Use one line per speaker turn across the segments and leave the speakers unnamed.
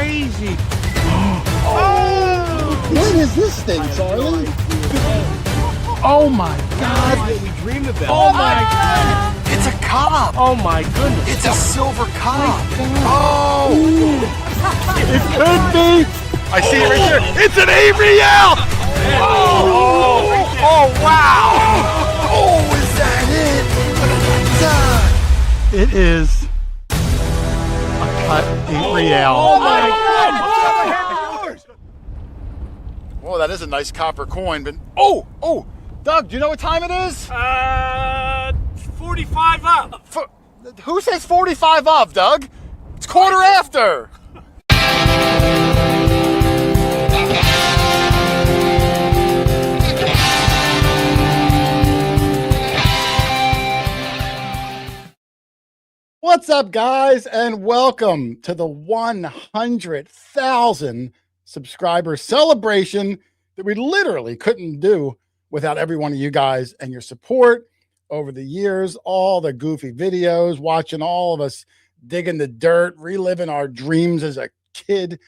crazy.
What is this thing, Charlie?
Oh my God.
What we dreamed about.
Oh my God.
It's a cob.
Oh my goodness.
It's a silver cob. Oh.
It could be.
I see it right there. It's an Ariel. Oh, wow. Oh, is that it?
It is a cut Ariel.
Oh my God. Well, that is a nice copper coin, but oh, Doug, do you know what time it is?
45 up.
Who says 45 up, Doug? It's quarter after.
What's up, guys, and welcome to the 100,000 subscriber celebration that we literally couldn't do without every one of you guys and your support over the years, all the goofy videos, watching all of us dig in the dirt, reliving our dreams as a kid.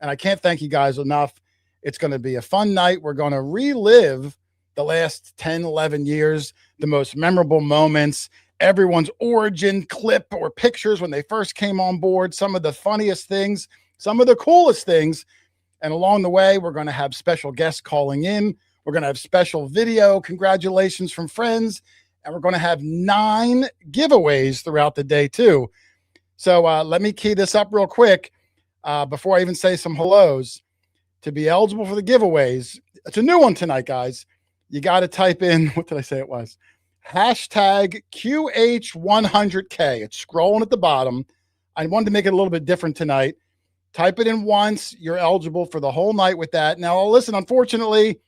And I can't thank you guys enough. It's going to be a fun night. We're going to relive the last 10, 11 years, the most memorable moments, everyone's origin clip or pictures when they first came on board, some of the funniest things, some of the coolest things. And along the way, we're going to have special guests calling in. We're going to have special video congratulations from friends. And we're going to have 9 giveaways throughout the day, too. So let me key this up real quick before I even say some hellos. To be eligible for the giveaways, it's a new one tonight, guys. You got to type in, what did I say it was? Hashtag QH100K. It's scrolling at the bottom. I wanted to make it a little bit different tonight. Type it in once. You're eligible for the whole night with that. Now, listen, unfortunately,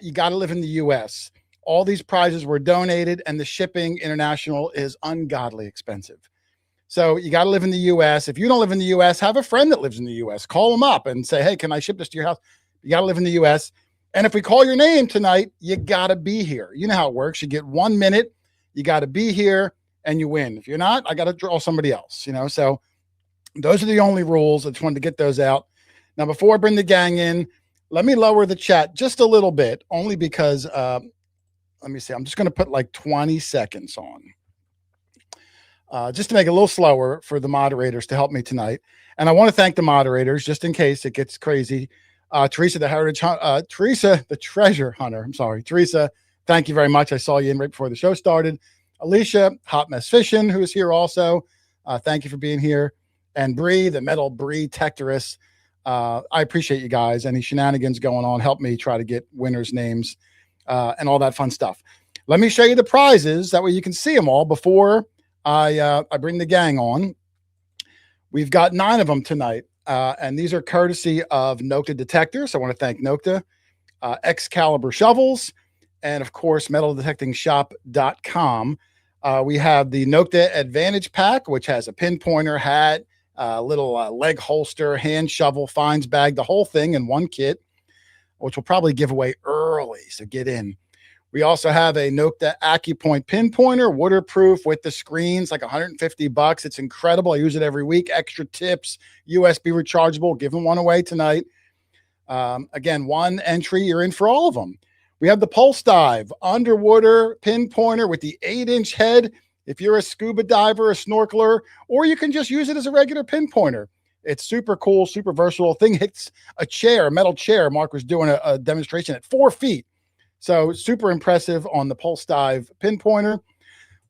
you got to live in the U.S. All these prizes were donated, and the shipping international is ungodly expensive. So you got to live in the U.S. If you don't live in the U.S., have a friend that lives in the U.S. Call them up and say, hey, can I ship this to your house? You got to live in the U.S. And if we call your name tonight, you got to be here. You know how it works. You get 1 minute. You got to be here, and you win. If you're not, I got to draw somebody else, So those are the only rules. I just wanted to get those out. Now, before I bring the gang in, let me lower the chat just a little bit, only because, let me see. I'm just going to put like 20 seconds on. Just to make it a little slower for the moderators to help me tonight. And I want to thank the moderators, just in case it gets crazy. Teresa, the treasure hunter. I'm sorry. Teresa, thank you very much. I saw you in right before the show started. Alicia, Hot Mess Fishing, who is here also. Thank you for being here. And Bree, the metal Bree detectorist. I appreciate you guys. Any shenanigans going on, help me try to get winners' names and all that fun stuff. Let me show you the prizes. That way you can see them all before I bring the gang on. We've got 9 of them tonight. And these are courtesy of Nokta Detectors. I want to thank Nokta, Excalibur Shovels, and of course, metaldetectingshop.com. We have the Nokta Advantage Pack, which has a pinpointer, hat, little leg holster, hand shovel, finds bag, the whole thing in one kit, which we'll probably give away early. So get in. We also have a Nokta AccuPoint pinpointer, waterproof with the screens, like $150. It's incredible. I use it every week. Extra tips, USB rechargeable. Giving one away tonight. Again, 1 entry. You're in for all of them. We have the Pulse Dive underwater pinpointer with the 8-inch head. If you're a scuba diver, a snorkeler, or you can just use it as a regular pinpointer. It's super cool, super versatile. Thing hits a chair, a metal chair. Mark was doing a demonstration at 4 feet. So super impressive on the Pulse Dive pinpointer.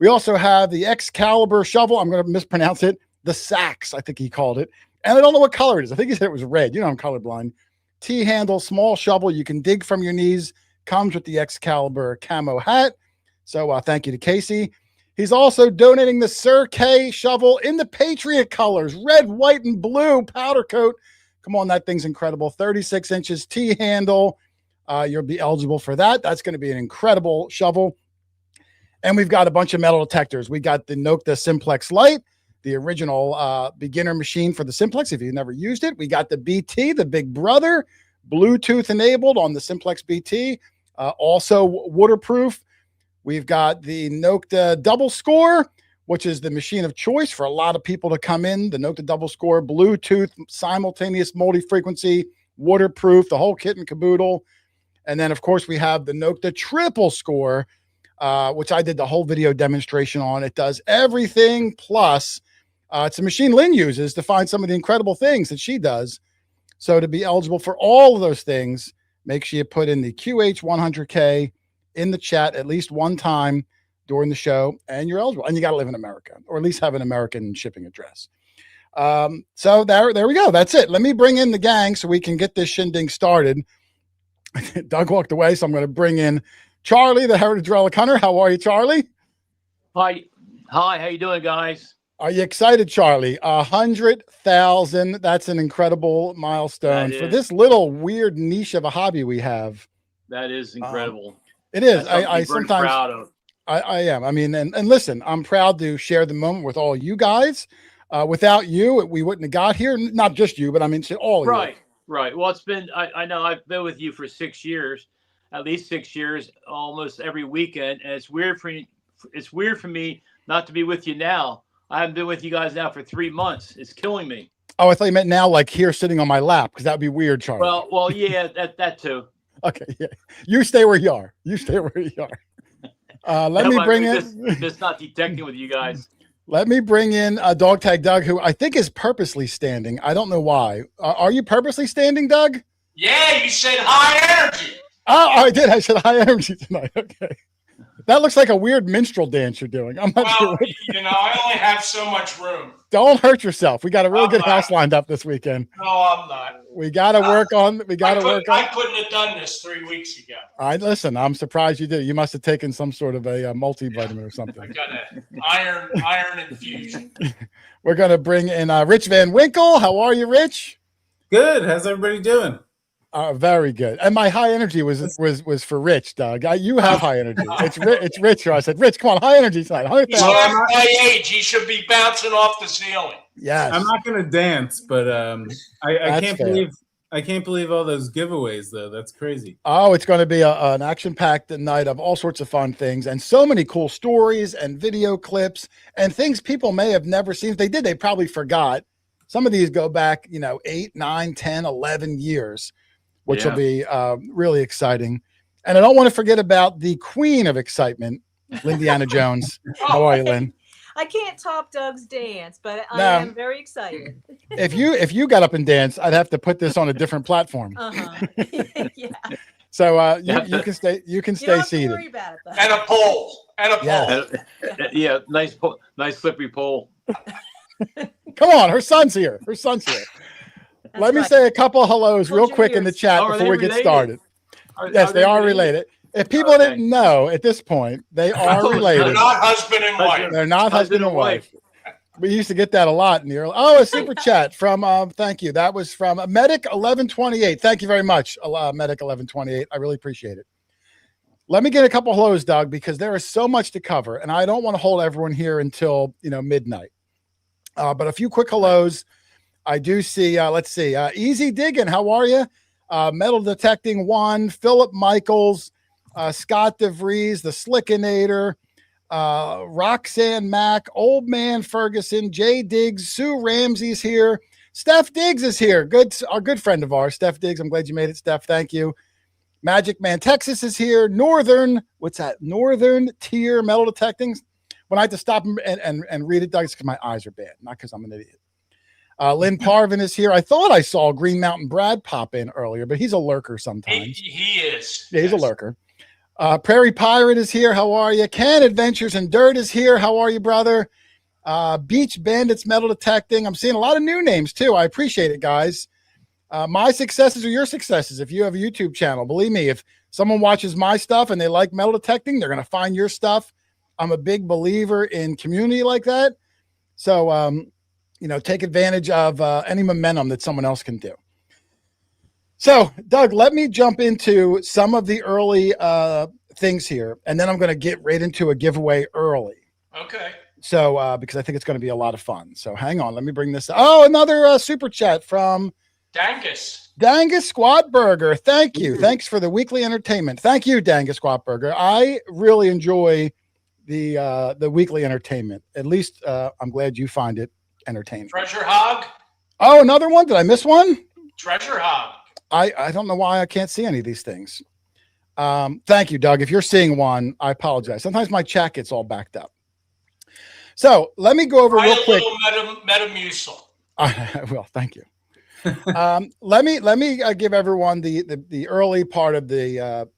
We also have the Excalibur shovel. I'm going to mispronounce it. The Sax, I think he called it. And I don't know what color it is. I think he said it was red. You know, I'm colorblind. T-handle, small shovel. You can dig from your knees. Comes with the Excalibur camo hat. So thank you to Casey. He's also donating the Sir K shovel in the Patriot colors. Red, white, and blue powder coat. Come on, that thing's incredible. 36 inches T-handle. You'll be eligible for that. That's going to be an incredible shovel. And we've got a bunch of metal detectors. We got the Nokta Simplex Lite, the original beginner machine for the Simplex, if you've never used it. We got the BT, the big brother, Bluetooth enabled on the Simplex BT, also waterproof. We've got the Nokta Double Score, which is the machine of choice for a lot of people to come in. The Note to Double Score, Bluetooth, simultaneous multi-frequency, waterproof, the whole kit and caboodle. And then, of course, we have the Note to Triple Score, which I did the whole video demonstration on. It does everything, plus it's a machine Lynn uses to find some of the incredible things that she does. So to be eligible for all of those things, make sure you put in the QH100K in the chat at least one time during the show, and you're eligible. And you got to live in America, or at least have an American shipping address. So there we go. That's it. Let me bring in the gang so we can get this shindig started. Doug walked away, so I'm going to bring in Charlie, the Heritage Relic Hunter. How are you, Charlie?
Hi. How you doing, guys?
Are you excited, Charlie? 100,000. That's an incredible milestone for this little weird niche of a hobby we have.
That is incredible.
It is.
I
sometimes
proud of.
I am. I mean, and listen, I'm proud to share the moment with all you guys. Without you, we wouldn't have got here. Not just you, but I mean, all of you.
Right. Well, it's been, I know I've been with you for 6 years, at least 6 years, almost every weekend. And it's weird for me not to be with you now. I haven't been with you guys now for 3 months. It's killing me.
Oh, I thought you meant now, like here sitting on my lap, because that'd be weird, Charlie.
Well, yeah, that too.
Okay, yeah. You stay where you are. Let me bring in.
Just not detecting with you guys.
Let me bring in Dog Tag Doug, who I think is purposely standing. I don't know why. Are you purposely standing, Doug?
Yeah, you said high energy.
Oh, I did. I said high energy tonight. Okay. That looks like a weird minstrel dance you're doing. I'm not sure.
I only have so much room.
Don't hurt yourself. We got a really good house lined up this weekend.
No, I'm not.
We got to work on.
I couldn't have done this 3 weeks ago.
Listen. I'm surprised you did. You must have taken some sort of a multivitamin or something.
I got an iron infusion.
We're gonna bring in Rich Van Winkle. How are you, Rich?
Good. How's everybody doing?
Very good. And my high energy was for Rich, Doug. You have high energy. It's Rich here. I said, Rich, come on, high energy tonight.
He's half my age. He should be bouncing off the ceiling.
Yes.
I'm not going to dance, but I can't believe all those giveaways though. That's crazy.
Oh, it's going to be an action-packed night of all sorts of fun things and so many cool stories and video clips and things people may have never seen. If they did, they probably forgot. Some of these go back, 8, 9, 10, 11 years. Which will be really exciting. And I don't want to forget about the queen of excitement, Lindiana Jones. How are you, Lynn?
I can't top Doug's dance, but I am very excited.
If you got up and danced, I'd have to put this on a different platform.
Yeah.
So you can stay seated.
Worry about it,
and a pole.
Yeah, nice slippery pole.
Come on, her son's here. Let me say a couple of hellos real quick in the chat before we get started. Yes, they are related. If people didn't know at this point, they are related.
They're not husband and wife.
They're not husband and wife. We used to get that a lot in the early. Oh, a super chat from thank you. That was from Medic 1128. Thank you very much, Medic 1128. I really appreciate it. Let me get a couple of hellos, Doug, because there is so much to cover, and I don't want to hold everyone here until midnight. But a few quick hellos. I do see, let's see, Easy Digging, how are you? Metal Detecting 1, Philip Michaels, Scott DeVries, The Slickinator, Roxanne Mack, Old Man Ferguson, Jay Diggs, Sue Ramsey's here, Steph Diggs is here, our good friend of ours, Steph Diggs, I'm glad you made it, Steph, thank you. Magic Man Texas is here, Northern Tier Metal Detecting. When I had to stop and read it, Doug, it's because my eyes are bad, not because I'm an idiot. Lynn Parvin is here. I thought I saw Green Mountain Brad pop in earlier, but he's a lurker sometimes.
He is.
Yeah, he's a lurker. Prairie Pirate is here. How are you? Can Adventures and Dirt is here. How are you, brother? Beach Bandits Metal Detecting. I'm seeing a lot of new names, too. I appreciate it, guys. My successes are your successes. If you have a YouTube channel, believe me, if someone watches my stuff and they like metal detecting, they're going to find your stuff. I'm a big believer in community like that. So, take advantage of any momentum that someone else can do. So, Doug, let me jump into some of the early things here, and then I'm going to get right into a giveaway early.
Okay.
So, because I think it's going to be a lot of fun. So, hang on. Let me bring this. Oh, another super chat from
Dangus
Squat Burger. Thank you. Thanks for the weekly entertainment. Thank you, Dangus Squat Burger. I really enjoy the weekly entertainment. At least I'm glad you find it entertaining.
Treasure Hog.
Oh, another one. Did I miss one?
Treasure Hog.
I don't know why I can't see any of these things. Thank you, Doug. If you're seeing one, I apologize. Sometimes my chat gets all backed up. So let me go over real quick.
Metamucil.
Well, thank you. Let me give everyone the early part of the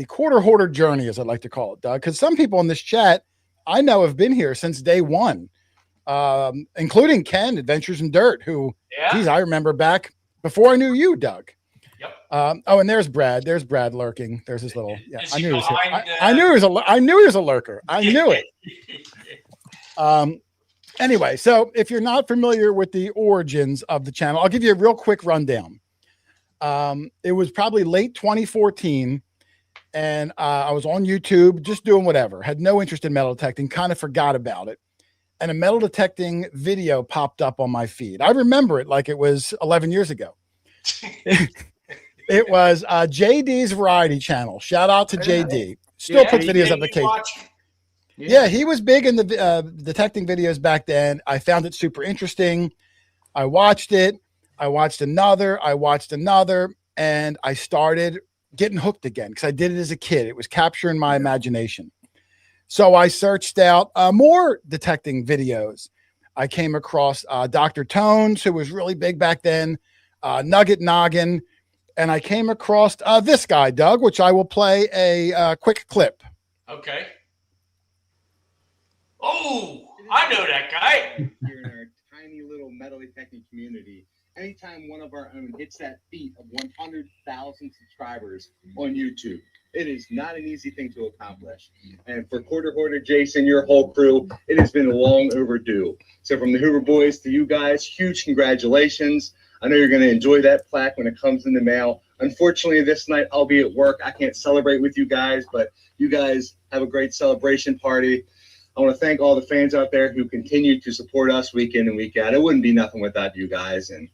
quarter hoarder journey, as I like to call it, Doug, because some people in this chat I know have been here since day one, including Ken, Adventures in Dirt, who, geez, I remember back before I knew you, Doug.
Yep.
Oh, and there's Brad. There's Brad lurking. There's his little. Yeah,
Is
I
he
knew he was.
behind,
I knew he was a. I knew he was a lurker. I knew it. Anyway, so if you're not familiar with the origins of the channel, I'll give you a real quick rundown. It was probably late 2014, and I was on YouTube just doing whatever. Had no interest in metal detecting. Kind of forgot about it. And a metal detecting video popped up on my feed. I remember it like it was 11 years ago. It was JD's Variety Channel. Shout out to JD. Still puts videos up occasionally. Yeah, he was big in the detecting videos back then. I found it super interesting. I watched it. I watched another. And I started getting hooked again because I did it as a kid. It was capturing my imagination. So I searched out more detecting videos. I came across Dr. Tones, who was really big back then, Nugget Noggin, and I came across this guy, Doug, which I will play a quick clip.
Okay. Oh, I know that guy.
Here in our tiny little metal detecting community, anytime one of our own hits that feat of 100,000 subscribers on YouTube, it is not an easy thing to accomplish. And for Quarter Hoarder Jason, your whole crew, it has been long overdue. So from the Hoover Boys to you guys, huge congratulations. I know you're going to enjoy that plaque when it comes in the mail. Unfortunately, this night I'll be at work. I can't celebrate with you guys, but you guys have a great celebration party. I want to thank all the fans out there who continue to support us week in and week out. It wouldn't be nothing without you guys. And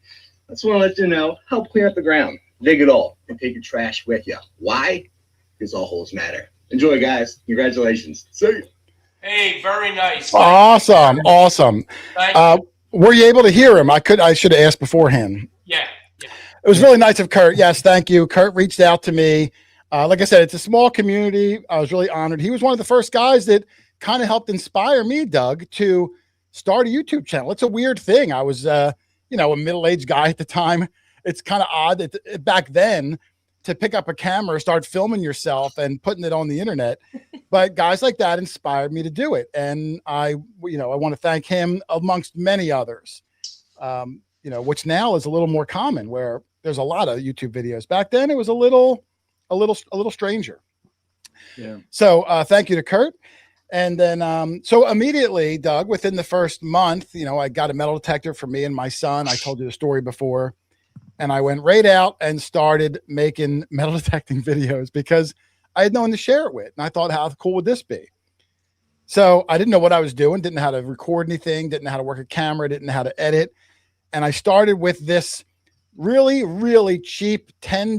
I just want to let you know, help clean up the ground, dig it all, and take your trash with you. Why? Because all holes matter. Enjoy, guys. Congratulations. See you.
Hey, very nice.
Awesome.
Thank you.
Were you able to hear him? I should have asked beforehand.
Yeah.
It was really nice of Kurt. Yes, thank you. Kurt reached out to me. Like I said, it's a small community. I was really honored. He was one of the first guys that kind of helped inspire me, Doug, to start a YouTube channel. It's a weird thing. I was, a middle-aged guy at the time. It's kind of odd that back then to pick up a camera, start filming yourself and putting it on the internet. But guys like that inspired me to do it. And I want to thank him amongst many others, which now is a little more common where there's a lot of YouTube videos. Back then it was a little stranger.
Yeah.
So thank you to Kurt. And then, so immediately, Doug, within the first month, I got a metal detector for me and my son. I told you the story before, and I went right out and started making metal detecting videos because I had no one to share it with. And I thought, how cool would this be? So I didn't know what I was doing, didn't know how to record anything, didn't know how to work a camera, didn't know how to edit. And I started with this really, really cheap $10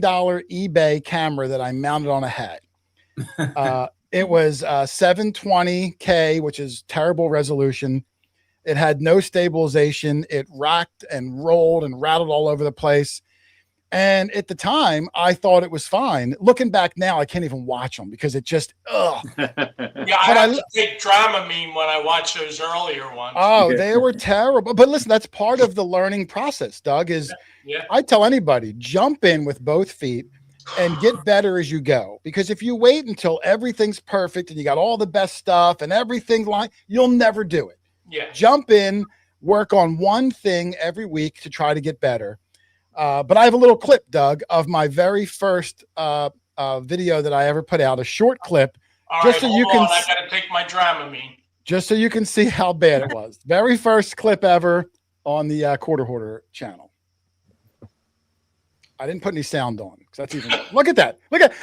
eBay camera that I mounted on a hat. It was 720K, which is terrible resolution. It had no stabilization. It rocked and rolled and rattled all over the place. And at the time, I thought it was fine. Looking back now, I can't even watch them because it just, ugh.
Yeah, I have to take Dramamine when I watch those earlier ones.
Oh, they were terrible. But listen, that's part of the learning process, Doug, is I tell anybody, jump in with both feet and get better as you go. Because if you wait until everything's perfect and you got all the best stuff and everything you'll never do it.
Yeah.
Jump in, work on one thing every week to try to get better. But I have a little clip, Doug, of my very first video that I ever put out, a short clip.
All
just
right,
so you
hold
can
on. I got to take my Dramamine.
Just so you can see how bad it was. Very first clip ever on the Quarter Hoarder channel. I didn't put any sound on because that's even. Look at that.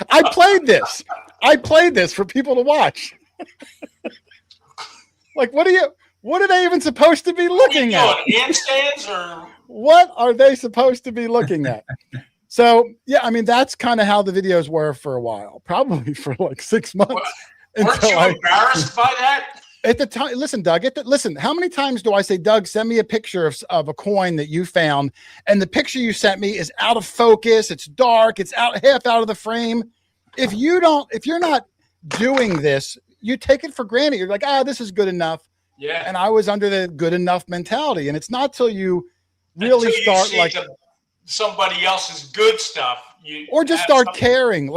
I played this. I played this for people to watch. Like, what are they even supposed to be looking at?
Handstands or
what are they supposed to be looking at? So yeah, I mean, that's kind of how the videos were for a while, probably for like 6 months.
Weren't you embarrassed by that?
At the time, listen, Doug, listen, how many times do I say, Doug, send me a picture of a coin that you found, and the picture you sent me is out of focus, it's dark, it's half out of the frame. If you're not doing this, you take it for granted. You're like, this is good enough.
Yeah.
And I was under the good enough mentality. And it's not till you really start like
somebody else's good stuff.
Or just start caring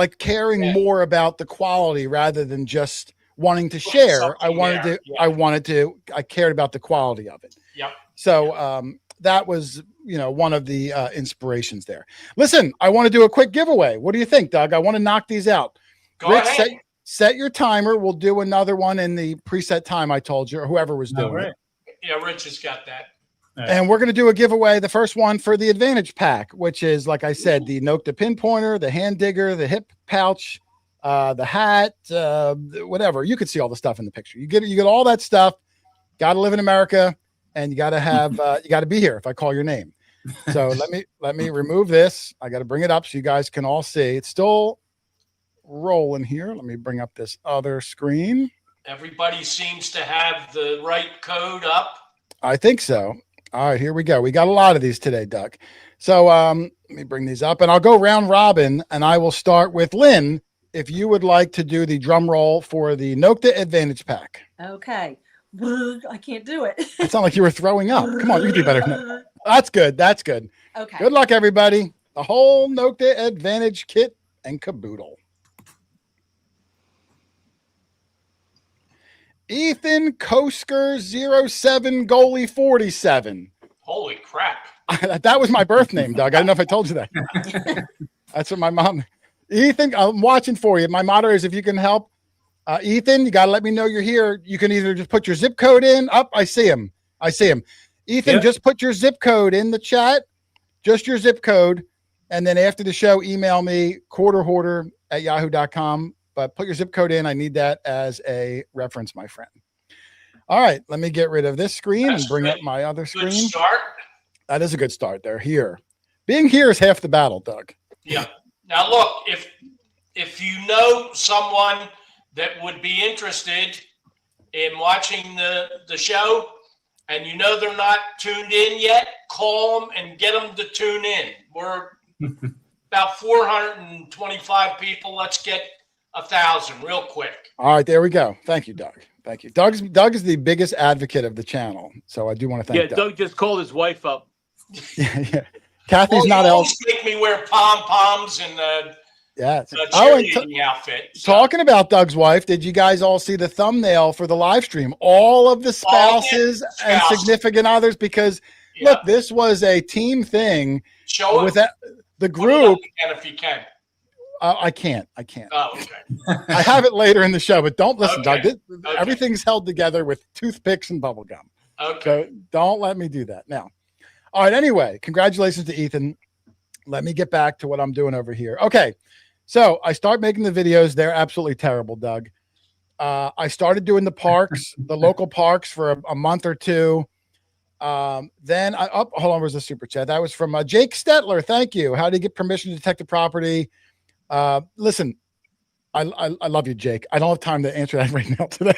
more about the quality rather than just wanting to share. I cared about the quality of it.
Yep.
So that was, one of the inspirations there. Listen, I want to do a quick giveaway. What do you think, Doug? I want to knock these out.
Go ahead.
Set your timer. We'll do another one in the preset time I told you, or whoever was doing it.
Yeah, Rich has got that.
Right.
And we're going to do a giveaway, the first one for the Advantage Pack, which is, like I said, the Nokta pinpointer, the hand digger, the hip pouch, the hat, whatever. You can see all the stuff in the picture. You get all that stuff. Got to live in America, and you got to have you got to be here if I call your name. So let me remove this. I got to bring it up so you guys can all see. It's still rolling here. Let me bring up this other screen.
Everybody seems to have the right code up.
I think so. All right, here we go. We got a lot of these today, Doug. So let me bring these up, and I'll go round robin, and I will start with Lynn. If you would like to do the drum roll for the Nokta Advantage Pack.
Okay. I can't do it.
It sounded like you were throwing up. Come on, you can do better than that. That's good. That's good.
Okay.
Good luck, everybody. The whole Nokta Advantage kit and caboodle. Ethan Kosker 07 goalie 47.
Holy crap.
That was my birth name, Doug. I don't know if I told you that. That's what my mom. Ethan, I'm watching for you. My motto is, if you can help, Ethan, you got to let me know you're here. You can either just put your zip code in. I see him. Ethan, Just put your zip code in the chat, just your zip code. And then after the show, email me, quarterhoarder@yahoo.com. But put your zip code in. I need that as a reference, my friend. All right, let me get rid of this screen and bring up my other screen.
Good start.
That is a good start there. Here. Being here is half the battle, Doug.
Yeah. Now, look, if you know someone that would be interested in watching the show and you know they're not tuned in yet, call them and get them to tune in. We're about 425 people. Let's get 1,000 real quick.
All right, there we go. Thank you, Doug. Thank you. Doug is the biggest advocate of the channel, so I do want to thank Doug.
Doug just called his wife up.
yeah. Kathy's not
else. Make me wear pom-poms and cheerleading outfit.
So. Talking about Doug's wife, did you guys all see the thumbnail for the live stream? All of the spouses and significant others, because look, this was a team thing.
Show
with the group.
If you can.
I can't.
Oh, okay.
I have it later in the show, but don't listen, Doug. Everything's held together with toothpicks and bubble gum.
Okay.
So don't let me do that now. All right. Anyway, congratulations to Ethan. Let me get back to what I'm doing over here. Okay. So I start making the videos. They're absolutely terrible, Doug. I started doing the parks, the local parks for a month or two. Then hold on. Where's the super chat? That was from Jake Stetler. Thank you. How do you get permission to detect the property? Listen, I love you, Jake. I don't have time to answer that right now today.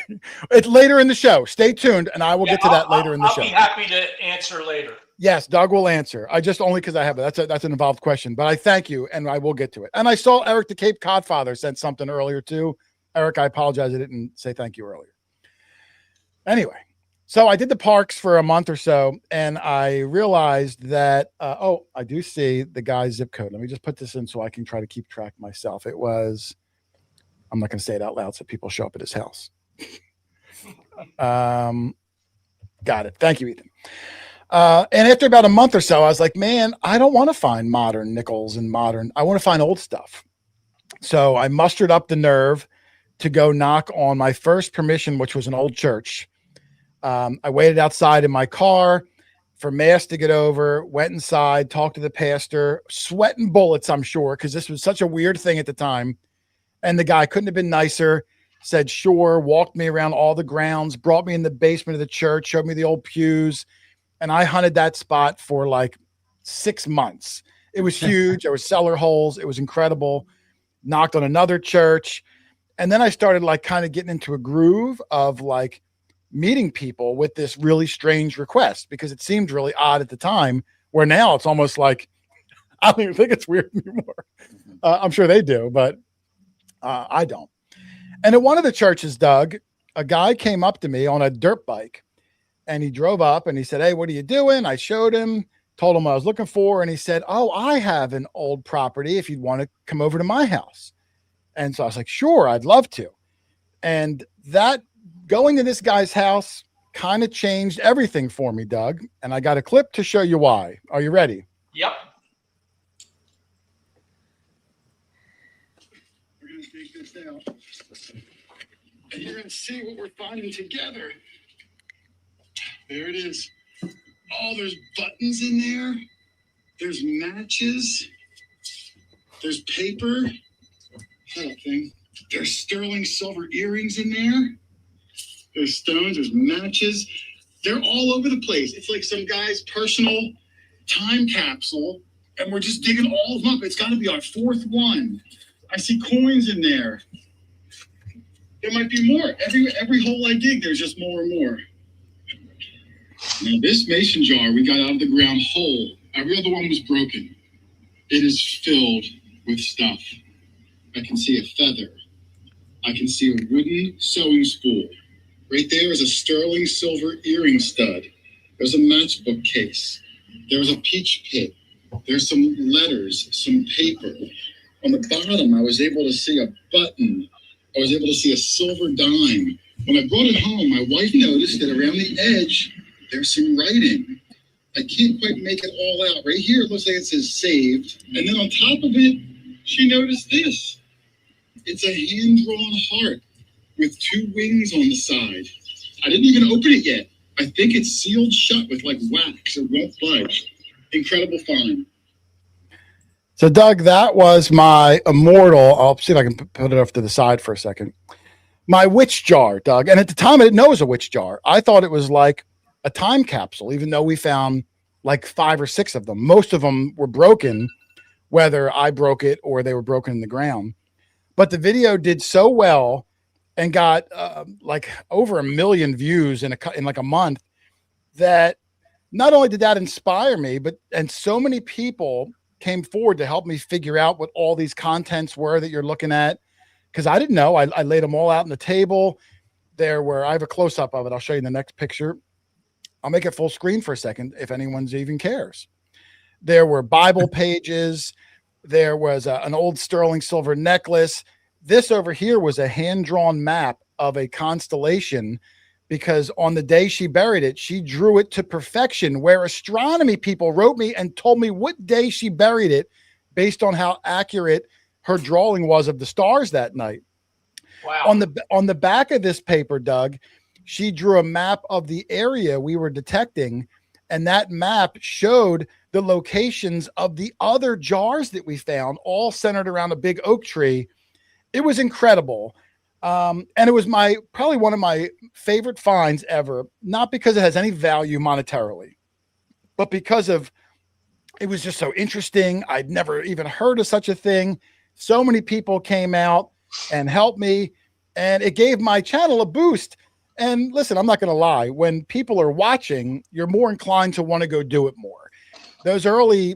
It's later in the show. Stay tuned, and I will get to that later in the show.
I'll be happy to answer later.
Yes, Doug will answer. I just only because I have it. That's an involved question, but I thank you, and I will get to it. And I saw Eric the Cape Cod Father sent something earlier too. Eric, I apologize. I didn't say thank you earlier. Anyway, so I did the parks for a month or so, and I realized that, I do see the guy's zip code. Let me just put this in so I can try to keep track myself. It was, I'm not going to say it out loud so people show up at his house. Got it. Thank you, Ethan. And after about a month or so, I was like, man, I don't want to find modern nickels and I want to find old stuff. So I mustered up the nerve to go knock on my first permission, which was an old church. I waited outside in my car for mass to get over, went inside, talked to the pastor, sweating bullets, I'm sure, because this was such a weird thing at the time. And the guy couldn't have been nicer, said, sure, walked me around all the grounds, brought me in the basement of the church, showed me the old pews. And I hunted that spot for like 6 months. It was huge. There were cellar holes. It was incredible. Knocked on another church. And then I started like kind of getting into a groove of like meeting people with this really strange request, because it seemed really odd at the time, where now it's almost like, I don't even think it's weird anymore. I'm sure they do, but I don't. And at one of the churches, Doug, a guy came up to me on a dirt bike, and he drove up and he said, "Hey, what are you doing?" I showed him, told him what I was looking for. And he said, "Oh, I have an old property if you'd want to come over to my house." And so I was like, "Sure, I'd love to." And that going to this guy's house kind of changed everything for me, Doug. And I got a clip to show you why. Are you ready?
Yep.
We're going to take this out. And you're going to see what we're finding together. There it is. Oh, there's buttons in there. There's matches. There's paper. That thing. There's sterling silver earrings in there. There's stones. There's matches. They're all over the place. It's like some guy's personal time capsule, and we're just digging all of them up. It's got to be our fourth one. I see coins in there. There might be more. Every hole I dig, there's just more and more. Now, this mason jar we got out of the ground whole. Every other one was broken. It is filled with stuff. I can see a feather. I can see a wooden sewing spool. Right there is a sterling silver earring stud. There's a matchbook case. There's a peach pit. There's some letters, some paper. On the bottom, I was able to see a button. I was able to see a silver dime. When I brought it home, my wife noticed that around the edge, there's some writing. I can't quite make it all out. Right here, it looks like it says saved. And then on top of it, she noticed this. It's a hand-drawn heart with two wings on the side. I didn't even open it yet. I think it's sealed shut with like wax. It won't budge. Incredible find.
So, Doug, that was my immortal. I'll see if I can put it off to the side for a second. My witch jar, Doug. And at the time, I didn't know it was a witch jar. I thought it was like a time capsule, even though we found like 5 or 6 of them. Most of them were broken, whether I broke it or they were broken in the ground. But the video did so well and got like over 1 million views in like a month, that not only did that inspire me, and so many people came forward to help me figure out what all these contents were that you're looking at, because I didn't know. I laid them all out on the table. I have a close-up of it. I'll show you in the next picture. I'll make it full screen for a second if anyone's even cares. There were Bible pages. There was an old sterling silver necklace. This over here was a hand-drawn map of a constellation, because on the day she buried it, she drew it to perfection, where astronomy people wrote me and told me what day she buried it based on how accurate her drawing was of the stars that night.
Wow.
On the back of this paper, Doug, she drew a map of the area we were detecting, and that map showed the locations of the other jars that we found, all centered around a big oak tree. It was incredible. And it was probably one of my favorite finds ever, not because it has any value monetarily, but because it was just so interesting. I'd never even heard of such a thing. So many people came out and helped me, and it gave my channel a boost. And listen, I'm not going to lie. When people are watching, you're more inclined to want to go do it more. Those early,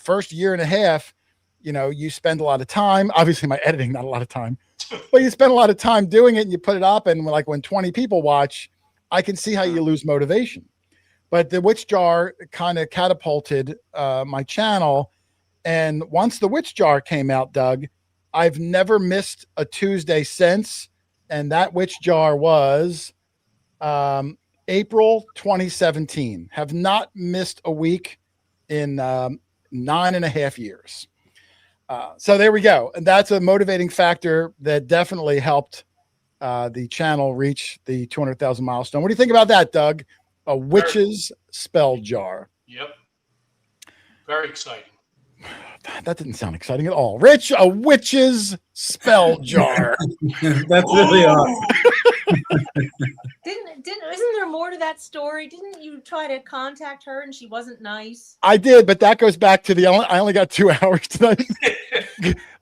first year and a half, you spend a lot of time, obviously my editing, not a lot of time, but you spend a lot of time doing it, and you put it up. And like when 20 people watch, I can see how you lose motivation. But the witch jar kind of catapulted my channel. And once the witch jar came out, Doug, I've never missed a Tuesday since. And that witch jar was April 2017. Have not missed a week in 9.5 years. So there we go. And that's a motivating factor that definitely helped the channel reach the 200,000 milestone. What do you think about that, Doug? A witch's spell jar.
Yep. Very exciting.
That didn't sound exciting at all. Rich, a witch's spell jar.
That's really awesome.
Isn't there more to that story? Didn't you try to contact her and she wasn't nice?
I did, but that goes back to I only got 2 hours tonight.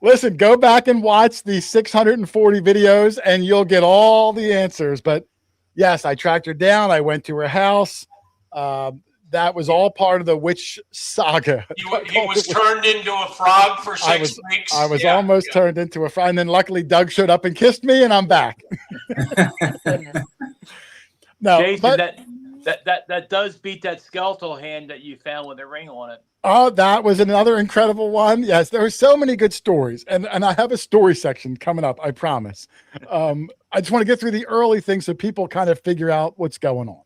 Listen, go back and watch the 640 videos and you'll get all the answers. But yes, I tracked her down. I went to her house. That was all part of the witch saga.
He was turned into a frog for 6 weeks.
I was almost turned into a frog. And then luckily Doug showed up and kissed me and I'm back. No,
Jason,
but,
that does beat that skeletal hand that you found with a ring on it.
oh, that was another incredible one. Yes, there were so many good stories. And I have a story section coming up, I promise. I just want to get through the early things so people kind of figure out what's going on.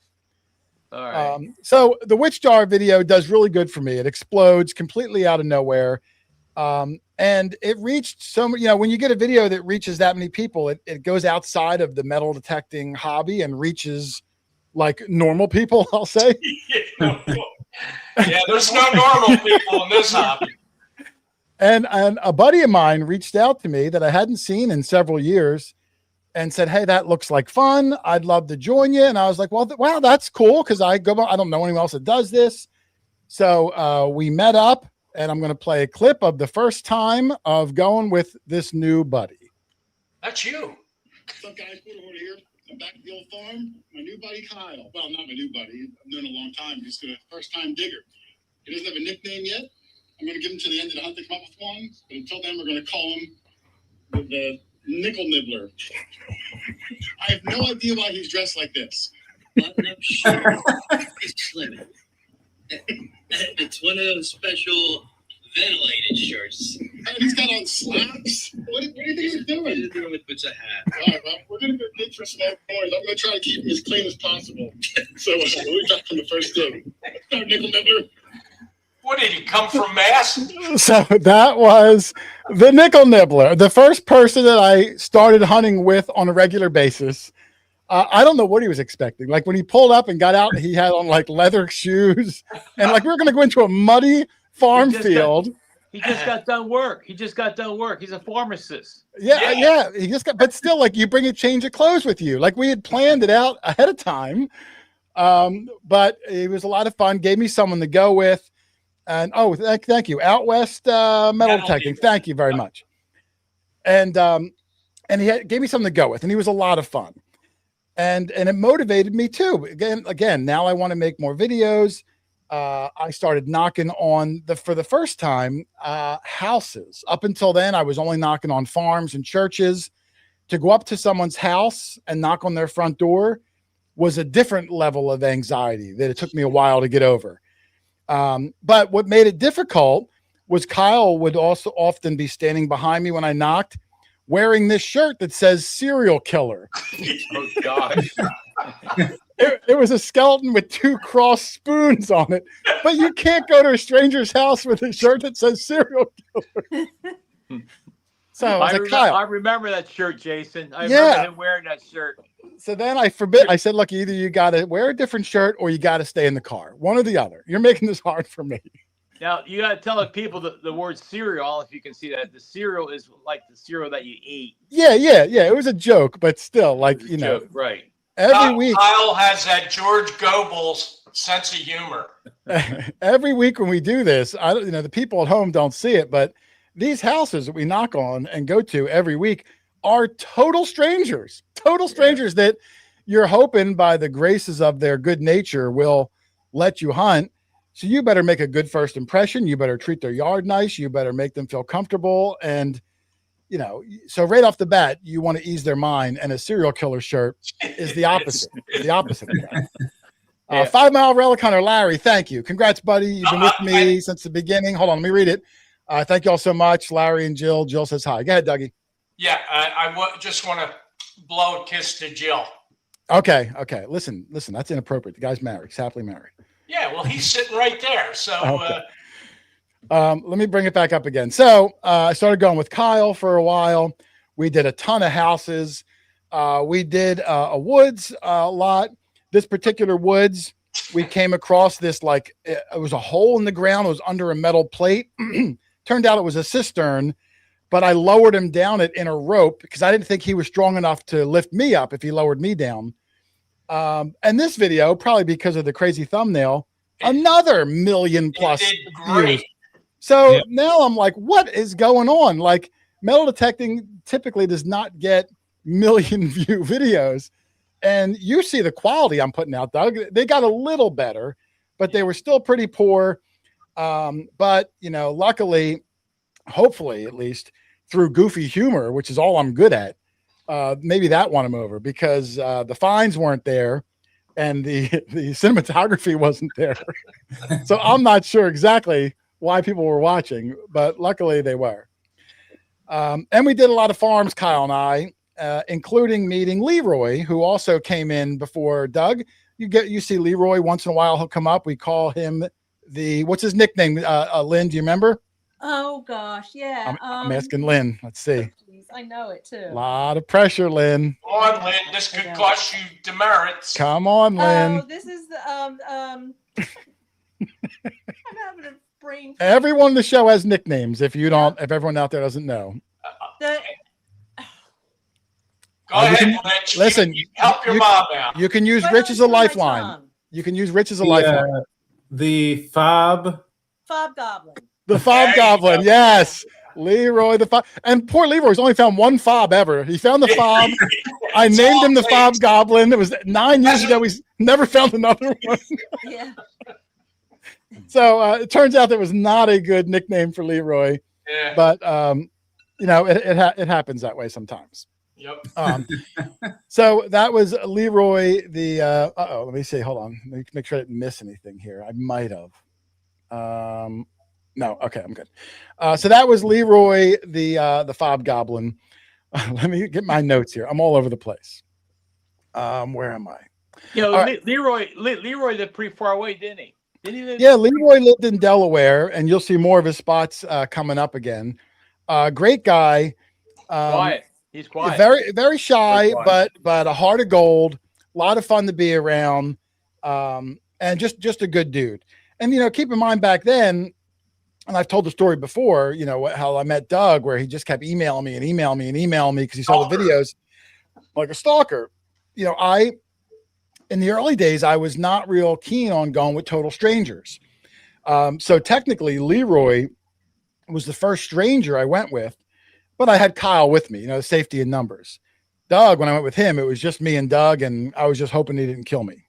All right.
So the witch jar video does really good for me. It explodes completely out of nowhere. And it reached so many, when you get a video that reaches that many people, it goes outside of the metal detecting hobby and reaches like normal people, I'll say.
Yeah, there's no normal people in this hobby.
And a buddy of mine reached out to me that I hadn't seen in several years and said, hey, that looks like fun. I'd love to join you. And I was like, well, wow, that's cool. Cause I don't know anyone else that does this. So we met up and I'm going to play a clip of the first time of going with this new buddy.
That's you.
What's up, guys? Hoarder here. I'm back at the old farm. My new buddy, Kyle. Well, not my new buddy. I've known him a long time. He's a first-time digger. He doesn't have a nickname yet. I'm going to give him to the end of the hunt to come up with one. But until then, we're going to call him the Nickel Nibbler. I have no idea why he's dressed like this.
Button-up shirt. It's slimming. It's one of those special ventilated shirts.
And he's got on slacks. What do you think he's doing?
He's doing with a hat.
All right, well, we're going to go for some more noise. I'm going to try to keep him as clean as possible. So we'll be back from the first day. Nickel Nibbler.
What, did he come from Mass?
So that was the Nickel Nibbler, the first person that I started hunting with on a regular basis. I don't know what he was expecting. Like when he pulled up and got out, he had on like leather shoes and like we were going to go into a muddy farm field.
He just got done work. He's a pharmacist.
Yeah. He just got, but still like you bring a change of clothes with you. Like we had planned it out ahead of time. But it was a lot of fun. Gave me someone to go with. And thank you, Out West Metal Detecting. Thank you very much. And he gave me something to go with, and he was a lot of fun, and it motivated me too. Again, now I want to make more videos. I started knocking on for the first time houses. Up until then, I was only knocking on farms and churches. To go up to someone's house and knock on their front door was a different level of anxiety that it took me a while to get over. But what made it difficult was Kyle would also often be standing behind me when I knocked wearing this shirt that says serial killer.
Oh gosh.
It was a skeleton with 2 crossed spoons on it, but you can't go to a stranger's house with a shirt that says serial killer. So
I remember that shirt, Jason. I remember him wearing that shirt.
So then I said, look, either you got to wear a different shirt or you got to stay in the car. One or the other. You're making this hard for me.
Now, you got to tell the people the word cereal, if you can see that. The cereal is like the cereal that you eat.
Yeah. It was a joke, but still, like,
joke, right.
Every week.
Kyle has that George Goebbels sense of humor.
Every week when we do this, the people at home don't see it, but these houses that we knock on and go to every week are total strangers that you're hoping by the graces of their good nature will let you hunt. So you better make a good first impression. You better treat their yard nice. You better make them feel comfortable. And, so right off the bat, you want to ease their mind. And a serial killer shirt is the opposite. The opposite of that. 5 Mile Relic Hunter, Larry, thank you. Congrats, buddy. You've been with me since the beginning. Hold on, let me read it. Thank you all so much, Larry and Jill. Jill says hi. Go ahead, Dougie.
Yeah, I just want to blow a kiss to Jill.
Okay. Listen, that's inappropriate. The guy's married. He's happily married.
Yeah, well, he's sitting right there. So
okay. Let me bring it back up again. So I started going with Kyle for a while. We did a ton of houses. We did a woods a lot. This particular woods, we came across this, like, it was a hole in the ground. It was under a metal plate. Turned out it was a cistern, but I lowered him down it in a rope because I didn't think he was strong enough to lift me up if he lowered me down. And this video, probably because of the crazy thumbnail, another 1 million+ views. So
Yep.
now I'm like, what is going on? Like, metal detecting typically does not get million view videos. And you see the quality I'm putting out, Doug. They got a little better, but they were still pretty poor. But, you know, luckily, hopefully at least through goofy humor, which is all I'm good at, maybe that won him over because the fines weren't there and the cinematography wasn't there. So I'm not sure exactly why people were watching, but luckily they were. And we did a lot of farms, Kyle and I, including meeting Leroy, who also came in before Doug. You see Leroy once in a while. He'll come up. We call him what's his nickname? Lynn, do you remember?
Oh gosh, yeah.
I'm asking Lynn. Let's see.
Geez, I know it too.
A lot of pressure, Lynn.
Come on, Lynn. This could cost you demerits.
Come on, Lynn.
Oh, this is the I'm having a brain.
Everyone in the show has nicknames. If everyone out there doesn't know.
The,
Go ahead, Rich.
Listen,
help your mom out.
You can use
Why
Rich
don't
as a
you do my
lifeline.
tongue?
You can use Rich as a lifeline.
The fob.
Fob Goblin.
The fob goblin, yes. Leroy the fob. And poor Leroy's only found one fob ever. He found the fob. I named him the fob goblin. It was 9 years ago. He's never found another one.
Yeah.
So it turns out that was not a good nickname for Leroy.
Yeah.
But you know, it happens that way sometimes.
Yep.
So that was Leroy. Let me see. Hold on. Let me make sure I didn't miss anything here. I might have. No. Okay, I'm good. So that was Leroy, the fob goblin. Let me get my notes here. I'm all over the place. Where am I?
You know,
right.
Leroy lived pretty far away, didn't he?
Yeah, Leroy lived in Delaware, and you'll see more of his spots coming up again. Great guy.
Quiet. He's quiet.
Very, very shy, but a heart of gold. A lot of fun to be around, and just a good dude. And you know, keep in mind back then, and I've told the story before. You know how I met Doug, where he just kept emailing me because he saw the videos like a stalker. You know, in the early days, I was not real keen on going with total strangers. So technically, Leroy was the first stranger I went with, but I had Kyle with me, you know, safety in numbers. Doug, when I went with him, it was just me and Doug, and I was just hoping he didn't kill me.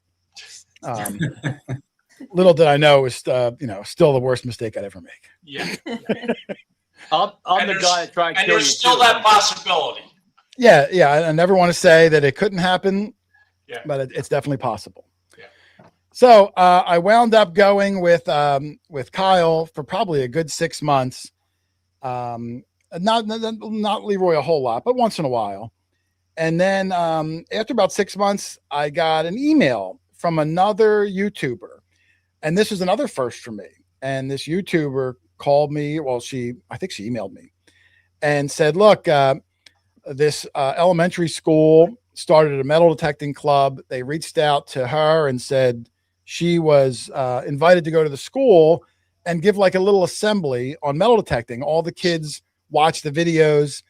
Little did I know it was, you know, still the worst mistake I'd ever make.
Yeah.
I'm the guy that tried to kill
and
you.
there's still
too.
that possibility.
Yeah. I never want to say that it couldn't happen,
Yeah.
but it's definitely possible.
Yeah.
So I wound up going with Kyle for probably a good 6 months. Not Leroy a whole lot, but once in a while. And then after about 6 months, I got an email from another YouTuber. And this was another first for me. And this YouTuber called me. Well, I think she emailed me and said, look, this elementary school started a metal detecting club. They reached out to her and said she was invited to go to the school and give like a little assembly on metal detecting. All the kids watched the videos,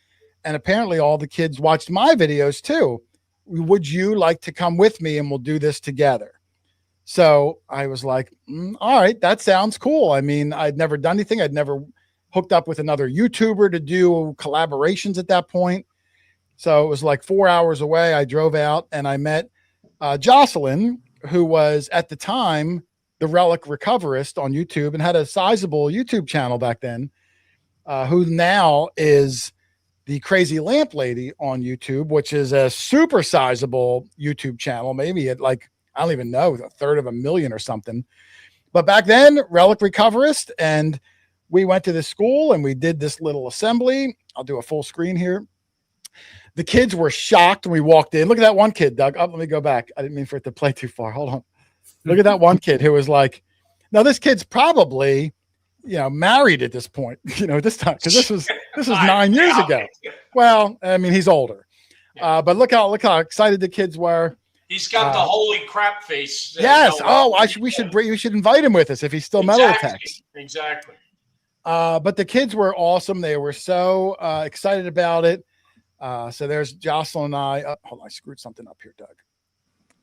and apparently all the kids watched my videos too. Would you like to come with me and we'll do this together? So I was like, all right, that sounds cool. I mean, I'd never done anything. I'd never hooked up with another YouTuber to do collaborations at that point. So it was like 4 hours away. I drove out and I met Jocelyn, who was at the time the Relic Recoverist on YouTube and had a sizable YouTube channel back then, who now is the Crazy Lamp Lady on YouTube, which is a super sizable YouTube channel, maybe at like, I don't even know, 1/3 of a million or something. But back then, Relic Recoverist, and we went to this school and we did this little assembly. I'll do a full screen here. The kids were shocked when we walked in. Look at that one kid, Doug. Oh, let me go back. I didn't mean for it to play too far. Hold on. Look at that one kid who was like, now this kid's probably, you know, married at this point, you know, this time, because this was 9 years ago. Well, I mean, he's older. But look how excited the kids were.
He's got the holy crap face.
Yes. We should invite him with us if he's still metal detects.
Exactly.
But the kids were awesome. They were so excited about it. So there's Jocelyn and I. Hold on, I screwed something up here, Doug.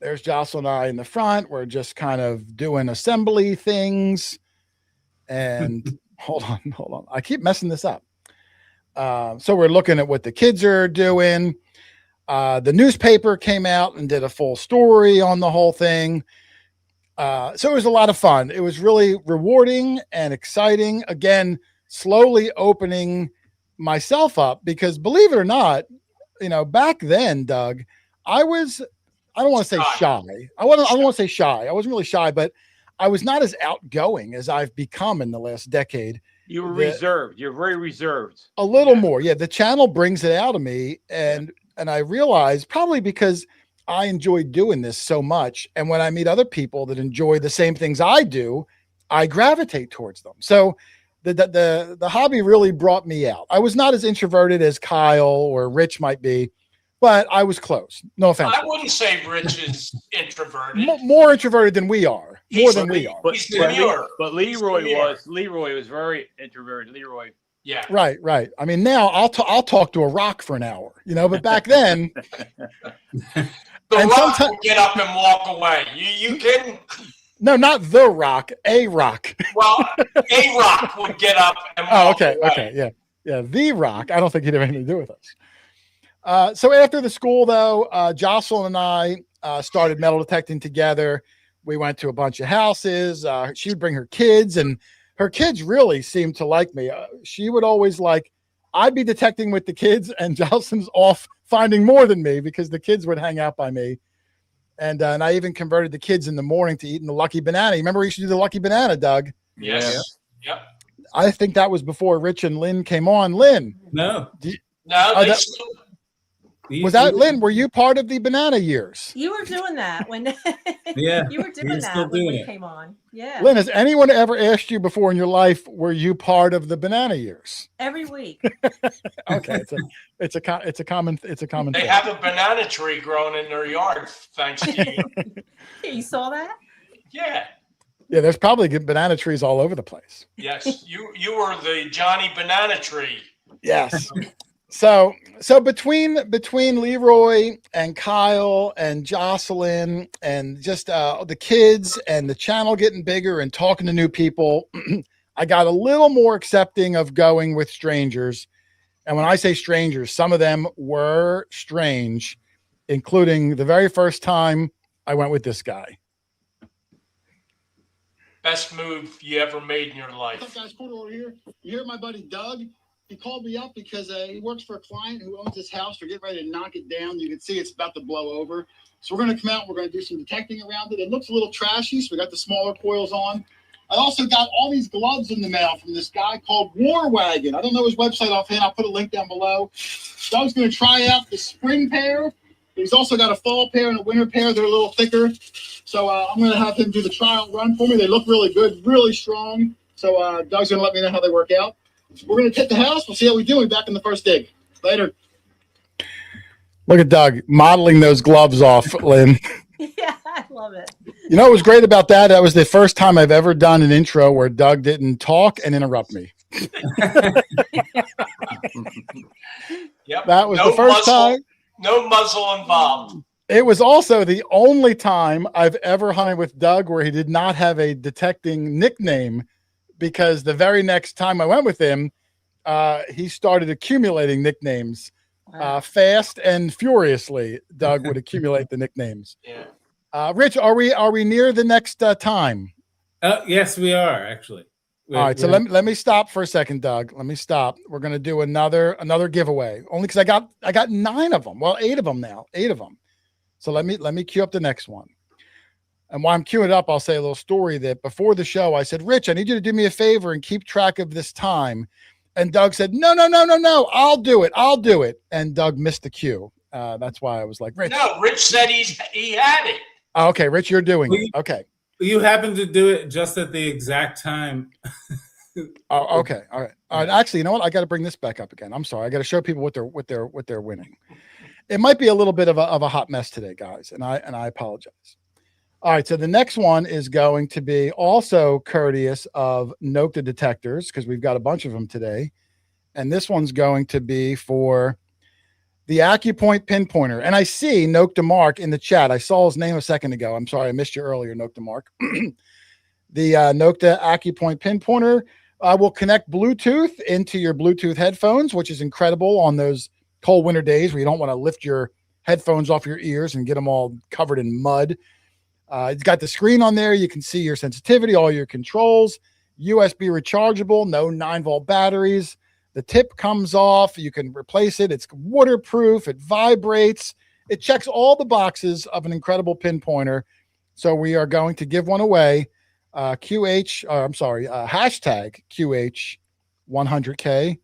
There's Jocelyn and I in the front. We're just kind of doing assembly things. And hold on. I keep messing this up. So we're looking at what the kids are doing. The newspaper came out and did a full story on the whole thing. So it was a lot of fun. It was really rewarding and exciting. Again, slowly opening myself up, because believe it or not, back then, Doug, I don't want to say shy. I don't want to say shy. I wasn't really shy, but I was not as outgoing as I've become in the last decade.
You were reserved. You're very reserved.
A little more. Yeah. The channel brings it out of me. And I realized, probably because I enjoy doing this so much. And when I meet other people that enjoy the same things I do, I gravitate towards them. So the hobby really brought me out. I was not as introverted as Kyle or Rich might be, but I was close. No offense.
I wouldn't say Rich is introverted.
More introverted than we are. More than we are.
But Leroy was very introverted. Leroy.
Yeah.
Right. I mean, now I'll talk to a rock for an hour, but back then.
The rock will get up and walk away. You can.
No, not the rock, a rock.
Well, a rock would get up and walk away.
Okay, yeah. The rock. I don't think he'd have anything to do with us. So after the school, though, Jocelyn and I started metal detecting together. We went to a bunch of houses. She would bring her kids, and her kids really seemed to like me. She would always I'd be detecting with the kids, and Jocelyn's off finding more than me, because the kids would hang out by me. And I even converted the kids in the morning to eating the lucky banana. You remember we used to do the lucky banana, Doug?
Yes. Yep.
I think that was before Rich and Lynn came on. Lynn.
No.
Was that Lynn? Were you part of the banana years?
You were doing that when you were doing that when we came on. Yeah.
Lynn, has anyone ever asked you before in your life, were you part of the banana years?
Every week.
Okay, it's a common
They
thing.
have a banana tree growing in their yard, thanks to you.
You saw that?
Yeah.
Yeah, there's probably good banana trees all over the place.
Yes, you were the Johnny Banana Tree.
Yes. So between Leroy and Kyle and Jocelyn and just the kids and the channel getting bigger and talking to new people, I got a little more accepting of going with strangers. And when I say strangers, some of them were strange, including the very first time I went with this guy.
Best move you ever made in your life.
What's up, guys? Hoarder over here. You hear my buddy Doug? He called me up because he works for a client who owns this house. They're getting ready to knock it down. You can see it's about to blow over. So we're going to come out. We're going to do some detecting around it. It looks a little trashy, so we got the smaller coils on. I also got all these gloves in the mail from this guy called War Wagon. I don't know his website offhand. I'll put a link down below. Doug's going to try out the spring pair. He's also got a fall pair and a winter pair. They're a little thicker. So I'm going to have him do the trial run for me. They look really good, really strong. So Doug's going to let me know how they work out. We're going to hit the house. We'll see how we do. We'll be back in the first dig. Later.
Look at Doug modeling those gloves off, Lynn.
Yeah, I love it.
You know what was great about that? That was the first time I've ever done an intro where Doug didn't talk and interrupt me.
Yep.
That was the first time.
No muzzle involved.
It was also the only time I've ever hunted with Doug where he did not have a detecting nickname, because the very next time I went with him, he started accumulating nicknames. Fast and furiously, Doug would accumulate the nicknames.
Yeah.
Rich, are we near the next time?
Yes, we are actually.
All right, so let me stop for a second, Doug. Let me stop. We're gonna do another giveaway. Only because I got 9 of them. Well, 8 of them now. 8 of them. So let me cue up the next one. And while I'm queuing it up, I'll say a little story that before the show, I said, Rich, I need you to do me a favor and keep track of this time. And Doug said, no, I'll do it. And Doug missed the cue. That's why I was like, Rich.
No, Rich said he had it.
Oh, okay, Rich, you're doing it. Okay.
You happen to do it just at the exact time.
Oh, okay. All right. Actually, you know what? I got to bring this back up again. I'm sorry. I got to show people what they're winning. It might be a little bit of a hot mess today, guys, and I apologize. All right, so the next one is going to be also courteous of Note the Detectors, because we've got a bunch of them today. And this one's going to be for the AccuPoint pinpointer. And I see Note DeMark in the chat. I saw his name a second ago. I'm sorry, I missed you earlier, Note DeMark. The Note AccuPoint pinpointer. will connect Bluetooth into your Bluetooth headphones, which is incredible on those cold winter days where you don't want to lift your headphones off your ears and get them all covered in mud. It's got the screen on there. You can see your sensitivity, all your controls, USB rechargeable, no 9-volt batteries. The tip comes off. You can replace it. It's waterproof. It vibrates. It checks all the boxes of an incredible pinpointer. So we are going to give one away. Hashtag QH100K.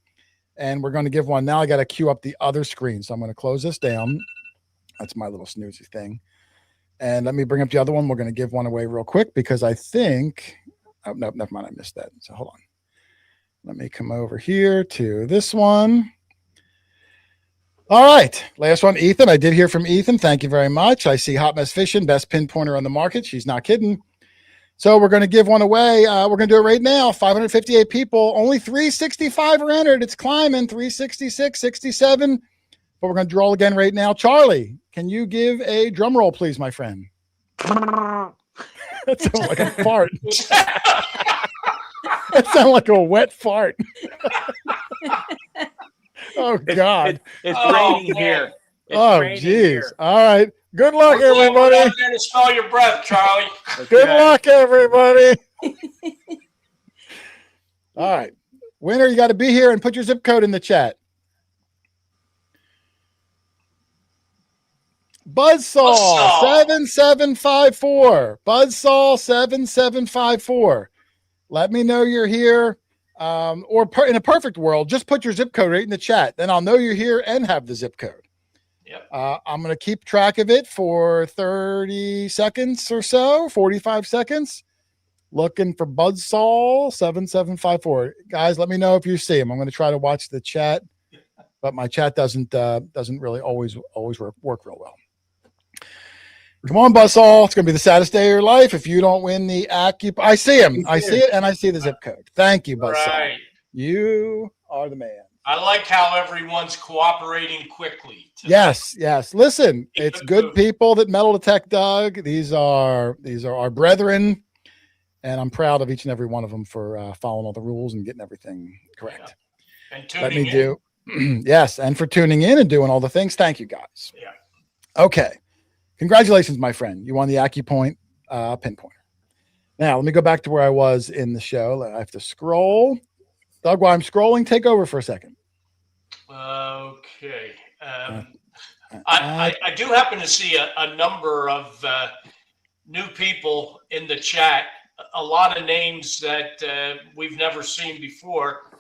And we're going to give one. Now I got to queue up the other screen. So I'm going to close this down. That's my little snoozy thing. And let me bring up the other one. We're going to give one away real quick because I think, oh, no, never mind. I missed that. So hold on. Let me come over here to this one. All right. Last one, Ethan. I did hear from Ethan. Thank you very much. I see Hot Mess Fishing, best pinpointer on the market. She's not kidding. So we're going to give one away. We're going to do it right now. 558 people. Only 365 are entered. It's climbing. 366, 67. But we're going to draw again right now. Charlie, can you give a drum roll, please, my friend? That sounds like a fart. That sounds like a wet fart. Oh, God.
It's raining here. It's
geez. All right. Good luck, everybody.
I'm going to smell your breath, Charlie.
Good luck, everybody. All right. Winner, you got to be here and put your zip code in the chat. Buzzsaw 7754. Buzzsaw 7754. Let me know you're here. Or in a perfect world, just put your zip code right in the chat. Then I'll know you're here and have the zip code.
Yep.
I'm going to keep track of it for 30 seconds or so, 45 seconds. Looking for Buzzsaw 7754. Guys, let me know if you see him. I'm going to try to watch the chat, but my chat doesn't really always work real well. Come on, Buzzsaw. It's going to be the saddest day of your life if you don't win the I see him. I see it, and I see the zip code. Thank you, Buzzsaw.
Right.
You are the man.
I like how everyone's cooperating quickly.
Yes. Listen, it's good people that metal detect Doug. These are our brethren, and I'm proud of each and every one of them for following all the rules and getting everything correct.
Yeah. And tuning in.
Yes, and for tuning in and doing all the things. Thank you, guys.
Yeah.
Okay. Congratulations, my friend. You won the AccuPoint pinpointer. Now, let me go back to where I was in the show. I have to scroll. Doug, while I'm scrolling, take over for a second.
Okay. I do happen to see a number of new people in the chat, a lot of names that we've never seen before,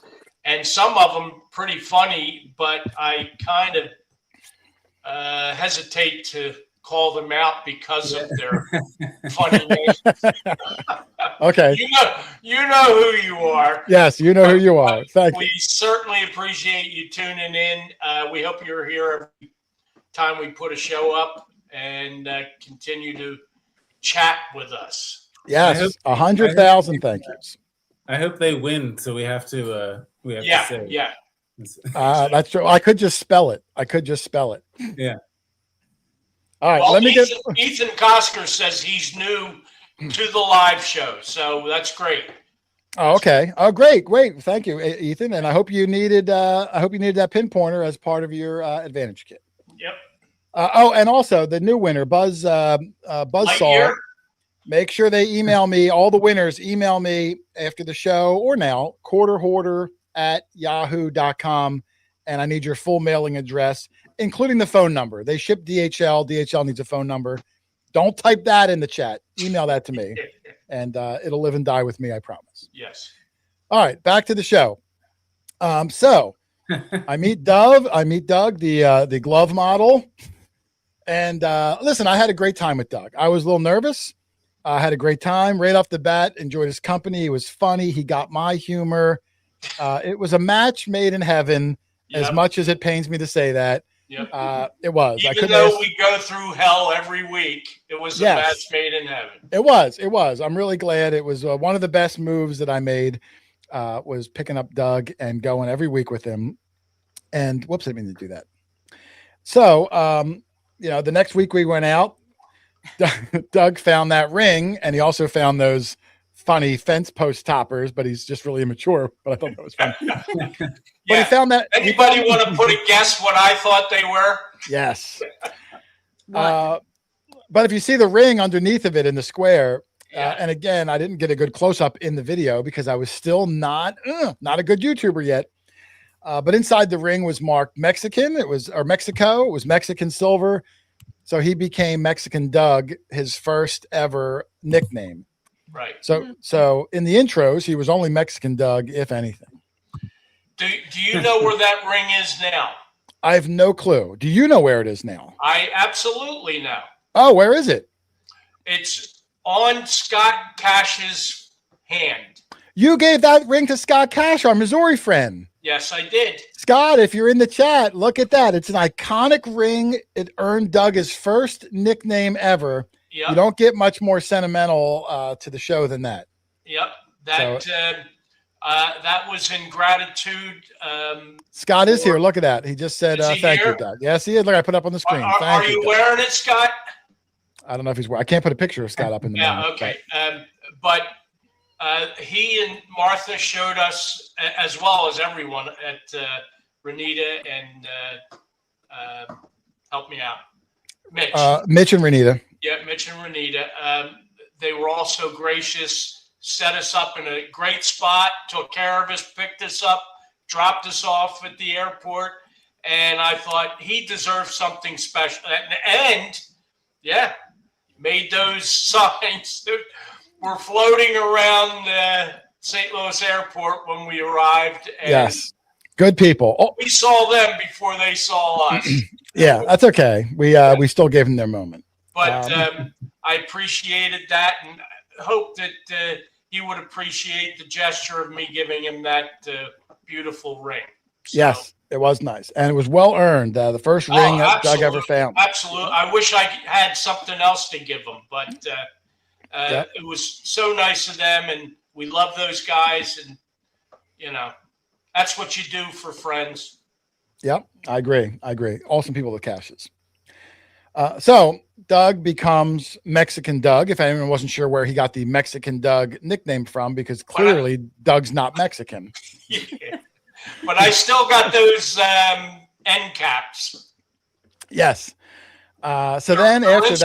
and some of them pretty funny, but I kind of hesitate to call them out because of their funny names.
Okay.
You know who you are.
Yes, you know who you are. Thank you.
We certainly appreciate you tuning in. We hope you're here every time we put a show up and continue to chat with us.
Yes, 100,000 thank yous.
I hope they win, so we have to say it.
Yeah.
That's true. I could just spell it.
Yeah.
All right,
well,
let me
Ethan Kosker says he's new to the live show, so that's great.
Oh, okay. Oh, great. Thank you, Ethan. And I hope you needed that pinpointer as part of your Advantage kit.
Yep.
And also the new winner, Buzzsaw. Make sure they email me. All the winners email me after the show or now, quarterhoarder@yahoo.com. And I need your full mailing address, including the phone number. They ship DHL. DHL needs a phone number. Don't type that in the chat. Email that to me, and it'll live and die with me, I promise.
Yes.
All right, back to the show. So I meet Doug, the glove model. And listen, I had a great time with Doug. I was a little nervous. I had a great time right off the bat, enjoyed his company. He was funny. He got my humor. It was a match made in heaven, as much as it pains me to say that.
Yep.
It was.
Even though we go through hell every week, it was a match made in heaven.
It was. I'm really glad. It was one of the best moves that I made, was picking up Doug and going every week with him. And whoops, I didn't mean to do that. So, the next week we went out, Doug found that ring, and he also found those funny fence post toppers, but he's just really immature. But I thought that was funny. But
Yeah.
he found that.
Anybody want to put a guess what I thought they were?
Yes.
What?
But if you see the ring underneath of it in the square,
Yeah.
and again, I didn't get a good close up in the video because I was still not a good YouTuber yet. But inside the ring was marked Mexican. It was Mexico. It was Mexican silver. So he became Mexican Doug, his first ever nickname.
Right.
So in the intros, he was only Mexican Doug, if anything.
Do you know where that ring is now?
I have no clue. Do you know where it is now?
I absolutely know.
Oh, where is it?
It's on Scott Cash's hand.
You gave that ring to Scott Cash, our Missouri friend.
Yes, I did.
Scott, if you're in the chat, look at that. It's an iconic ring. It earned Doug his first nickname ever.
Yep.
You don't get much more sentimental to the show than that.
Yep. That was in gratitude.
Scott is here. Look at that. He just said, thank you, Doug. Yes, he is. Look, I put it up on the screen.
Are you wearing it, Scott?
I don't know if he's wearing. I can't put a picture of Scott up in the moment.
Okay. But he and Martha showed us, as well as everyone at Renita and help me out, Mitch.
Mitch and Renita.
Yeah, Mitch and Renita. They were all so gracious, set us up in a great spot, took care of us, picked us up, dropped us off at the airport. And I thought he deserved something special. And yeah, made those signs that were floating around St. Louis airport when we arrived. And
yes. Good people. Oh.
We saw them before they saw us.
Yeah, that's okay. We still gave them their moment.
But I appreciated that and hope that he would appreciate the gesture of me giving him that beautiful ring. So,
yes, it was nice. And it was well earned. The first ring that Doug ever found.
Absolutely. I wish I had something else to give him, but it was so nice of them. And we love those guys. And, that's what you do for friends.
Yep, I agree. Awesome people, the Cashes. So Doug becomes Mexican Doug, if anyone wasn't sure where he got the Mexican Doug nickname from, because clearly Doug's not Mexican.
Yeah. But I still got those end caps.
Yes. So then after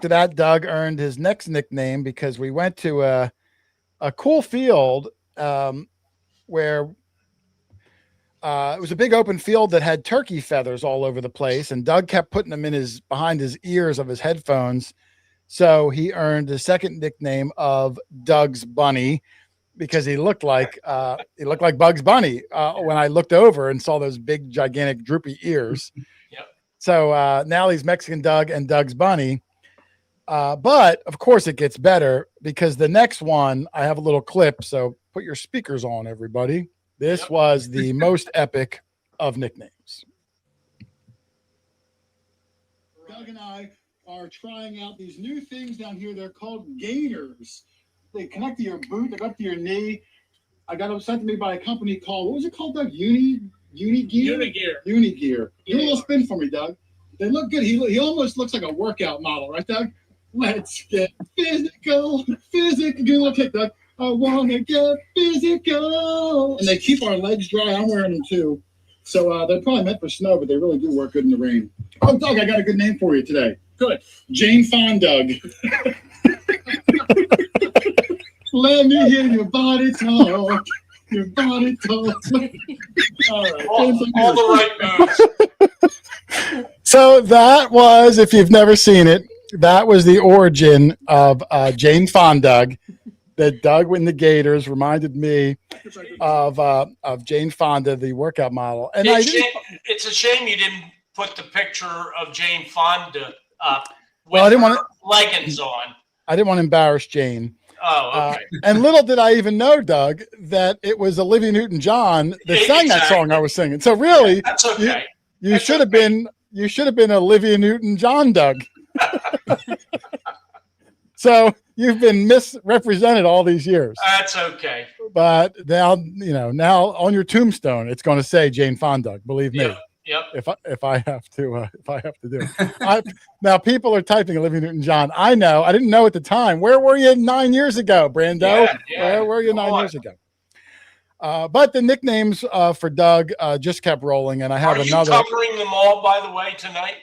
that, Doug earned his next nickname because we went to a cool field where it was a big open field that had turkey feathers all over the place, and Doug kept putting them behind his ears of his headphones. So he earned the second nickname of Doug's Bunny because he looked like Bugs Bunny when I looked over and saw those big, gigantic, droopy ears.
Yep.
So now he's Mexican Doug and Doug's Bunny. But of course it gets better because the next one, I have a little clip. So put your speakers on, everybody. This was the most epic of nicknames.
Doug and I are trying out these new things down here. They're called gainers. They connect to your boot, they go up to your knee. I got them sent to me by a company called, what was it called, Doug? Unigear? Unigear. Do a little spin for me, Doug. They look good. He almost looks like a workout model, right, Doug? Let's get physical. Do a little kick, Doug. I want to get physical. And they keep our legs dry. I'm wearing them too. So they're probably meant for snow, but they really do work good in the rain. Oh, Doug, I got a good name for you today. Good. Jane Fondug. Let me hear your body talk. Your body talk. All right.
All the right moves.
So that was, if you've never seen it, that was the origin of Jane Fondug. That Doug in the Gators reminded me of Jane Fonda, the workout model. And
it's a shame you didn't put the picture of Jane Fonda up with
I didn't want
leggings on.
I didn't want to embarrass Jane.
Oh, okay.
And little did I even know, Doug, that it was Olivia Newton-John that sang that song I was singing. So really,
that's okay.
You should have been Olivia Newton-John, Doug. So you've been misrepresented all these years.
That's okay.
But now, now on your tombstone, it's going to say Jane Fonda. Believe me.
Yep.
If I have to do it. Now people are typing Olivia Newton-John. I know. I didn't know at the time. Where were you 9 years ago, Brando? Where were you 9 years ago? But the nicknames for Doug just kept rolling, and I have another.
Are you covering them all, by the way, tonight?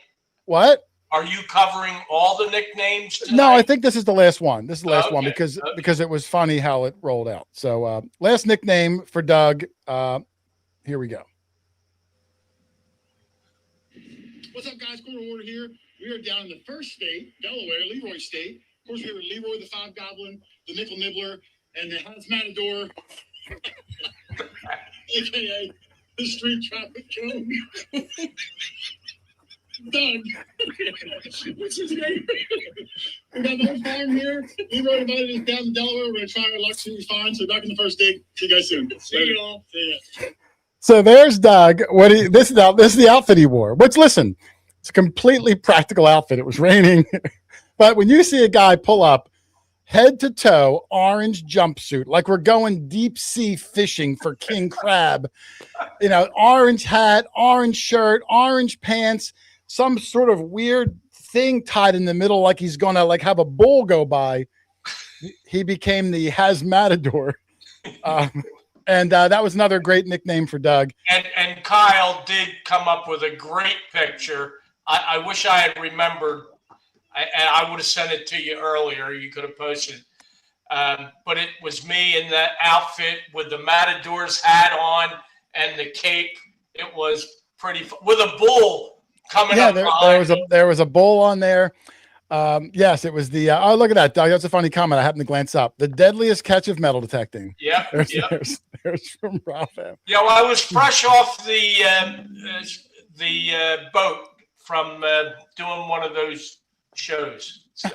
What?
Are you covering all the nicknames tonight?
No, I think this is the last one. This is the last one
Okay,
because it was funny how it rolled out. So last nickname for Doug. Here we go.
What's up, guys? Hoarder here. We are down in the first state, Delaware, Leroy State. Of course, we have Leroy the Five Goblin, the Nickel Nibbler, and the Hans Matador, aka the Street Traffic Cone. Doug. What's his name? We got the whole farm here. Leroy invited us down to Delaware. We're going to try our luck, see who's fine. So back in the first state. See you guys soon. See y'all. See ya.
So there's Doug. This is the outfit he wore. Which, listen, it's a completely practical outfit. It was raining, but when you see a guy pull up, head to toe, orange jumpsuit, like we're going deep sea fishing for king crab, orange hat, orange shirt, orange pants, some sort of weird thing tied in the middle, like he's gonna have a bull go by. He became the Has Matador. And that was another great nickname for Doug.
And Kyle did come up with a great picture. I wish I had remembered. I would have sent it to you earlier. You could have posted. But it was me in that outfit with the Matador's hat on and the cape. It was pretty with a bull coming up behind.
There was a bull on there. Yes, it was the. Oh, look at that, Doug. That's a funny comment. I happened to glance up. The deadliest catch of metal detecting.
Yeah.
There's from Ralph M.
Yeah, well, I was fresh off the boat from doing one of those shows. So.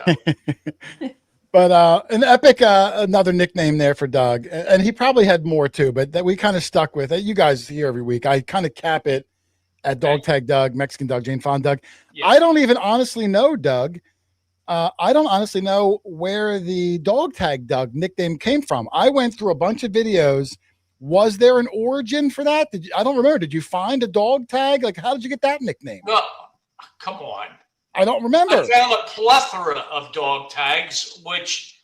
But an epic, another nickname there for Doug, and he probably had more too, but that we kind of stuck with. You guys here every week. I kind of cap it at Dog Tag Doug, Mexican Doug, Jane Fonda Doug. Yes. I don't even honestly know, Doug. I don't honestly know where the Dog Tag Doug nickname came from. I went through a bunch of videos. Was there an origin for that? I don't remember. Did you find a dog tag? Like, how did you get that nickname?
No, come on.
I don't remember.
I found a plethora of dog tags, which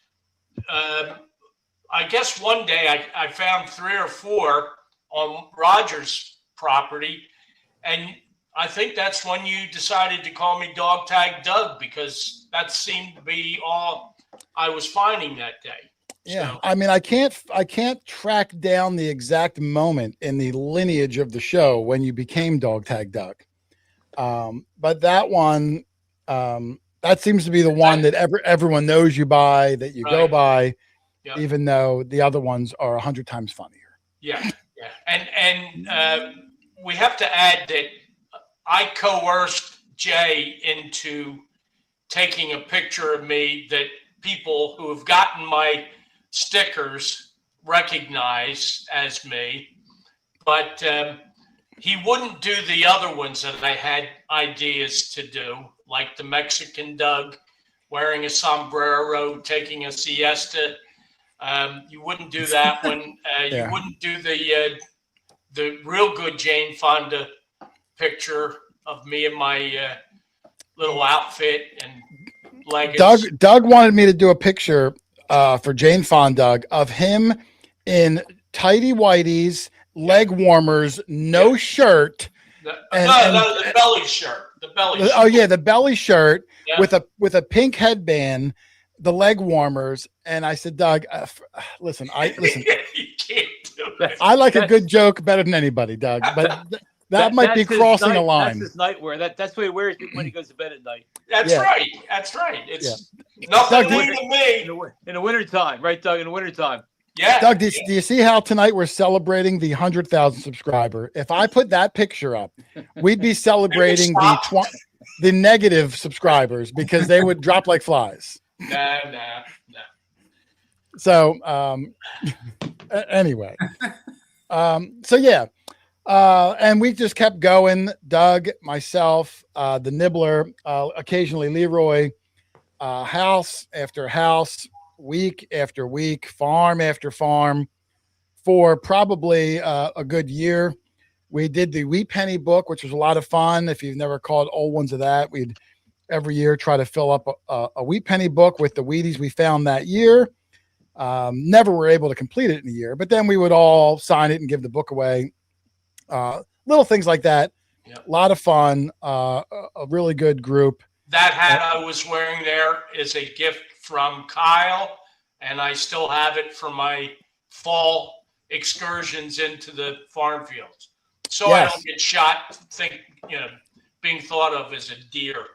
I guess one day I found 3 or 4 on Roger's property. And I think that's when you decided to call me Dog Tag Doug, because that seemed to be all I was finding that day.
Yeah,
so.
I mean, I can't track down the exact moment in the lineage of the show when you became Dog Tag Doug. But that one, that seems to be the one that everyone knows you by, that you go by, even though the other ones are 100 times funnier.
Yeah, yeah, and we have to add that I coerced Jay into taking a picture of me that people who have gotten my stickers recognize as me, but he wouldn't do the other ones that I had ideas to do, like the Mexican Doug wearing a sombrero, taking a siesta. You wouldn't do that one. You wouldn't do the real good Jane Fonda picture of me in my little outfit and leggings.
Doug wanted me to do a picture for Jane Fonda of him in tighty whities, leg warmers, no shirt.
The belly shirt. The belly shirt.
Oh yeah, the belly shirt with a pink headband, the leg warmers. And I said, Doug, listen.
You can't do it.
I like a good joke better than anybody, Doug. But that might be crossing a line.
That's his nightwear. That's what he wears when he goes to bed at night.
That's right. That's right. It's nothing new to me.
In the wintertime, right, Doug? In the wintertime.
Yeah.
Doug, do you see how tonight we're celebrating the 100,000 subscriber? If I put that picture up, we'd be celebrating the negative subscribers, because they would drop like flies.
No.
So anyway, so yeah. And we just kept going. Doug, myself, the Nibbler, occasionally Leroy, house after house, week after week, farm after farm, for probably a good year. We did the Wheat Penny book, which was a lot of fun. If you've never caught old ones of that, we'd every year try to fill up a Wheat Penny book with the Wheaties we found that year. Never were able to complete it in a year, but then we would all sign it and give the book away. Little things like that.
Yep.
A lot of fun. A really good group.
That hat I was wearing there is a gift from Kyle, and I still have it for my fall excursions into the farm fields. So
Yes.
I don't get shot, being thought of as a deer.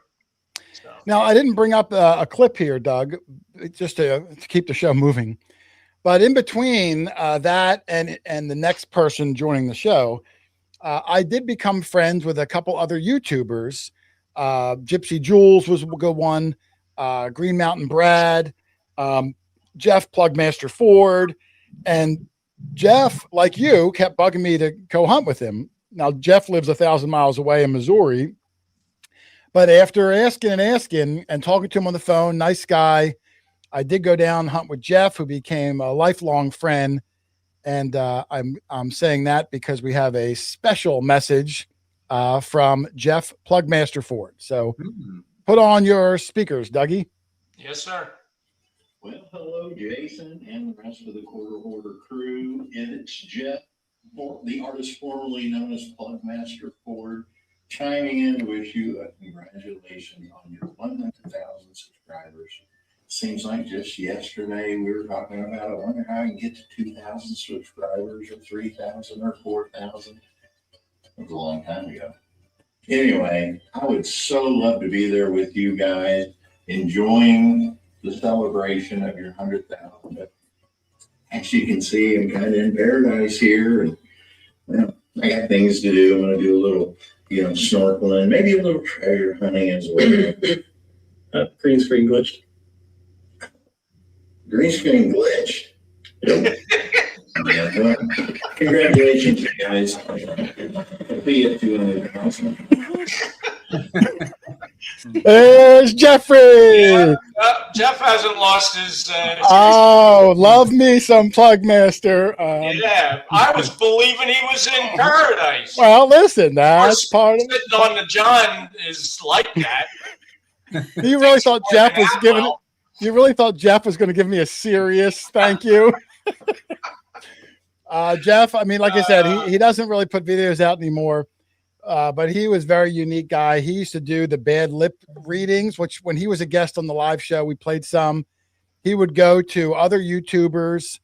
So.
Now, I didn't bring up a clip here, Doug, just to keep the show moving. But in between that and the next person joining the show, I did become friends with a couple other YouTubers. Gypsy Jules was a good one. Green Mountain Brad, Jeff Plugmaster Ford, and Jeff, like you, kept bugging me to go hunt with him. Now, Jeff lives 1,000 miles away in Missouri. But after asking and talking to him on the phone, nice guy, I did go down and hunt with Jeff, who became a lifelong friend. And I'm saying that because we have a special message from Jeff Plugmaster Ford. So put on your speakers, Dougie.
Yes, sir.
Well, hello, Jason and the rest of the Hoarder crew. It's Jeff, the artist formerly known as Plugmaster Ford, chiming in to wish you a congratulations on your 100,000 subscribers. Seems like just yesterday we were talking about, I wonder how I can get to 2,000 subscribers or 3,000 or 4,000. It was a long time ago. Anyway, I would so love to be there with you guys, enjoying the celebration of your 100,000. But as you can see, I'm kind of in paradise here, and well, I got things to do. I'm going to do a little, snorkeling, maybe a little treasure hunting as well.
Green screen glitched.
Green screen glitched. Yep. Yeah, well, congratulations, guys. Be at 200,000.
There's Jeffrey.
Yeah, Jeff hasn't lost his.
Love me some Plugmaster.
Yeah, I was believing he was in paradise.
Well, listen, that's part of it.
Sitting on the John is like that.
You really thought Jeff was giving it? You really thought Jeff was going to give me a serious thank you? Jeff, I mean, like I said, he doesn't really put videos out anymore, but he was a very unique guy. He used to do the bad lip readings, which when he was a guest on the live show, we played some. He would go to other YouTubers.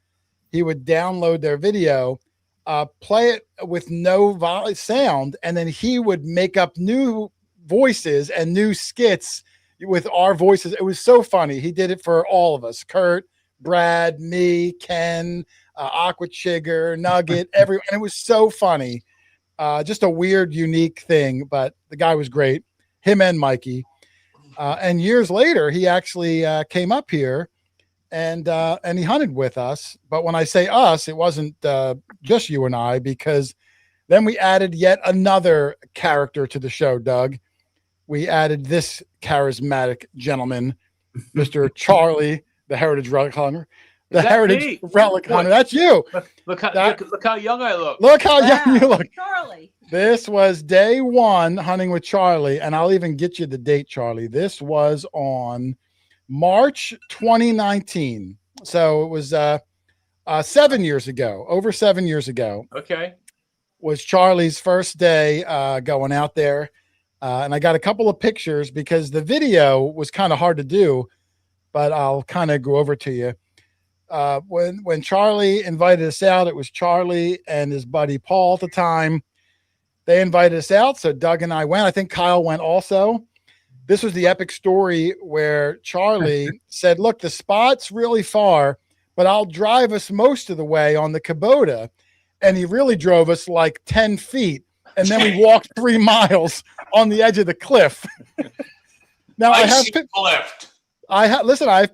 He would download their video, play it with no sound, and then he would make up new voices and new skits with our voices. It was so funny. He did it for all of us: Kurt, Brad, me, Ken, Aqua Chigger, Nugget, everyone. And it was so funny. Just a weird, unique thing, but the guy was great. Him and Mikey. And years later, he actually came up here and he hunted with us. But when I say us, it wasn't just you and I, because then we added yet another character to the show, Doug. We added this charismatic gentleman, Mr. Charlie, the Heritage Relic Hunter. The Heritage Relic Hunter. That's you.
Look how young I look.
Look how young you look.
Charlie.
This was day one hunting with Charlie, and I'll even get you the date, Charlie. This was on March 2019. So it was 7 years ago, over 7 years ago.
Okay.
Was Charlie's first day going out there. And I got a couple of pictures because the video was kind of hard to do, but I'll kind of go over to you. When Charlie invited us out, it was Charlie and his buddy Paul at the time. They invited us out, so Doug and I went. I think Kyle went also. This was the epic story where Charlie said, look, the spot's really far, but I'll drive us most of the way on the Kubota. And he really drove us like 10 feet. And then we walked 3 miles on the edge of the cliff. Now I have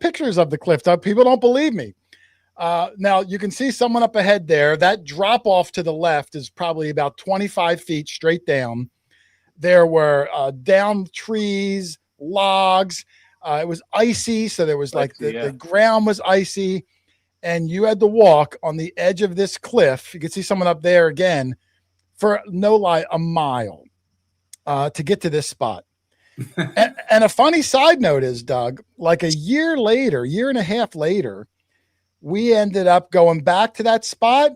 pictures of the cliff. People don't believe me. Now you can see someone up ahead there. That drop off to the left is probably about 25 feet straight down. There were down trees, logs. It was icy, so there was the ground was icy, and you had to walk on the edge of this cliff. You can see someone up there again for no lie, a mile to get to this spot. And a funny side note is, Doug, like a year and a half later, we ended up going back to that spot.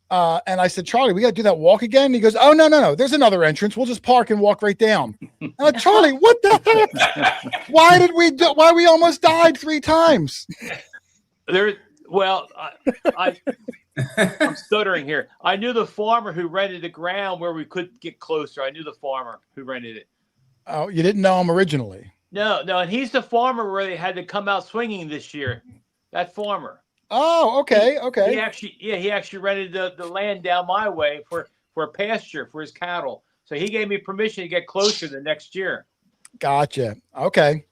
And I said, Charlie, we got to do that walk again. And he goes, oh, no. There's another entrance. We'll just park and walk right down. And I'm like, Charlie, what the heck? Why we almost died 3 times?
I'm stuttering here. I knew the farmer who rented the ground where we could get closer. I knew the farmer who rented it.
Oh, you didn't know him originally?
No. And he's the farmer where they had to come out swinging this year. That farmer.
Oh, okay.
He actually rented the land down my way for a pasture for his cattle. So he gave me permission to get closer the next year.
Gotcha. Okay.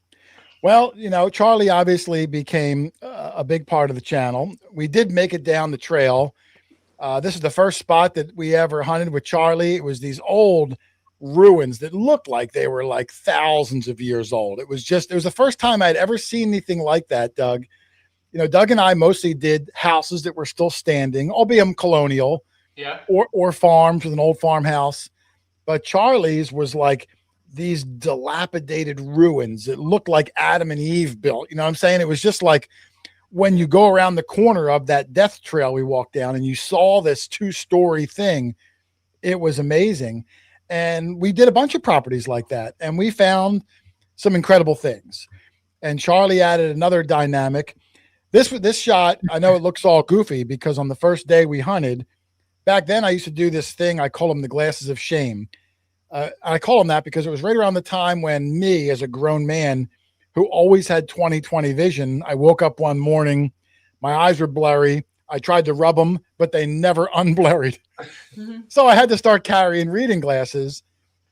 Well, Charlie obviously became a big part of the channel. We did make it down the trail. This is the first spot that we ever hunted with Charlie. It was these old ruins that looked like they were like thousands of years old. It was the first time I'd ever seen anything like that, Doug. Doug and I mostly did houses that were still standing, albeit colonial, or farms with an old farmhouse. But Charlie's was like these dilapidated ruins that looked like Adam and Eve built. You know what I'm saying? It was just like when you go around the corner of that death trail we walked down and you saw this 2-story thing. It was amazing. And we did a bunch of properties like that, and we found some incredible things. And Charlie added another dynamic. This shot, I know it looks all goofy because on the first day we hunted, back then I used to do this thing. I call them the glasses of shame. I call them that because it was right around the time when me, as a grown man who always had 20/20 vision, I woke up one morning, my eyes were blurry. I tried to rub them, but they never unblurred. Mm-hmm. So I had to start carrying reading glasses.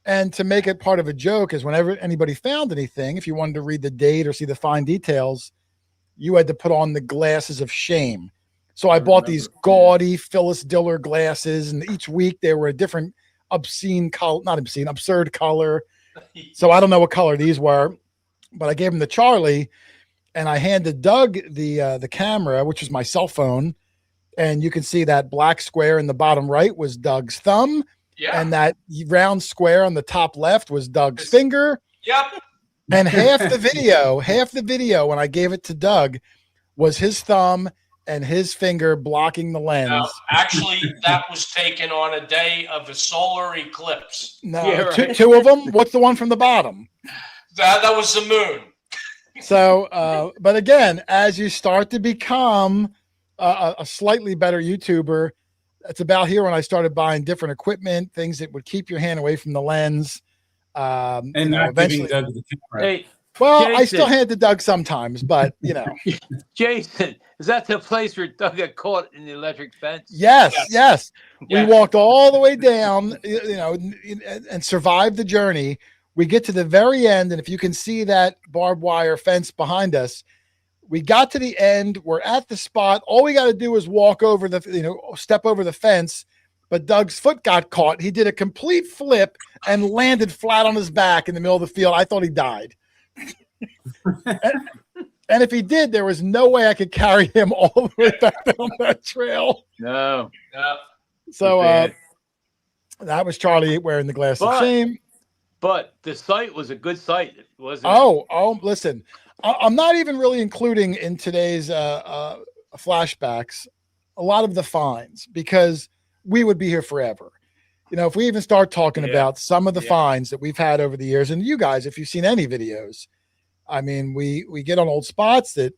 And to make it part of a joke is whenever anybody found anything, if you wanted to read the date or see the fine details, you had to put on the glasses of shame. So I bought these gaudy Phyllis Diller glasses, and each week they were a different absurd color. So I don't know what color these were, but I gave them to Charlie, and I handed Doug the camera, which is my cell phone. And you can see that black square in the bottom right was Doug's thumb. Yeah. And that round square on the top left was Doug's finger.
Yep.
And half the video when I gave it to Doug was his thumb and his finger blocking the lens.
No, actually, that was taken on a day of a solar eclipse.
No, yeah, right. two of them. What's the one from the bottom?
That was the moon.
So, but again, as you start to become a slightly better YouTuber, it's about here when I started buying different equipment, things that would keep your hand away from the lens.
And not giving Doug the camera.
Hey,
well,
Jason,
I still hand to Doug sometimes, but
Jason, is that the place where Doug got caught in the electric fence?
Yes. We walked all the way down, and survived the journey. We get to the very end, and if you can see that barbed wire fence behind us, we got to the end. We're at the spot. All we got to do is walk over step over the fence. But Doug's foot got caught. He did a complete flip and landed flat on his back in the middle of the field. I thought he died. And if he did, there was no way I could carry him all the way back down that trail.
No.
So that was Charlie wearing the glasses of shame.
But the site was a good site, wasn't it?
Oh, listen. I'm not even really including in today's flashbacks a lot of the finds because we would be here forever. If we even start talking about some of the finds that we've had over the years, and you guys, if you've seen any videos, I mean, we get on old spots that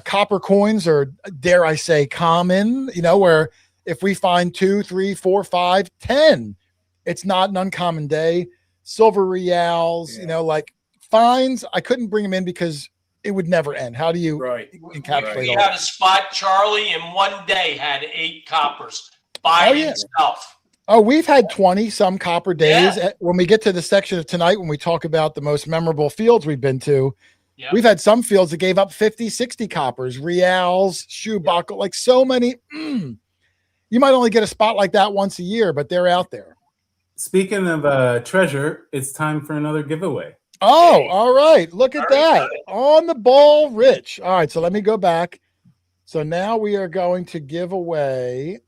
copper coins are, dare I say, common, where if we find 2, 3, 4, 5, 10, it's not an uncommon day. Silver reals, like finds, I couldn't bring them in because it would never end. How do you encapsulate
We
all
had
that?
a spot, Charlie, in one day had 8 coppers by himself.
Oh, we've had 20 some copper days. Yeah. When we get to the section of tonight, when we talk about the most memorable fields we've been to, we've had some fields that gave up 50, 60 coppers, reals, shoe buckle, like so many. You might only get a spot like that once a year, but they're out there.
Speaking of treasure, it's time for another giveaway.
Oh, all right. Look at that. On the ball, Rich. All right, so let me go back. So now we are going to give away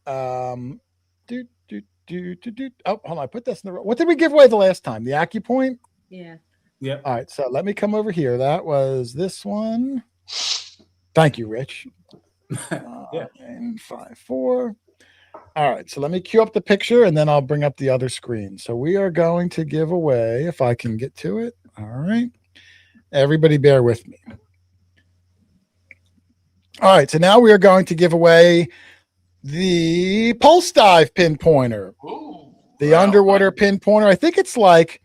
Oh, hold on. I put this in the. What did we give away the last time? The AccuPoint?
Yeah.
Yep.
All right. So let me come over here. That was this one. Thank you, Rich.
Yeah.
954. All right. So let me cue up the picture and then I'll bring up the other screen. So we are going to give away, if I can get to it. All right. Everybody bear with me. All right. So now we are going to give away the pulse dive pinpointer.
Ooh,
The underwater pinpointer. I think it's like,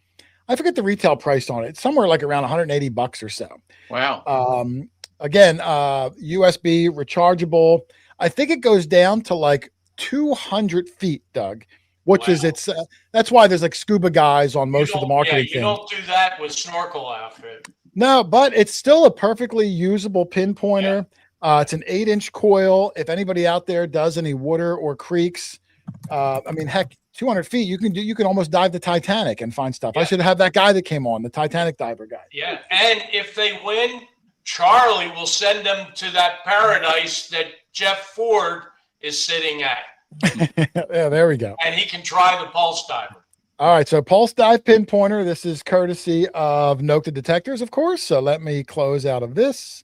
I forget the retail price on it. It's somewhere like around $180 or so.
Wow.
Again, USB rechargeable. I think it goes down to like 200 feet, Doug, which is that's why there's like scuba guys on most of the marketing things.
You don't do that with snorkel outfit.
No, but it's still a perfectly usable pinpointer. It's an 8-inch coil. If anybody out there does any water or creeks, I mean, heck, 200 feet, you can almost dive the Titanic and find stuff. I should have that guy that came on, the Titanic diver guy.
Yeah, and if they win, Charlie will send them to that paradise that Jeff Ford is sitting at.
Yeah, there we go.
And he can try the pulse diver.
All right, so pulse dive pinpointer. This is courtesy of Note the Detectors, of course. So let me close out of this.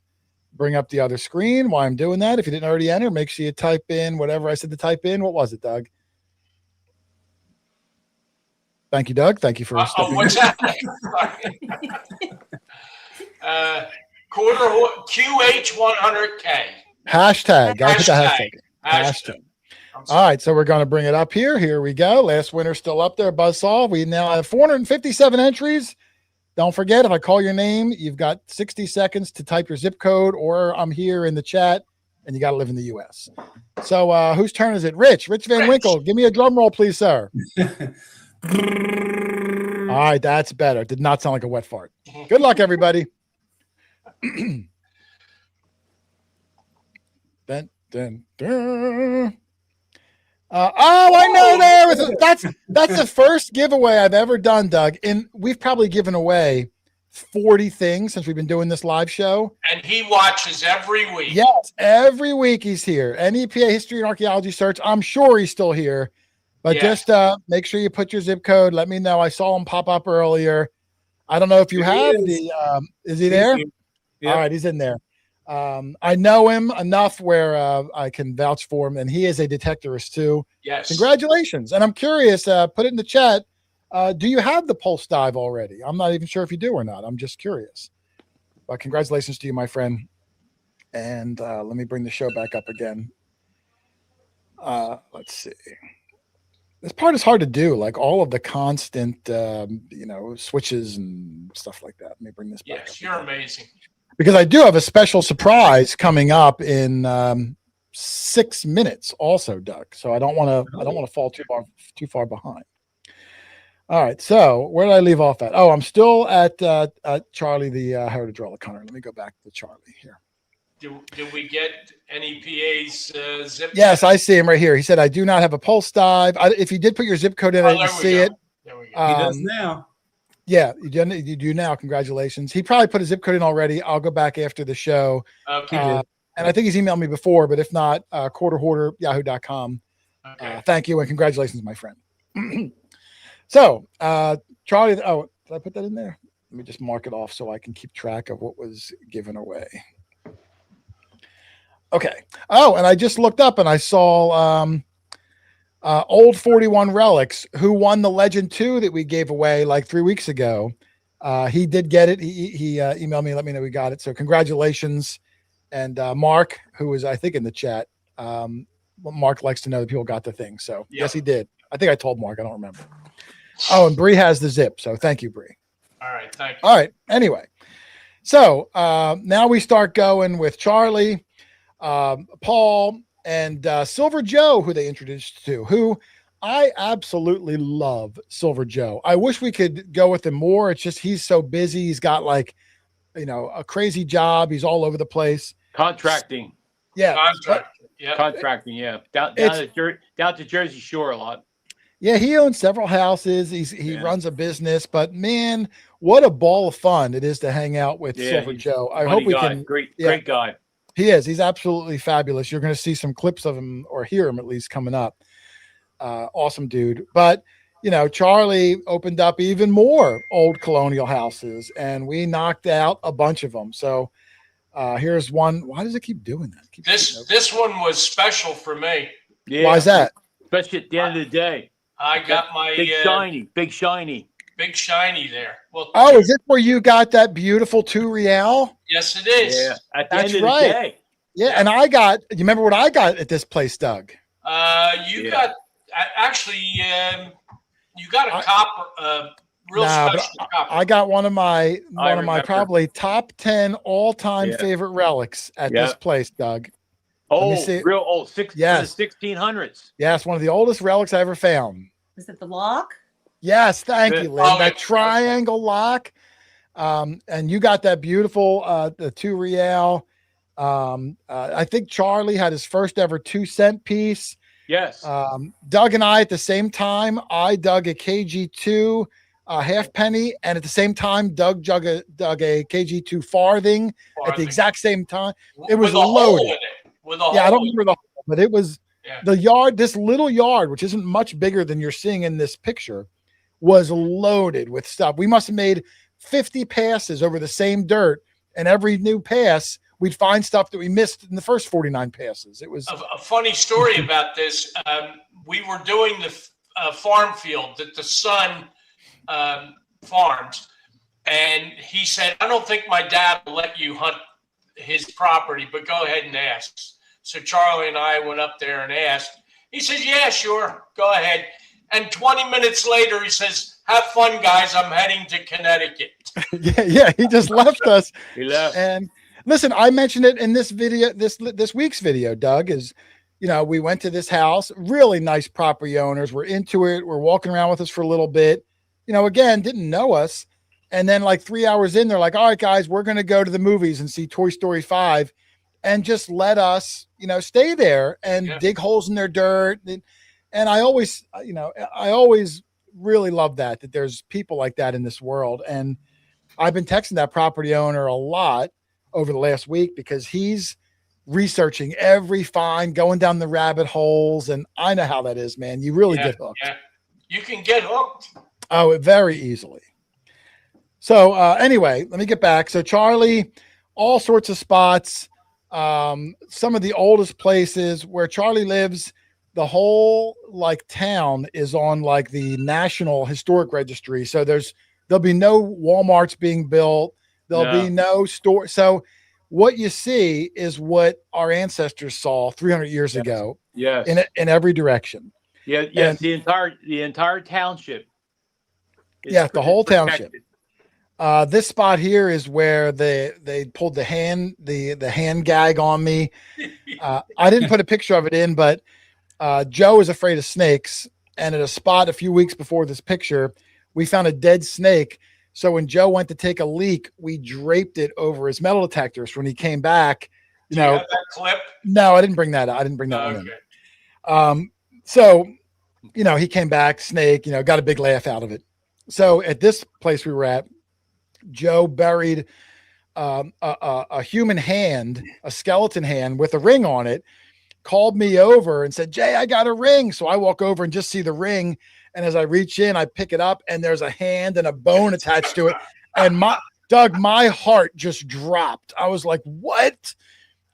Bring up the other screen while I'm doing that. If you didn't already enter, make sure you type in whatever I said to type in. What was it, Doug? Thank you, Doug. Thank you for stepping
what's
in.
that? QH100K.
Hashtag. Gotta put the hashtag. Hashtag. All right, so we're going to bring it up here. Here we go. Last winner still up there, Buzzsaw. We now have 457 entries. Don't forget, if I call your name, you've got 60 seconds to type your zip code, or I'm here in the chat, and you got to live in the U.S. So whose turn is it? Rich Van Winkle. Give me a drum roll, please, sir. All right, that's better. Did not sound like a wet fart. Good luck, everybody. Dun, dun, dun. I know that's the first giveaway I've ever done, Doug. And we've probably given away 40 things since we've been doing this live show.
And he watches every week.
Yes, every week he's here. NEPA History and Archaeology Search. I'm sure he's still here. But just make sure you put your zip code. Let me know. I saw him pop up earlier. I don't know if you have the is he there? Yep. All right, he's in there. I know him enough where I can vouch for him, and he is a detectorist too.
Yes.
Congratulations. And I'm curious, put it in the chat. Do you have the pulse dive already? I'm not even sure if you do or not. I'm just curious. But congratulations to you, my friend. And let me bring the show back up again. Let's see. This part is hard to do, like all of the constant, switches and stuff like that. Let me bring this back.
Yes, you're amazing.
Because I do have a special surprise coming up in 6 minutes, also, Doug. So I don't want to fall too far behind. All right. So where did I leave off at? Oh, I'm still at Charlie, the heritage relic hunter. Let me go back to Charlie here.
Did we get NEPA's zip?
Yes, I see him right here. He said, "I do not have a pulse dive." If you did put your zip code in, I didn't see it.
There we go.
He does now.
Yeah, you do now. Congratulations. He probably put his zip code in already. I'll go back after the show.
Okay.
And I think he's emailed me before, but if not, quarterhoarder@yahoo.com.
Okay.
Thank you and congratulations, my friend. So, Charlie, did I put that in there? Let me just mark it off so I can keep track of what was given away. Okay. Oh, and I just looked up and I saw Old 41 Relics, who won the Legend 2 that we gave away like 3 weeks ago. He did get it. He emailed me, let me know we got it. So congratulations. And Mark, who was, I think, in the chat, Mark likes to know that people got the thing. So yes, he did. I think I told Mark. I don't remember. Oh, and Bree has the zip. So thank you, Bree.
All right. Thank you.
All right. Anyway. So now we start going with Charlie, Paul, and Silver Joe, who they introduced to, who I absolutely love. Silver Joe. I wish we could go with him more. It's just he's so busy. He's got a crazy job. He's all over the place.
Contracting.
Yeah.
Contracting. Yeah. Down to Jersey Shore a lot.
Yeah, he owns several houses. He runs a business, but man, what a ball of fun it is to hang out with Silver Joe. I hope we can.
Great guy.
He is. He's absolutely fabulous. You're going to see some clips of him or hear him at least coming up. awesome dude. But Charlie opened up even more old colonial houses, and we knocked out a bunch of them. So here's one. Why does it keep doing that?
This one was special for me.
Yeah.
Why is that?
Especially at the end of the day.
I got my
big shiny
there. Well,
oh, is it where you got that beautiful 2 real?
Yes, it is.
Yeah, at the
That's
end of
right.
the day.
Yeah, and I got. You remember what I got at this place, Doug?
You got actually. You got a copper. Real special copper.
I got one of my probably top 10 all-time favorite relics at this place, Doug.
Oh, real old.
Yes.
1600s.
Yes, one of the oldest relics I ever found.
Is it the lock?
Yes, thank you, Lynn. That triangle lock. And you got that beautiful the 2 real. I think Charlie had his first ever 2-cent piece.
Yes.
Doug and I at the same time, I dug a KG2 half penny, and at the same time, Doug dug a KG2 farthing at the exact same time. It was loaded. I don't remember the hole, but it was the yard. This little yard, which isn't much bigger than you're seeing in this picture, was loaded with stuff. We must have made 50 passes over the same dirt, and every new pass, we'd find stuff that we missed in the first 49 passes. It was
a funny story about this. We were doing the farm field that the son farms, and he said, "I don't think my dad will let you hunt his property, but go ahead and ask." So Charlie and I went up there and asked. He says, "Yeah, sure, go ahead." And 20 minutes later, he says, "Have fun, guys. I'm heading to Connecticut."
yeah. He just left us.
He left.
And listen, I mentioned it in this video, this week's video, Doug, is, we went to this house, really nice property owners. We're into it. We're walking around with us for a little bit, again, didn't know us. And then like 3 hours in, they're like, "All right, guys, we're going to go to the movies and see Toy Story 5 and just let us, stay there and dig holes in their dirt." And I always really love that there's people like that in this world. And I've been texting that property owner a lot over the last week because he's researching every find, going down the rabbit holes. And I know how that is, man. You really get hooked. Yeah.
You can get hooked.
Oh, very easily. So anyway, let me get back. So Charlie, all sorts of spots, some of the oldest places where Charlie lives, the whole town is on the National Historic Registry. So there'll be no Walmarts being built. There'll be no store. So what you see is what our ancestors saw 300 years ago.
Yes.
In every direction.
Yeah. Yes. And the entire township.
The whole township. This spot here is where they pulled the hand gag on me. I didn't put a picture of it in, but Joe is afraid of snakes. And at a spot a few weeks before this picture, we found a dead snake. So when Joe went to take a leak, we draped it over his metal detectors. So when he came back,
Do you have that clip?
No, I didn't bring that up. I didn't bring that one in. So, he came back, snake, got a big laugh out of it. So at this place we were at, Joe buried a human hand, a skeleton hand with a ring on it, called me over and said, "Jay, I got a ring." So I walk over and just see the ring. And as I reach in, I pick it up and there's a hand and a bone attached to it. And my heart just dropped. I was like, "What?"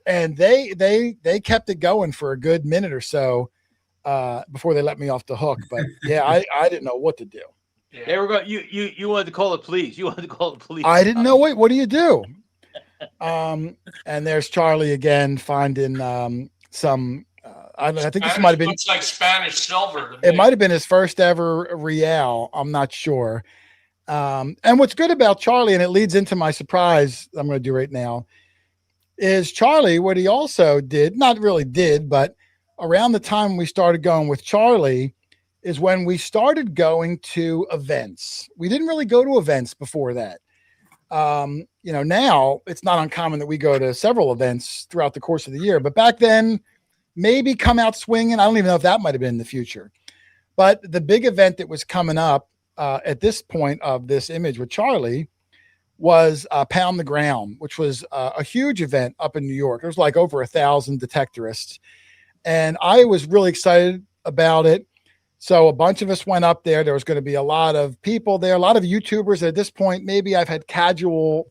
And they kept it going for a good minute or so before they let me off the hook. But yeah, I didn't know what to do.
Yeah. They were going. You wanted to call the police. You wanted to call the police.
I didn't know. What do you do? And there's Charlie again finding some. I think this might have been.
Looks like Spanish silver.
It might have been his first ever real. I'm not sure. And what's good about Charlie, and it leads into my surprise I'm going to do right now, is Charlie. What he also did, not really did, but around the time we started going with Charlie, is when we started going to events. We didn't really go to events before that. Now it's not uncommon that we go to several events throughout the course of the year, but back then, maybe come out swinging. I don't even know if that might've been in the future, but the big event that was coming up at this point of this image with Charlie was Pound the Ground, which was a huge event up in New York. There was over 1,000 detectorists, and I was really excited about it. So a bunch of us went up there. There was going to be a lot of people there, a lot of YouTubers at this point. Maybe I've had casual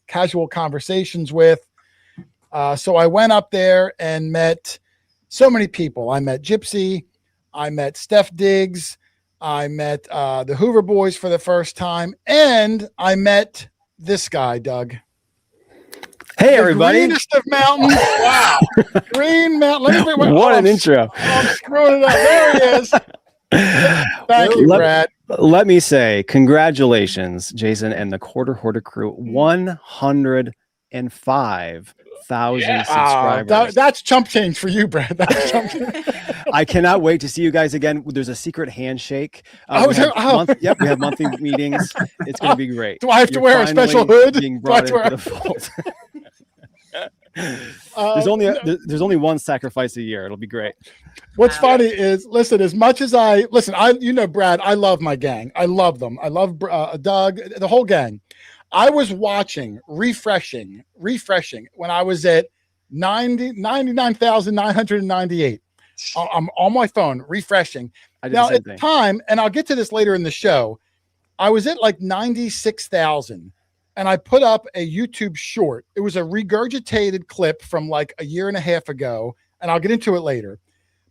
conversations with. So I went up there and met so many people. I met Gypsy. I met Steph Diggs. I met the Hoover Boys for the first time. And I met this guy, Doug.
Hey, everybody.
Greenest of mountains. Wow. Green Mountain.
What an intro.
I'm screwing it up. There he is. Thank you, Brad.
Let me say congratulations, Jason and the Hoarder crew. 105,000 subscribers.
That's chump change for you, Brad. That's chump change.
I cannot wait to see you guys again. There's a secret handshake. We have monthly meetings. It's going to be great.
Do I have to wear a special hood?
Being brought into the fold. There's only one sacrifice a year. It'll be great.
What's funny is, listen, as much as Brad, I love my gang. I love them. I love Doug, the whole gang. I was watching, refreshing when I was at 99,998. I'm on my phone, refreshing. Now, at the time, and I'll get to this later in the show, I was at like 96,000. And I put up a YouTube short. It was a regurgitated clip from like a year and a half ago, and I'll get into it later.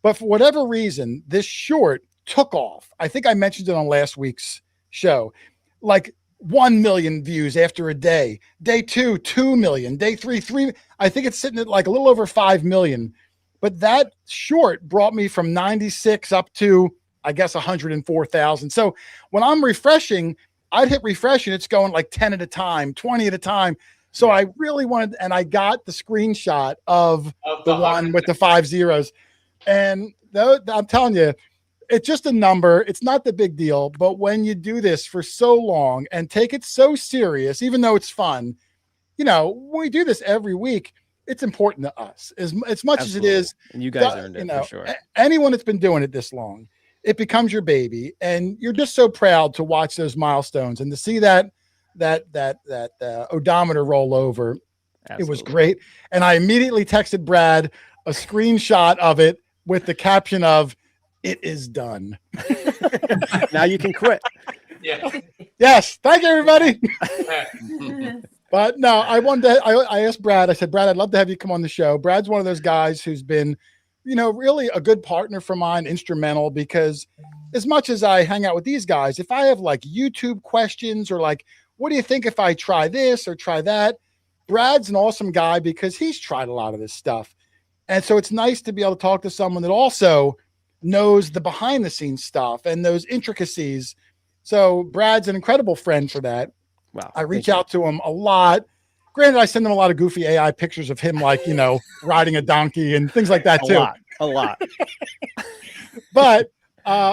But for whatever reason, this short took off. I think I mentioned it on last week's show. Like 1 million views after a day. Day 2, 2 million. Day 3. I think it's sitting at like a little over 5 million. But that short brought me from 96 up to, I guess, 104,000. So when I'm refreshing, I'd hit refresh and it's going like 10 at a time, 20 at a time. So I really wanted, and I got the screenshot of the one with the 5 zeros. And I'm telling you, it's just a number. It's not the big deal. But when you do this for so long and take it so serious, even though it's fun, we do this every week. It's important to us as much as it is.
And you guys earned it for sure.
Anyone that's been doing it this long, it becomes your baby, and you're just so proud to watch those milestones and to see that odometer roll over. Absolutely. It was great. And I immediately texted Brad a screenshot of it with the caption of "It is done."
Now you can quit.
Yeah.
Yes. Thank you, everybody. But no, I asked Brad, I said, Brad, I'd love to have you come on the show. Brad's one of those guys who's been, really a good partner for mine, instrumental, because as much as I hang out with these guys, if I have like YouTube questions or like, what do you think if I try this or try that? Brad's an awesome guy because he's tried a lot of this stuff. And so it's nice to be able to talk to someone that also knows the behind the scenes stuff and those intricacies. So Brad's an incredible friend for that.
Wow.
I reach out to him a lot. Granted, I send him a lot of goofy AI pictures of him, like, riding a donkey and things like that too.
A lot.
But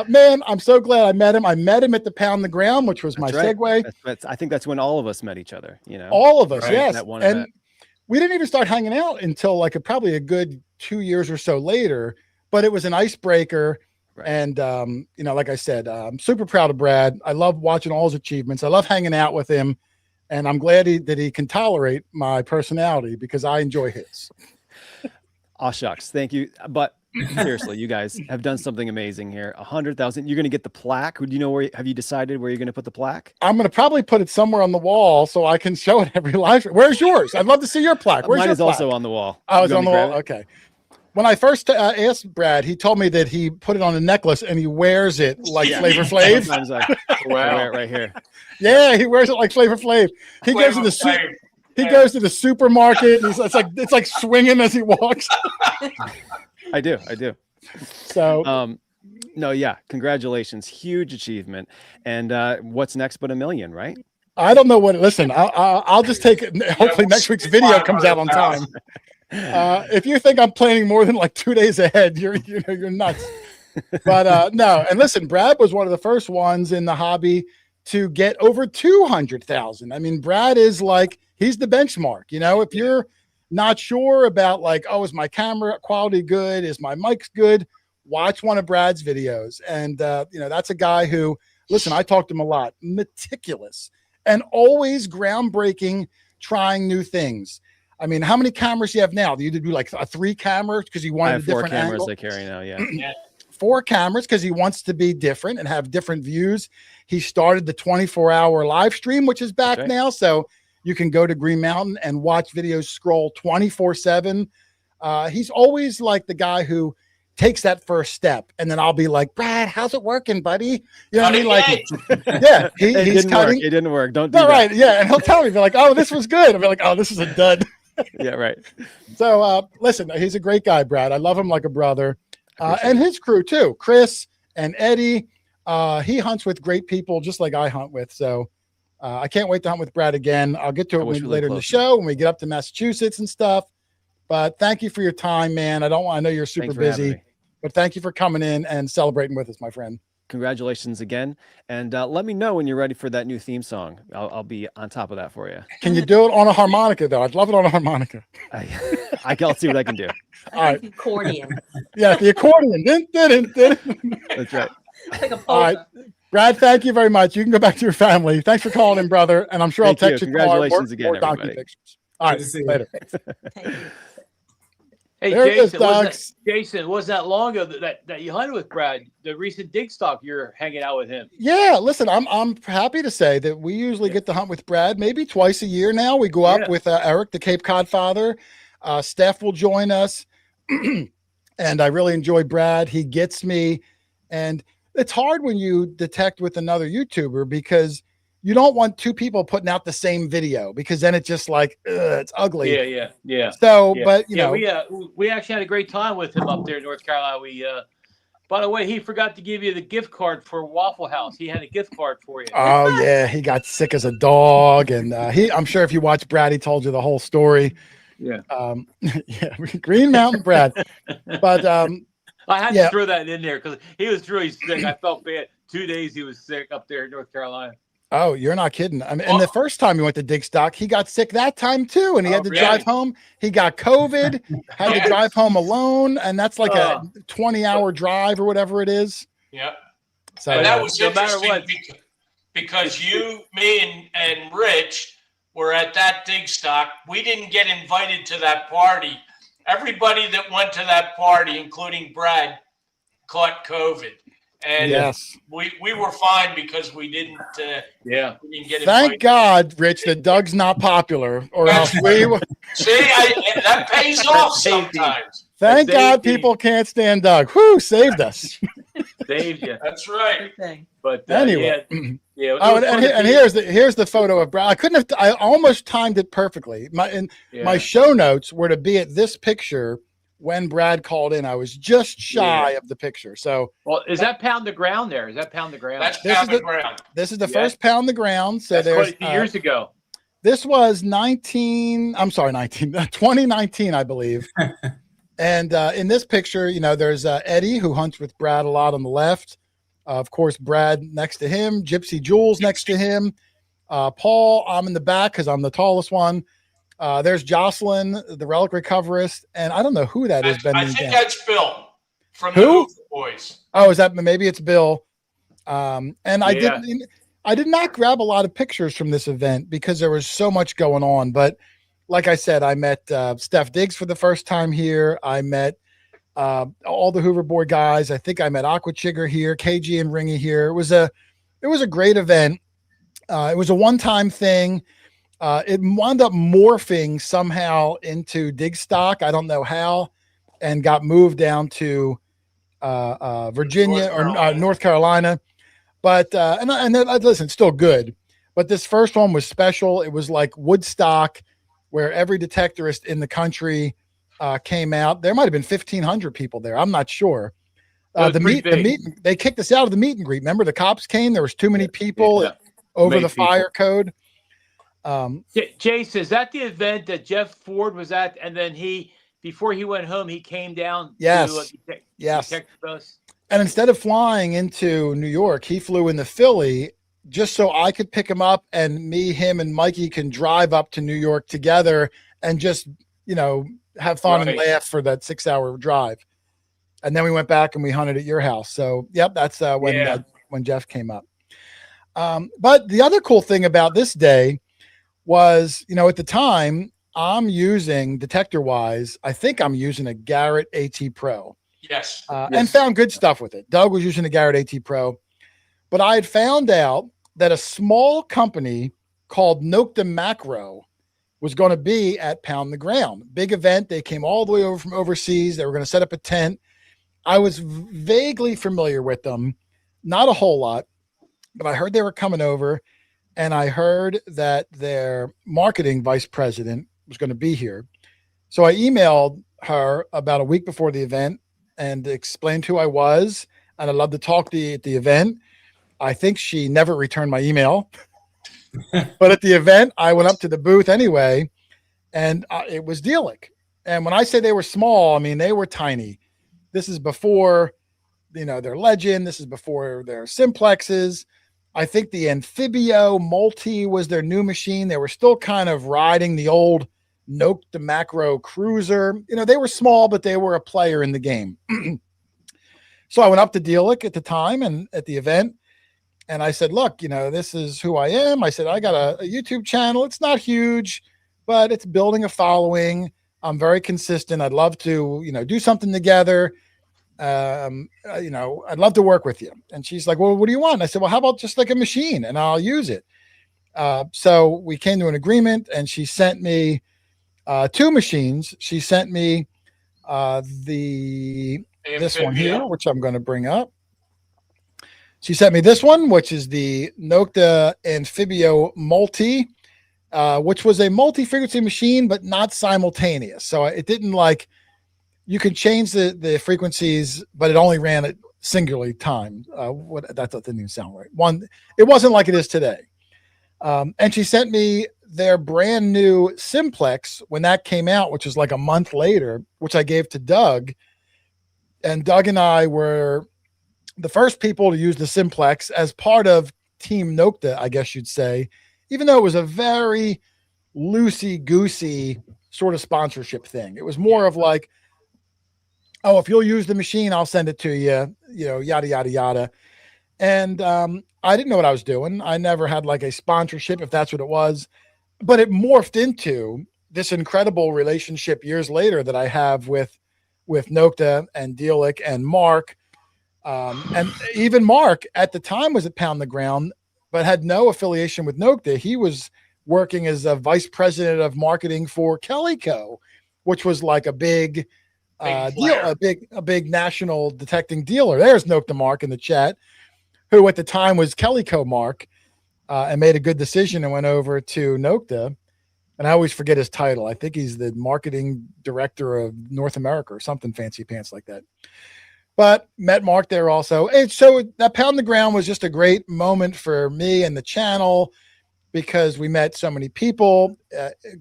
man, I'm so glad I met him. I met him at the Pound the Ground, which was my segue.
I think that's when all of us met each other.
All of us, right? Yes.
That one
and
event.
We didn't even start hanging out until probably a good 2 years or so later. But it was an icebreaker. Right. And, like I said, I'm super proud of Brad. I love watching all his achievements. I love hanging out with him. And I'm glad that he can tolerate my personality because I enjoy his.
Oh, shucks. Thank you. But seriously, you guys have done something amazing here. 100,000. You're going to get the plaque. Do you know have you decided where you're going to put the plaque?
I'm going to probably put it somewhere on the wall so I can show it every live. Where's yours? I'd love to see your plaque. Where's
Mine
your
is
plaque?
also on the wall.
Oh, it's on the wall. Okay. When I first asked Brad, he told me that he put it on a necklace and he wears it like Flavor Flav.
Sometimes I wear it right here.
Yeah, he wears it like Flavor Flav. He goes to the supermarket. And it's like swinging as he walks.
I do.
So,
no, yeah, congratulations, huge achievement. And what's next but $1 million, right?
I don't know what. Listen, I'll just take it. Hopefully, next week's video comes out on time. If you think I'm planning more than like 2 days ahead, you're nuts. But no, and listen, Brad was one of the first ones in the hobby to get over 200,000. I mean, Brad is he's the benchmark. If you're not sure about is my camera quality good? Is my mic good? Watch one of Brad's videos. And, that's a guy who, listen, I talked to him a lot, meticulous and always groundbreaking, trying new things. I mean, how many cameras do you have now? Do you do like a 3 cameras because you wanted a different
4 cameras
angle?
I carry now, yeah.
4 cameras because he wants to be different and have different views. He started the 24-hour live stream, which is back now. So you can go to Green Mountain and watch videos scroll 24/7. He's always like the guy who takes that first step, and then I'll be like, Brad, how's it working, buddy? You know what I mean? Like, yeah, he's cutting.
It didn't work. Don't do
that.
Right.
Yeah, and he'll tell me, be like, oh, this was good. I'll be like, oh, this is a dud.
Yeah, right.
So listen, he's a great guy, Brad. I love him like a brother. And his crew too, Chris and Eddie. He hunts with great people, just like I hunt with. So I can't wait to hunt with Brad again. I'll get to it later in the show when we get up to Massachusetts and stuff. But thank you for your time, man. I know you're super busy, but thank you for coming in and celebrating with us, my friend.
Congratulations again. And let me know when you're ready for that new theme song. I'll be on top of that for you.
Can you do it on a harmonica, though? I'd love it on a harmonica.
I'll see what I can do.
All right.
The accordion.
Yeah, the accordion.
That's right.
Like a polka.
All right. Brad, thank you very much. You can go back to your family. Thanks for calling in, brother. And I'm sure I'll text you tomorrow.
Congratulations again,
more donkey
everybody.
pictures. All right, later.
Hey,
There it is,
Jason, wasn't that long ago that you hunted with Brad? The recent dig stock, you're hanging out with him.
Yeah, listen, I'm happy to say that we usually get to hunt with Brad maybe twice a year now. We go up with Eric, the Cape Cod father. Steph will join us. And I really enjoy Brad. He gets me. And it's hard when you detect with another YouTuber because you don't want 2 people putting out the same video because then it's just like, it's ugly.
Yeah.
So, but you know,
we actually had a great time with him up there in North Carolina. We, by the way, he forgot to give you the gift card for Waffle House. He had a gift card for you.
Oh yeah, he got sick as a dog, and I'm sure if you watch Brad, he told you the whole story.
Yeah.
Yeah, Green Mountain Brad. But
I had to throw that in there because he was really sick. I felt bad. 2 days he was sick up there in North Carolina.
Oh, you're not kidding. I mean, and the first time he went to dig stock, he got sick that time too, and he had to drive home. He got COVID, had to drive home alone, and that's like a 20-hour drive or whatever it is.
Yeah.
So
and that was
no matter
interesting
what.
because you, me, and Rich were at that dig stock. We didn't get invited to that party. Everybody that went to that party, including Brad, caught COVID. And we were fine because we didn't we didn't get invited.
Thank God, Rich, that Doug's not popular, or else we would.
See, that pays off sometimes.
Thank God people can't stand Doug. Whew, saved us.
Saved you.
That's right.
But
anyway.
Yeah.
Oh, and here's the photo of Brad. I almost timed it perfectly. My show notes were to be at this picture when Brad called in. I was just shy of the picture. So,
well, is that pound the ground there? Is that pound the ground?
That's pound the ground.
This is the first pound the ground. So
that's
there's
quite a few years ago.
This was 2019, I believe. And in this picture, you know, there's Eddie, who hunts with Brad a lot on the left. Of course, Brad next to him, Gypsy Jules next to him. Paul, I'm in the back because I'm the tallest one. There's Jocelyn, the relic recoverist, and I don't know who that is.
I think that's Bill from the Hoover Boys.
Oh, is that maybe it's Bill? And I did not grab a lot of pictures from this event because there was so much going on. But like I said, I met Steph Diggs for the first time here. I met all the Hoover Boy guys. I think I met Aqua Chigger here, KG and Ringy here. It was a great event. It was a one-time thing. It wound up morphing somehow into dig stock. I don't know how, and got moved down to Virginia or North Carolina. But and listen, still good. But this first one was special. It was like Woodstock, where every detectorist in the country came out. There might have been 1,500 people there. I'm not sure. They kicked us out of the meet and greet. Remember, the cops came. There was too many people over the fire code.
Jason, is that the event that Jeff Ford was at, and then before he went home, he came down to detect us?
And instead of flying into New York, he flew into Philly just so I could pick him up, and me, him, and Mikey can drive up to New York together and just, you know, have fun and laugh for that 6-hour drive. And then we went back and we hunted at your house. So, that's when Jeff came up. But the other cool thing about this day was, you know, at the time I'm using detector wise, I think I'm using a Garrett AT Pro.
Yes.
And found good stuff with it. Doug was using the Garrett AT Pro, but I had found out that a small company called Nokta Macro was going to be at Pound the Ground. Big event. They came all the way over from overseas. They were going to set up a tent. I was vaguely familiar with them, not a whole lot, but I heard they were coming over, and I heard that their marketing vice president was going to be here. So I emailed her about a week before the event and explained who I was, and I'd love to talk to you at the event. I think she never returned my email, but at the event, I went up to the booth anyway, and it was Dealic. And when I say they were small, I mean, they were tiny. This is before, their Legend. This is before their Simplexes. I think the Amphibio Multi was their new machine. They were still kind of riding the old Nokta Macro Cruiser. They were small, but they were a player in the game. So I went up to Dealic at the time and at the event, and I said, look, this is who I am. I said, I got a YouTube channel. It's not huge, but it's building a following. I'm very consistent. I'd love to, do something together. I'd love to work with you. And she's like, well, what do you want? I said, well, how about just like a machine and I'll use it. So we came to an agreement, and she sent me 2 machines. She sent me this one here, which I'm going to bring up. She sent me this one, which is the Nokta Amphibio Multi, which was a multi-frequency machine, but not simultaneous. So it didn't you can change the frequencies, but it only ran at singularly timed. That didn't even sound right. It wasn't like it is today. And she sent me their brand new Simplex when that came out, which was like a month later, which I gave to Doug. And Doug and I were the first people to use the Simplex as part of Team Nokta, I guess you'd say, even though it was a very loosey-goosey sort of sponsorship thing. It was more of like, oh, if you'll use the machine, I'll send it to you, yada, yada, yada. And I didn't know what I was doing. I never had like a sponsorship, if that's what it was. But it morphed into this incredible relationship years later that I have with Nokta and Dealic and Mark. And even Mark at the time was at Pound the Ground, but had no affiliation with Nokta. He was working as a vice president of marketing for Kellyco, which was like a big deal, a big national detecting dealer. There's Nokta Mark in the chat, who at the time was Kellyco Mark, and made a good decision and went over to Nokta. And I always forget his title. I think he's the marketing director of North America or something fancy pants like that. But met Mark there also. And so that Pound the Ground was just a great moment for me and the channel, because we met so many people,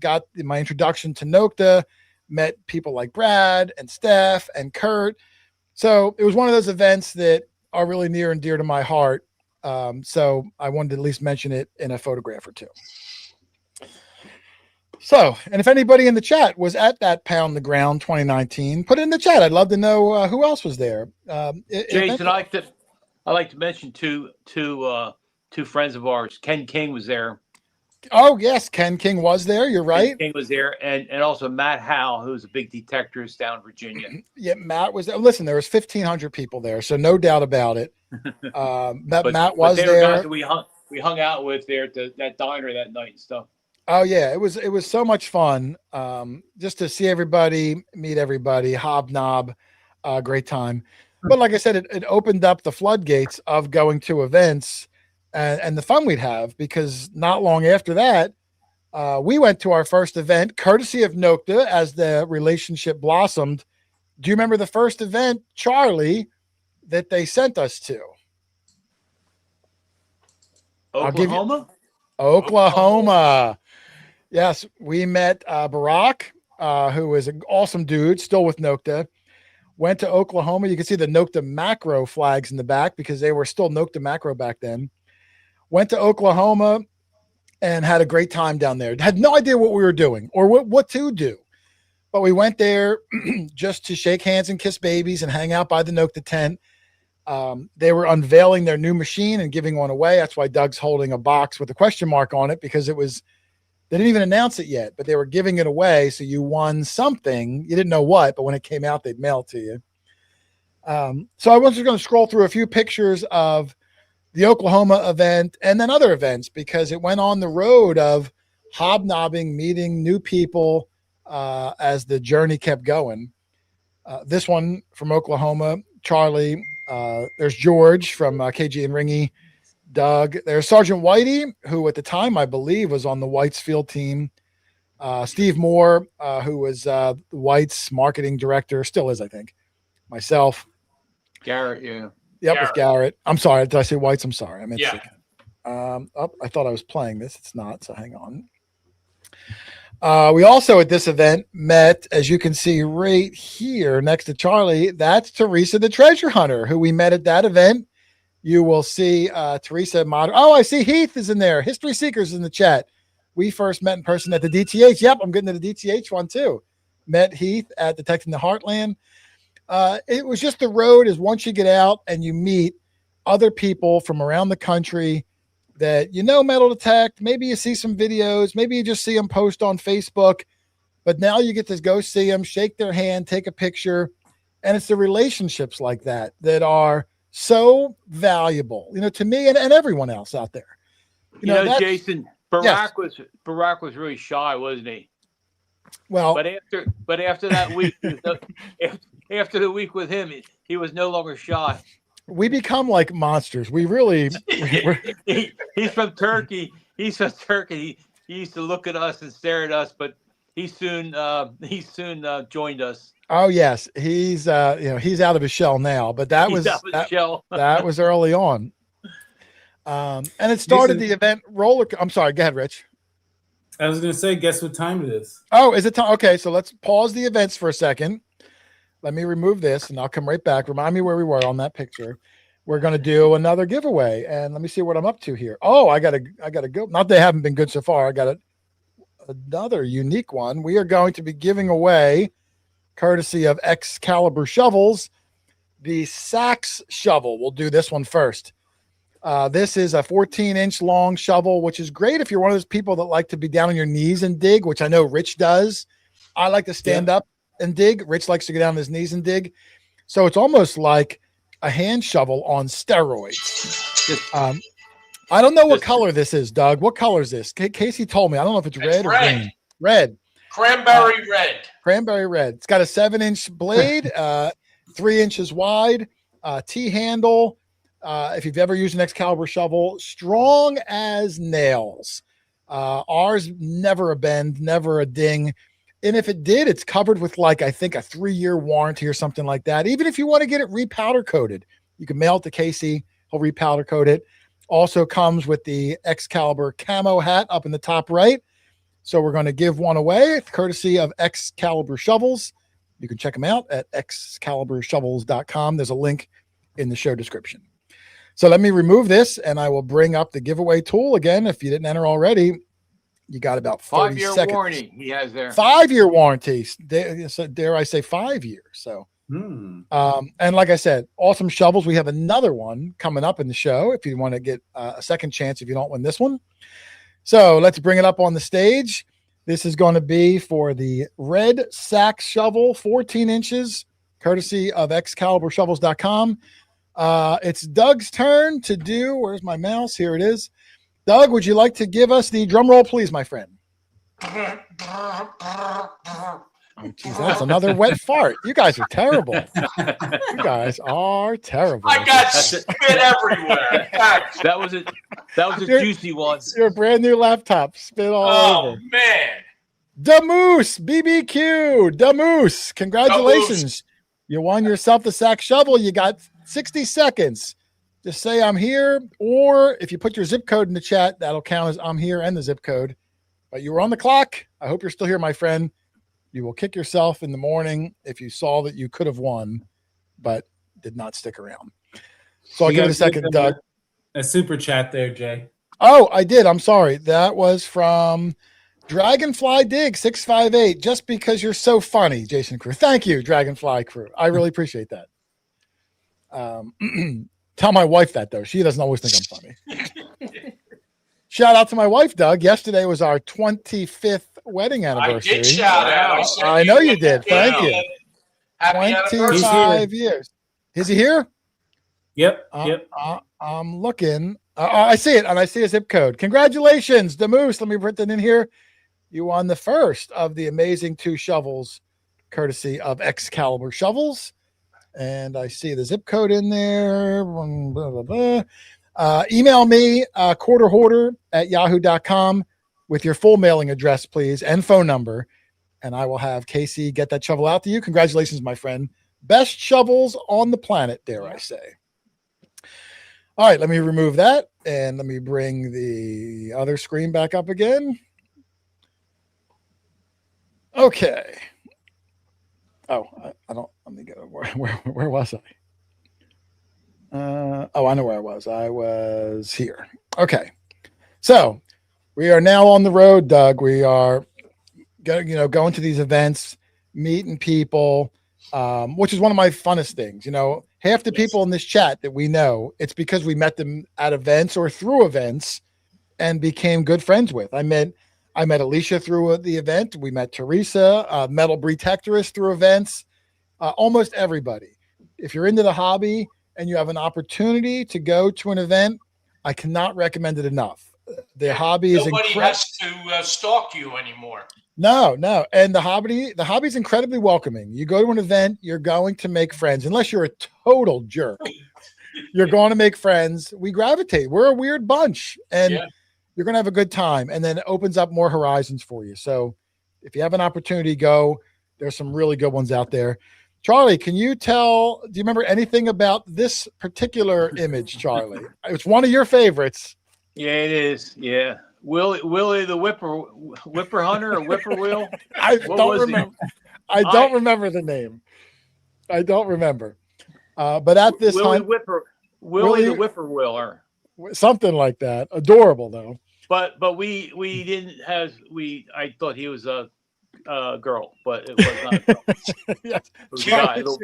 got my introduction to Nokta, met people like Brad and Steph and Kurt. So it was one of those events that are really near and dear to my heart. So I wanted to at least mention it in a photograph or two. So, and if anybody in the chat was at that Pound the Ground 2019, put it in the chat. I'd love to know who else was there.
Jason, I like to mention two friends of ours. Ken King was there.
Oh yes, Ken King was there. You're right.
Ken King was there, and also Matt Howe, who's a big detectorist down in Virginia.
Yeah, Matt was there. Listen, there was 1,500 people there, so no doubt about it. Matt was there.
Guys that we hung out with there at that diner that night and stuff.
Oh yeah, it was so much fun, just to see everybody, meet everybody, hobnob, great time. But like I said, it opened up the floodgates of going to events and the fun we'd have, because not long after that, we went to our first event, courtesy of Nokta, as the relationship blossomed. Do you remember the first event, Charlie, that they sent us to? Oklahoma. Yes, we met Barack, who is an awesome dude, still with Nokta. Went to Oklahoma. You can see the Nokta Macro flags in the back, because they were still Nokta Macro back then. Went to Oklahoma and had a great time down there. Had no idea what we were doing or what to do. But we went there just to shake hands and kiss babies and hang out by the Nokta tent. They were unveiling their new machine and giving one away. That's why Doug's holding a box with a question mark on it, because they didn't even announce it yet, but they were giving it away. So you won something. You didn't know what, but when it came out, they'd mail it to you. So I was just going to scroll through a few pictures of the Oklahoma event and then other events because it went on the road of hobnobbing, meeting new people as the journey kept going. This one from Oklahoma, Charlie. There's George from KG and Ringy. Doug. There's Sergeant Whitey, who at the time I believe was on the Whites field team. Steve Moore, who was the Whites marketing director, still is, I think. Myself.
Garrett, yeah.
Yep, it's Garrett. I'm sorry. Did I say Whites? I'm sorry. I meant
Yeah.
I thought I was playing this. It's not, so hang on. We also at this event met, as you can see right here next to Charlie, that's Teresa the Treasure Hunter, who we met at that event. You will see Teresa. Oh, I see Heath is in there. History Seekers in the chat. We first met in person at the DTH. Yep, I'm getting to the DTH one too. Met Heath at Detecting the Heartland. It was just the road is once you get out and you meet other people from around the country that metal detect. Maybe you see some videos. Maybe you just see them post on Facebook. But now you get to go see them, shake their hand, take a picture. And it's the relationships like that that are so valuable, to me and everyone else out there.
Jason, Barack was really shy, wasn't he?
Well,
but after that week, after the week with him, he was no longer shy.
We become like monsters. We really.
He's from Turkey. He's from Turkey. He used to look at us and stare at us, but he soon joined us.
Oh yes, he's he's out of his shell now, but that was early on. And it started the event roller. I'm sorry. Go ahead, Rich.
I was going to say, guess what time it is?
Oh, is it time? Okay, so let's pause the events for a second. Let me remove this, and I'll come right back. Remind me where we were on that picture. We're going to do another giveaway, and let me see what I'm up to here. Oh, I gotta go. Not they haven't been good so far. I got another unique one. We are going to be giving away, courtesy of Excalibur Shovels, the Sax shovel. We'll do this one first. This is a 14-inch long shovel, which is great if you're one of those people that like to be down on your knees and dig, which I know Rich does. I like to stand up and dig. Rich likes to get down on his knees and dig. So it's almost like a hand shovel on steroids. I don't know what color this is, Doug. What color is this? Casey told me. I don't know if it's red or green. Red.
Cranberry red.
Cranberry red. It's got a 7-inch blade, 3 inches wide, T-handle. If you've ever used an Excalibur shovel, strong as nails. Ours never a bend, never a ding. And if it did, it's covered with I think a 3-year warranty or something like that. Even if you want to get it repowder coated, you can mail it to Casey. He'll repowder coat it. Also comes with the Excalibur camo hat up in the top right. So we're going to give one away, courtesy of Excalibur Shovels. You can check them out at excaliburshovels.com. There's a link in the show description. So let me remove this, and I will bring up the giveaway tool again. If you didn't enter already, you got about 30 seconds.
5-year warranty he has there.
5-year warranty. Dare I say 5 years? So, and like I said, awesome shovels. We have another one coming up in the show if you want to get a second chance if you don't win this one. So let's bring it up on the stage. This is going to be for the red sax shovel, 14 inches, courtesy of excaliburshovels.com. It's Doug's turn to do. Where's my mouse? Here it is. Doug, would you like to give us the drum roll, please, my friend? Oh, geez, that's another wet fart. You guys are terrible. You guys are terrible.
I got spit everywhere.
That was a juicy one.
Your brand new laptop spit all over.
Oh man.
Da Moose BBQ. Da Moose. Congratulations. You won yourself the sack shovel. You got 60 seconds. Just say I'm here, or if you put your zip code in the chat, that'll count as I'm here and the zip code. But you were on the clock. I hope you're still here, my friend. You will kick yourself in the morning if you saw that you could have won, but did not stick around. So I'll give it a second, Doug.
A super chat there, Jay.
Oh, I did. I'm sorry. That was from Dragonfly Dig 658. Just because you're so funny, Jason Crew. Thank you, Dragonfly Crew. I really appreciate that. Tell my wife that, though. She doesn't always think I'm funny. Shout out to my wife, Doug. Yesterday was our 25th wedding anniversary.
I did shout out.
I know you did. Thank you.
Happy
25 years. Is he here?
Yep. Yep.
I'm looking. I see it, and I see a zip code. Congratulations, the Moose. Let me put that in here. You won the first of the amazing 2 shovels, courtesy of Excalibur Shovels. And I see the zip code in there. Blah, blah, blah. Email me, quarterhoarder@yahoo.com with your full mailing address, please, and phone number. And I will have Casey get that shovel out to you. Congratulations, my friend. Best shovels on the planet, dare I say. All right, let me remove that. And let me bring the other screen back up again. Okay. Oh, I don't, let me go. Where was I? I know where I was. I was here. Okay. So we are now on the road, Doug. We are going to these events, meeting people, which is one of my funnest things. Half the people in this chat that we know, it's because we met them at events or through events and became good friends with. I met Alicia through the event. We met Teresa, metal detectors through events, almost everybody. If you're into the hobby and you have an opportunity to go to an event, I cannot recommend it enough. The hobby is
nobody
incredible.
has to stalk you anymore.
No. And the hobby is incredibly welcoming. You go to an event, you're going to make friends, unless you're a total jerk. You're going to make friends. We gravitate. We're a weird bunch, and you're going to have a good time. And then it opens up more horizons for you. So if you have an opportunity, go. There's some really good ones out there. Charlie, do you remember anything about this particular image, Charlie? It's one of your favorites.
Yeah, it is. Yeah. Willie the Whipper Hunter or Whippoorwill?
I don't remember the name. I don't remember. But at this hunt,
Willie the Whippoorwiller.
Something like that. Adorable though.
But we didn't have I thought he was a girl, but it was not a girl.
Yes.
It was a guy, little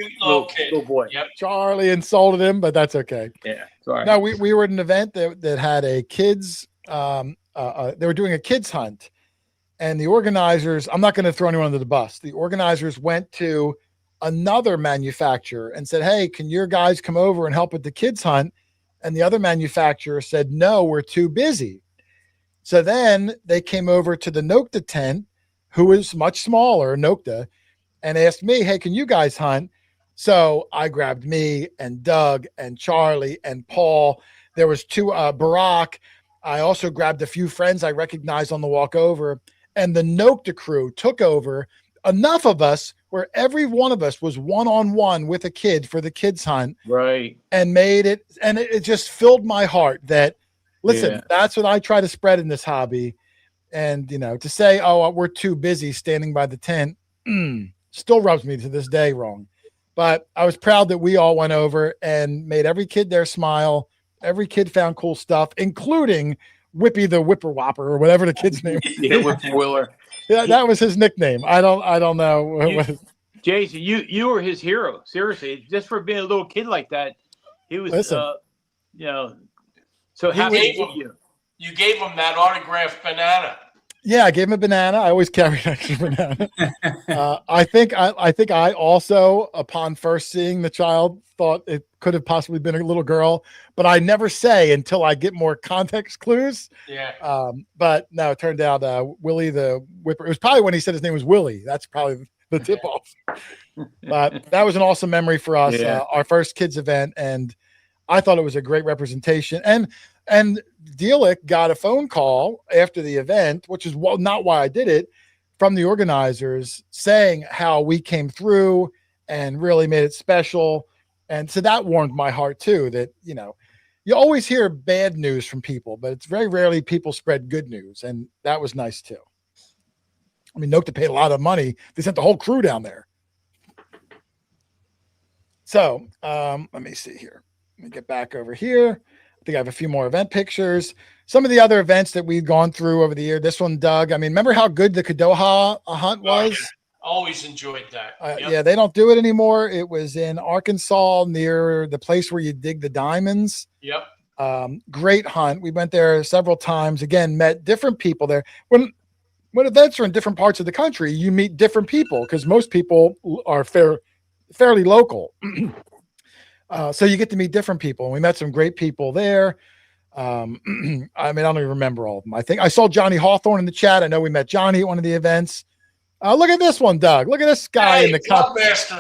boy.
Yep.
Charlie insulted him, but that's okay.
Yeah. Sorry.
No, we were at an event that had a kids they were doing a kids hunt, and the organizers, I'm not going to throw anyone under the bus. The organizers went to another manufacturer and said, "Hey, can your guys come over and help with the kids hunt?" And the other manufacturer said, "No, we're too busy." So then they came over to the Nokta tent, who is much smaller, Nokta, and asked me, "Hey, can you guys hunt?" So I grabbed me and Doug and Charlie and Paul. There was Barack. I also grabbed a few friends I recognized on the walk over, and the Nokta crew took over, enough of us where every one of us was one-on-one with a kid for the kids hunt.
Right.
And made it, and it just filled my heart that, listen, that's what I try to spread in this hobby. And, to say, "Oh, we're too busy standing by the tent," still rubs me to this day wrong. But I was proud that we all went over and made every kid there smile. Every kid found cool stuff, including Whippy the Whipper Whopper or whatever the kid's name.
Yeah, Whippoorwiller.
Yeah, that was his nickname. I don't know.
Jason, you were his hero. Seriously, just for being a little kid like that, he was. So happy to meet you.
You gave him that autographed banana.
Yeah, I gave him a banana. I always carry an extra banana. I think I also, upon first seeing the child, thought it could have possibly been a little girl, but I never say until I get more context clues.
Yeah.
But no, it turned out Willie the Whipper. It was probably when he said his name was Willie. That's probably the tip off. But that was an awesome memory for us.
Yeah.
Our first kids event, and I thought it was a great representation. And Delic got a phone call after the event, which is not why I did it, from the organizers saying how we came through and really made it special. And so that warmed my heart too, that, you always hear bad news from people, but it's very rarely people spread good news. And that was nice too. I mean, Nokta paid a lot of money. They sent the whole crew down there. So let me see here. Let me get back over here. I think I have a few more event pictures. Some of the other events that we've gone through over the year. This one, Doug. I mean, remember how good the Kadoha hunt was?
Yeah. Always enjoyed that.
Yeah, they don't do it anymore. It was in Arkansas near the place where you dig the diamonds.
Yep.
Great hunt. We went there several times. Again, met different people there. When events are in different parts of the country, you meet different people because most people are fairly local. So you get to meet different people, and we met some great people there. I mean, I don't even remember all of them. I think I saw Johnny Hawthorne in the chat. I know we met Johnny at one of the events. Look at this one, Doug. Look at this guy in the cup.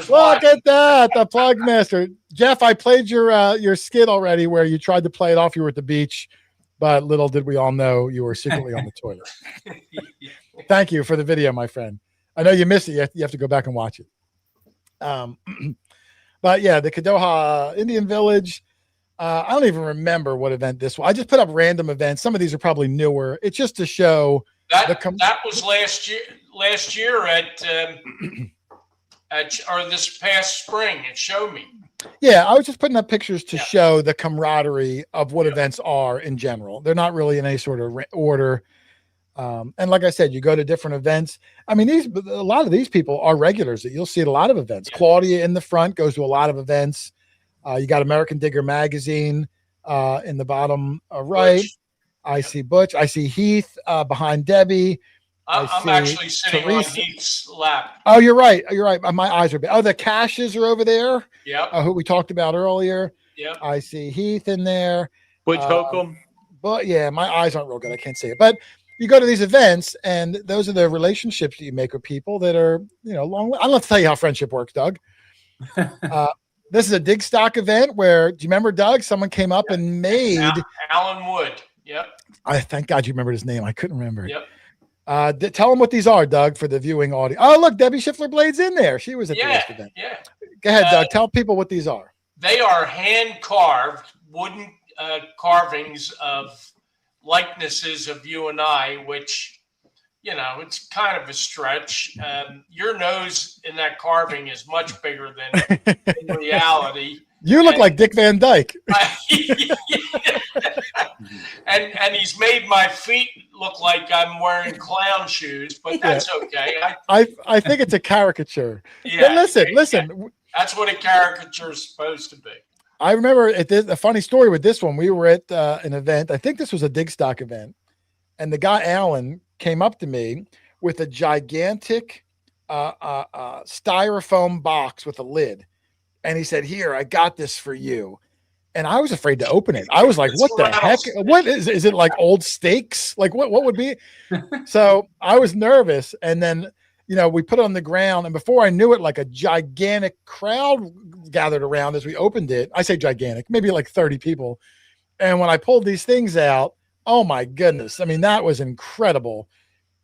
Look at that, the plug master. Jeff, I played your skit already where you tried to play it off. You were at the beach, but little did we all know you were secretly on the toilet. Thank you for the video, my friend. I know you missed it. You have to go back and watch it. But yeah, the Kadoha Indian Village. I don't even remember what event this was. I just put up random events. Some of these are probably newer. It's just to show
that was last year or this past spring at Show Me.
Yeah, I was just putting up pictures to show the camaraderie of what events are in general. They're not really in any sort of order. And like I said, you go to different events. I mean, a lot of these people are regulars that you'll see at a lot of events. Yeah. Claudia in the front goes to a lot of events. You got American Digger magazine in the bottom right. Butch. I see Butch. I see Heath behind Debbie.
I'm actually sitting Teresa. On Heath's lap.
Oh, you're right. You're right. My eyes are bad. Oh, the Cashes are over there.
Yeah.
Who we talked about earlier.
Yeah.
I see Heath in there.
Butch Holcomb.
But yeah, my eyes aren't real good. I can't see it. But you go to these events, and those are the relationships that you make with people that are, long. I don't have to tell you how friendship works, Doug. This is a dig stock event where, do you remember, Doug? Someone came up and made
Alan Wood. Yep.
I thank God you remembered his name. I couldn't remember it.
Yep.
Tell them what these are, Doug, for the viewing audience. Oh, look, Debbie Schiffler Blade's in there. She was at the last event.
Yeah.
Go ahead, Doug. Tell people what these are.
They are hand carved wooden carvings of likenesses of you and I, which, it's kind of a stretch. Your nose in that carving is much bigger than in reality.
You look like Dick Van Dyke.
and he's made my feet look like I'm wearing clown shoes, but that's okay.
I think it's a caricature.
Yeah,
but listen.
That's what a caricature is supposed to be.
I remember a funny story with this one. We were at an event. I think this was a dig stock event. And the guy, Alan, came up to me with a gigantic styrofoam box with a lid. And he said, "Here, I got this for you." And I was afraid to open it. I was like, what the heck? What is it, like old steaks? Like what would be? So I was nervous. And then, we put it on the ground. And before I knew it, like a gigantic crowd gathered around as we opened it. I say gigantic, maybe like 30 people. And when I pulled these things out, oh my goodness. I mean, that was incredible.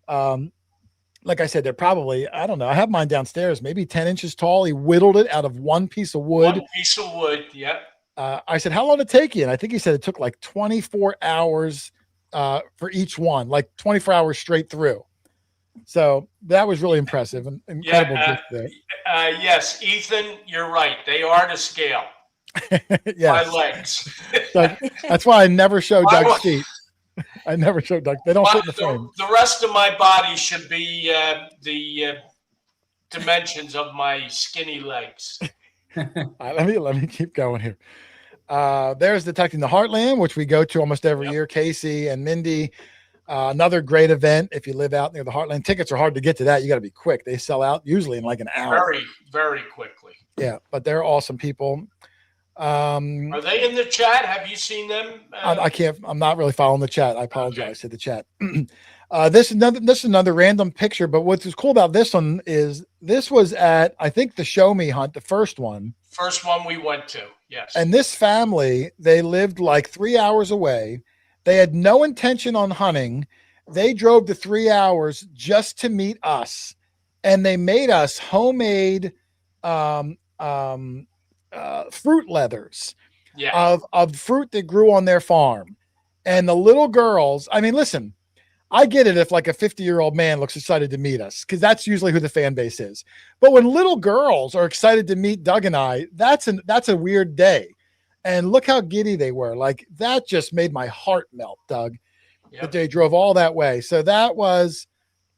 Like I said, they're probably, I don't know. I have mine downstairs, maybe 10 inches tall. He whittled it out of one piece of wood.
One piece of wood, yep.
I said, how long did it take you? And I think he said it took like 24 hours for each one, like 24 hours straight through. So that was really impressive and incredible.
Yes, Ethan, you're right. They are to scale.
Yes.
My legs.
So that's why I never show Doug's feet. I never show Doug. They don't fit in the frame.
The rest of my body should be the dimensions of my skinny legs.
Let me keep going here. There's Detecting the Heartland, which we go to almost every year. Casey and Mindy. Another great event. If you live out near the Heartland, tickets are hard to get to that. You got to be quick. They sell out usually in like an hour.
Very, very quickly.
Yeah, but they're awesome people.
Are they in the chat? Have you seen them?
I can't. I'm not really following the chat. I apologize to the chat. This is another random picture. But what's cool about this one is this was at, I think, the Show Me hunt, the first one.
First one we went to. Yes.
And this family, they lived like 3 hours away. They had no intention on hunting. They drove the 3 hours just to meet us, and they made us homemade fruit leathers of fruit that grew on their farm. And the little girls, I mean, listen, I get it if like a 50-year-old man looks excited to meet us, because that's usually who the fan base is. But when little girls are excited to meet Doug and I, that's a weird day. And look how giddy they were. Like, that just made my heart melt, Doug, that they drove all that way. So that was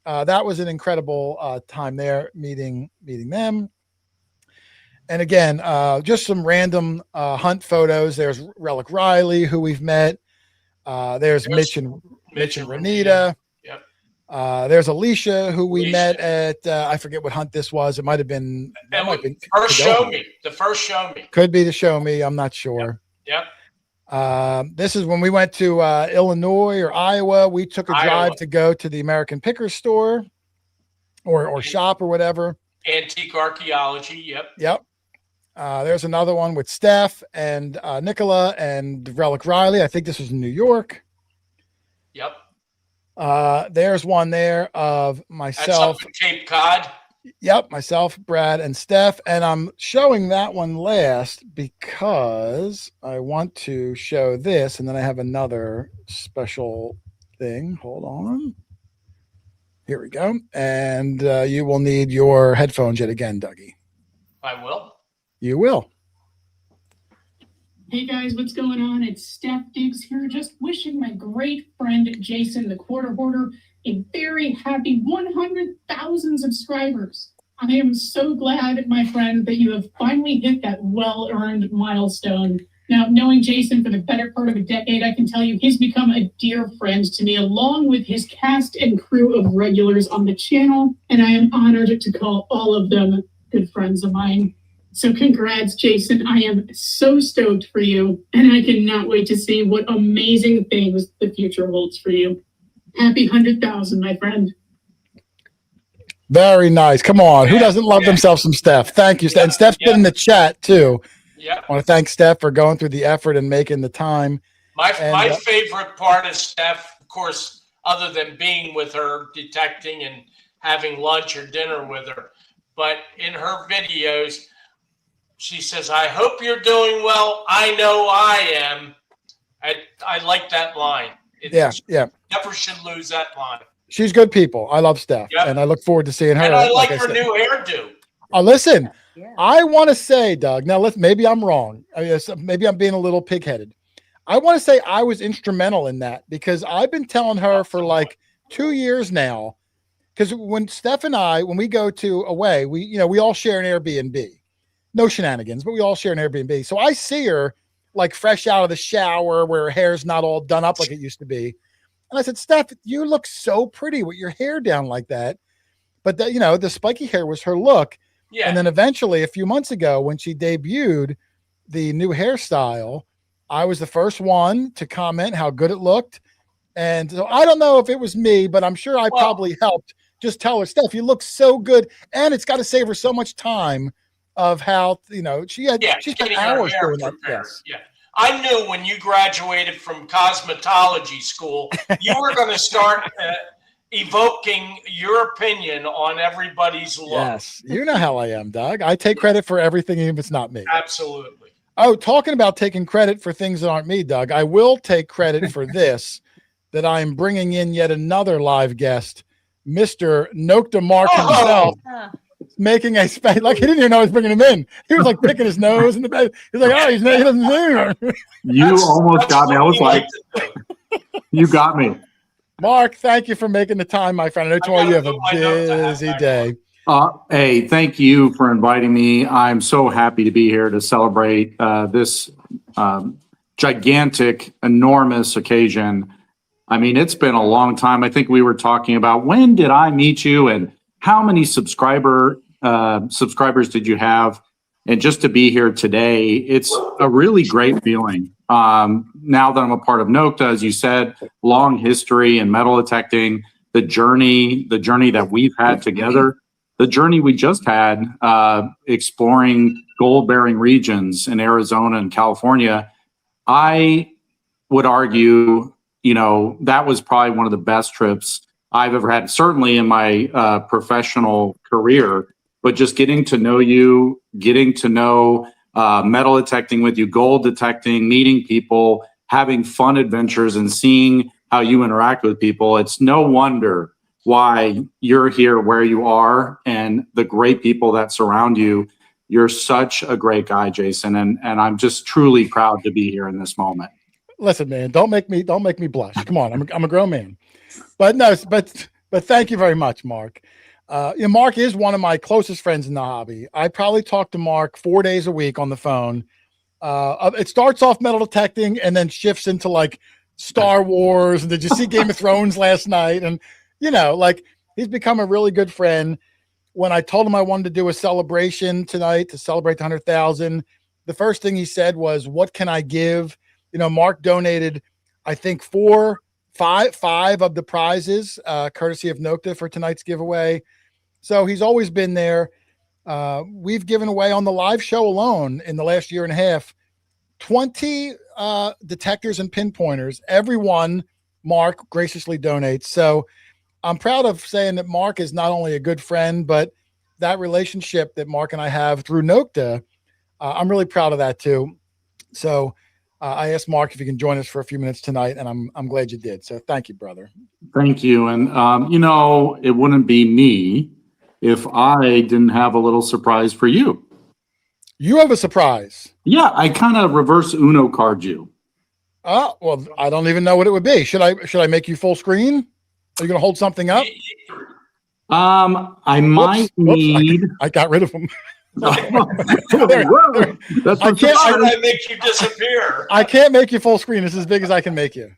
an incredible time there, meeting them. And again, just some random hunt photos. There's Relic Riley, who we've met. There's Mitch and Renita.
Yep.
There's Alicia, who we met at, I forget what hunt this was. It might have been,
First Show Me. The first Show Me.
Could be the Show Me. I'm not sure.
Yep.
This is when we went to Illinois or Iowa. We took a drive to go to the American Picker store or shop or whatever.
Antique archaeology. Yep.
Yep. There's another one with Steph and Nicola and Relic Riley. I think this was in New York.
Yep.
There's one there of myself.
That's up in Cape Cod.
Yep, myself, Brad, and Steph. And I'm showing that one last because I want to show this, and then I have another special thing. Hold on. Here we go. And you will need your headphones yet again, Dougie.
I will.
You will.
Hey guys, what's going on? It's Steph Diggs here, just wishing my great friend Jason, the Quarter Hoarder, a very happy 100,000 subscribers. I am so glad, my friend, that you have finally hit that well-earned milestone. Now, knowing Jason for the better part of a decade, I can tell you he's become a dear friend to me, along with his cast and crew of regulars on the channel, and I am honored to call all of them good friends of mine. So congrats, Jason. I am so stoked for you, and I cannot wait to see what amazing things the future holds for you. Happy 100,000, my friend.
Very nice. Come on. Who doesn't love themselves some Steph? Thank you, Steph. And Steph's been in the chat, too.
Yeah.
I want to thank Steph for going through the effort and making the time.
My favorite part of Steph, of course, other than being with her, detecting and having lunch or dinner with her, but in her videos, she says, I hope you're doing well. I know I am. I like that line.
Yeah.
Never should lose that line.
She's good people. I love Steph, and I look forward to seeing her.
And I like her new hairdo.
Oh, listen, I want to say, Doug, now maybe I'm wrong. Maybe I'm being a little pig-headed. I want to say I was instrumental in that because I've been telling her for like 2 years now, because when Steph and I, when we go to away, we all share an Airbnb. No shenanigans, but we all share an Airbnb. So I see her like fresh out of the shower where her hair's not all done up like it used to be. And I said, Steph, you look so pretty with your hair down like that. But the spiky hair was her look. Yeah. And then eventually a few months ago when she debuted the new hairstyle, I was the first one to comment how good it looked. And so I don't know if it was me, but I'm sure I probably helped just tell her, Steph, you look so good. And it's got to save her so much time of how, she spent hours doing that. Yes.
Yeah. I knew when you graduated from cosmetology school, you were going to start evoking your opinion on everybody's look.
Yes. You know how I am, Doug. I take credit for everything, even if it's not me.
Absolutely.
Oh, talking about taking credit for things that aren't me, Doug, I will take credit for this, that I'm bringing in yet another live guest, Mr. Nokta Mark himself. Making a space like he didn't even know I was bringing him in. He was like picking his nose in the bed. He's like, oh, he doesn't know.
You almost got me. I was like, you got me.
Mark, thank you for making the time, my friend. I know tomorrow you have a busy day.
Hey, thank you for inviting me. I'm so happy to be here to celebrate this gigantic, enormous occasion. I mean, it's been a long time. I think we were talking about when did I meet you and how many subscribers did you have? And just to be here today, it's a really great feeling. Now that I'm a part of Nokta, as you said, long history in metal detecting, the journey that we've had together, the journey we just had exploring gold-bearing regions in Arizona and California, I would argue, that was probably one of the best trips I've ever had, certainly in my professional career, but just getting to know you, getting to know metal detecting with you, gold detecting, meeting people, having fun adventures and seeing how you interact with people. It's no wonder why you're here where you are and the great people that surround you. You're such a great guy, Jason. And I'm just truly proud to be here in this moment.
Listen, man, don't make me blush. Come on. I'm a grown man. But no, but thank you very much, Mark. Mark is one of my closest friends in the hobby. I probably talk to Mark 4 days a week on the phone. It starts off metal detecting and then shifts into like Star Wars. And did you see Game of Thrones last night? And you know, like he's become a really good friend. When I told him I wanted to do a celebration tonight to celebrate the 100,000, the first thing he said was, "What can I give?" You know, Mark donated, I think five of the prizes, courtesy of Nokta for tonight's giveaway. So he's always been there. We've given away on the live show alone in the last year and a half 20 detectors and pinpointers. Everyone Mark graciously donates. So I'm proud of saying that Mark is not only a good friend, but that relationship that Mark and I have through Nokta, I'm really proud of that too. So I asked Mark if he can join us for a few minutes tonight, and I'm glad you did. So thank you, brother.
Thank you. And, you know, it wouldn't be me if I didn't have a little surprise for you.
You have a surprise.
Yeah, I kind of reverse Uno card you.
Oh, well, I don't even know what it would be. Should I make you full screen? Are you going to hold something up?
I might need.
I got rid of them.
That's
I can't.
I make you disappear.
I can't make you full screen. It's as big as I can make you.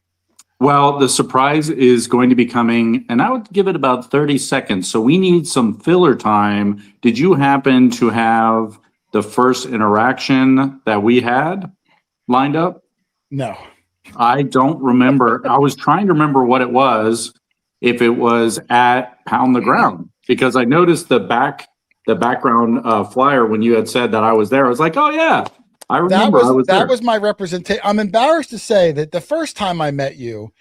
Well, the surprise is going to be coming, and I would give it about 30 seconds. So we need some filler time. Did you happen to have the first interaction that we had lined up?
No.
I don't remember. I was trying to remember what it was, if it was at Pound the Ground, because I noticed the background flyer when you had said that I was there. I was like, oh yeah, I remember.
That was my representation. I'm embarrassed to say that the first time I met you,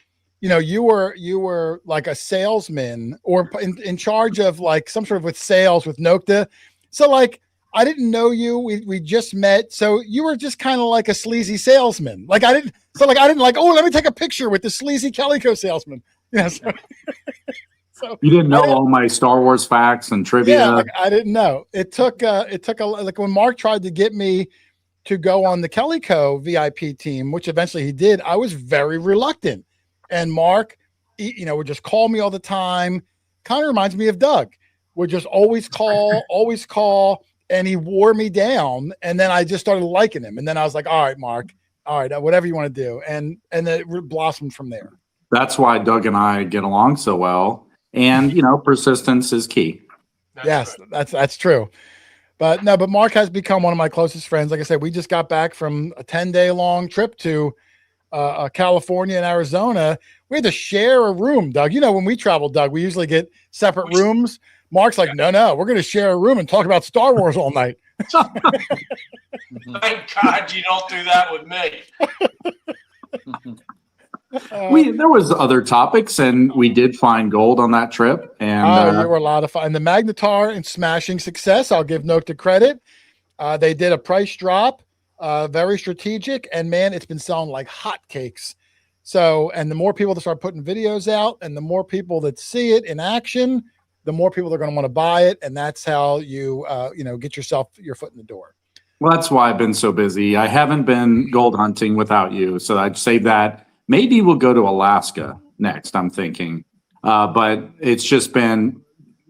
you know, you were like a salesman or in charge of like some sort of with sales with Nokta. So like, I didn't know you. We just met. So you were just kind of like a sleazy salesman. Like I didn't like, oh, let me take a picture with the sleazy Calico salesman. Yes. Yeah,
so you didn't know all my Star Wars facts and trivia.
Yeah, like, I didn't know. It took like when Mark tried to get me to go on the Calico VIP team, which eventually he did, I was very reluctant. And Mark, you know, would just call me all the time. Kind of reminds me of Doug. Would just always call. And he wore me down, and then I just started liking him. And then I was like, all right, Mark, all right, whatever you want to do. And then it blossomed from there.
That's why Doug and I get along so well. And, you know, persistence is key.
Yes, that's true. But Mark has become one of my closest friends. Like I said, we just got back from a 10-day long trip to California and Arizona. We had to share a room, Doug. You know, when we travel, Doug, we usually get separate rooms. Mark's like, no, we're going to share a room and talk about Star Wars all night.
Thank God you don't do that with me.
There was other topics, and we did find gold on that trip. And
you were a lot of fun. And the Magnetar and smashing success, I'll give Nokta credit. They did a price drop, very strategic, and man, it's been selling like hotcakes. So, and the more people that start putting videos out, and the more people that see it in action, the more people are going to want to buy it, and that's how you get your foot in the door.
Well, that's why I've been so busy. I haven't been gold hunting without you, so I'd say that maybe we'll go to Alaska next. I'm thinking, but it's just been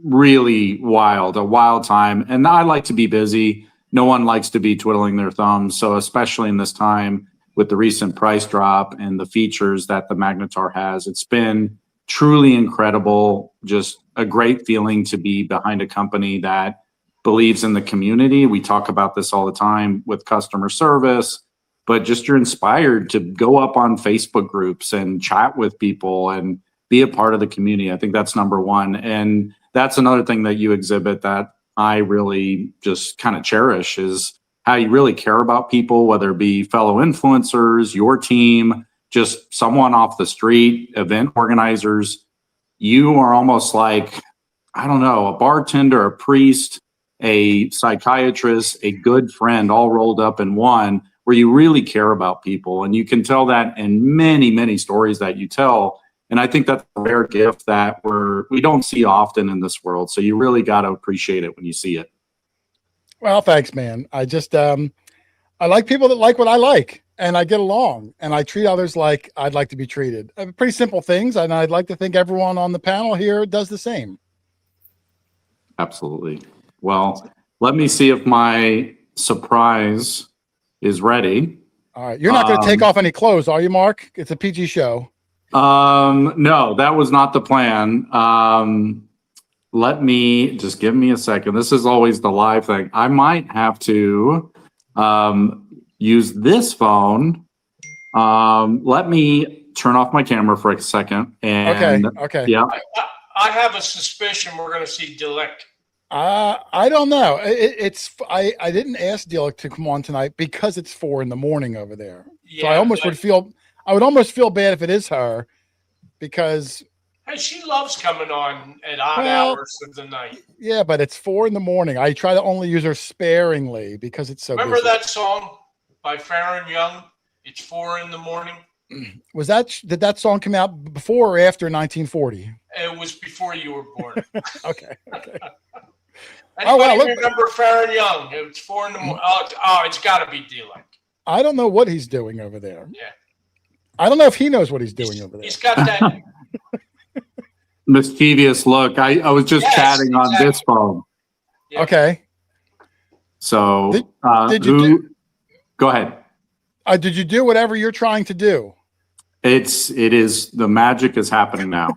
really a wild time, and I like to be busy. No one likes to be twiddling their thumbs, so especially in this time with the recent price drop and the features that the Magnetar has, it's been truly incredible. Just a great feeling to be behind a company that believes in the community. We talk about this all the time with customer service, but just you're inspired to go up on Facebook groups and chat with people and be a part of the community. I think that's number one. And that's another thing that you exhibit that I really just kind of cherish, is how you really care about people, whether it be fellow influencers, your team, just someone off the street, event organizers. You are almost like, I don't know, a bartender, a priest, a psychiatrist, a good friend, all rolled up in one, where you really care about people. And you can tell that in many, many stories that you tell. And I think that's a rare gift that we don't see often in this world. So you really got to appreciate it when you see it.
Well, thanks, man. I just, I like people that like what I like, and I get along, and I treat others like I'd like to be treated. Pretty simple things. And I'd like to think everyone on the panel here does the same.
Absolutely. Well, let me see if my surprise is ready.
All right. You're not going to take off any clothes, are you, Mark? It's a PG show.
No, that was not the plan. Let me just give me a second. This is always the live thing. I might have to use this phone. Let me turn off my camera for a second. And
Okay.
Yeah.
I have a suspicion we're going to see Dilek.
I don't know. I didn't ask Dilek to come on tonight because it's 4 a.m. over there.
Yeah,
so I would almost feel bad if it is her, because
hey, she loves coming on at odd hours of the night.
Yeah, but it's 4 a.m. I try to only use her sparingly because it's so.
Remember
busy.
that song by Farron Young? It's 4 a.m.
Did that song come out before or after 1940?
It was before you were born.
Okay.
Anybody remember Farron Young? It was 4 a.m. Oh, it's got to be Dilek.
I don't know what he's doing over there.
Yeah.
I don't know if he knows what he's doing over there.
He's got that
mischievous look. I was just chatting on this phone.
Yeah.
Okay.
So go ahead.
Did you do whatever you're trying to do?
The magic is happening now.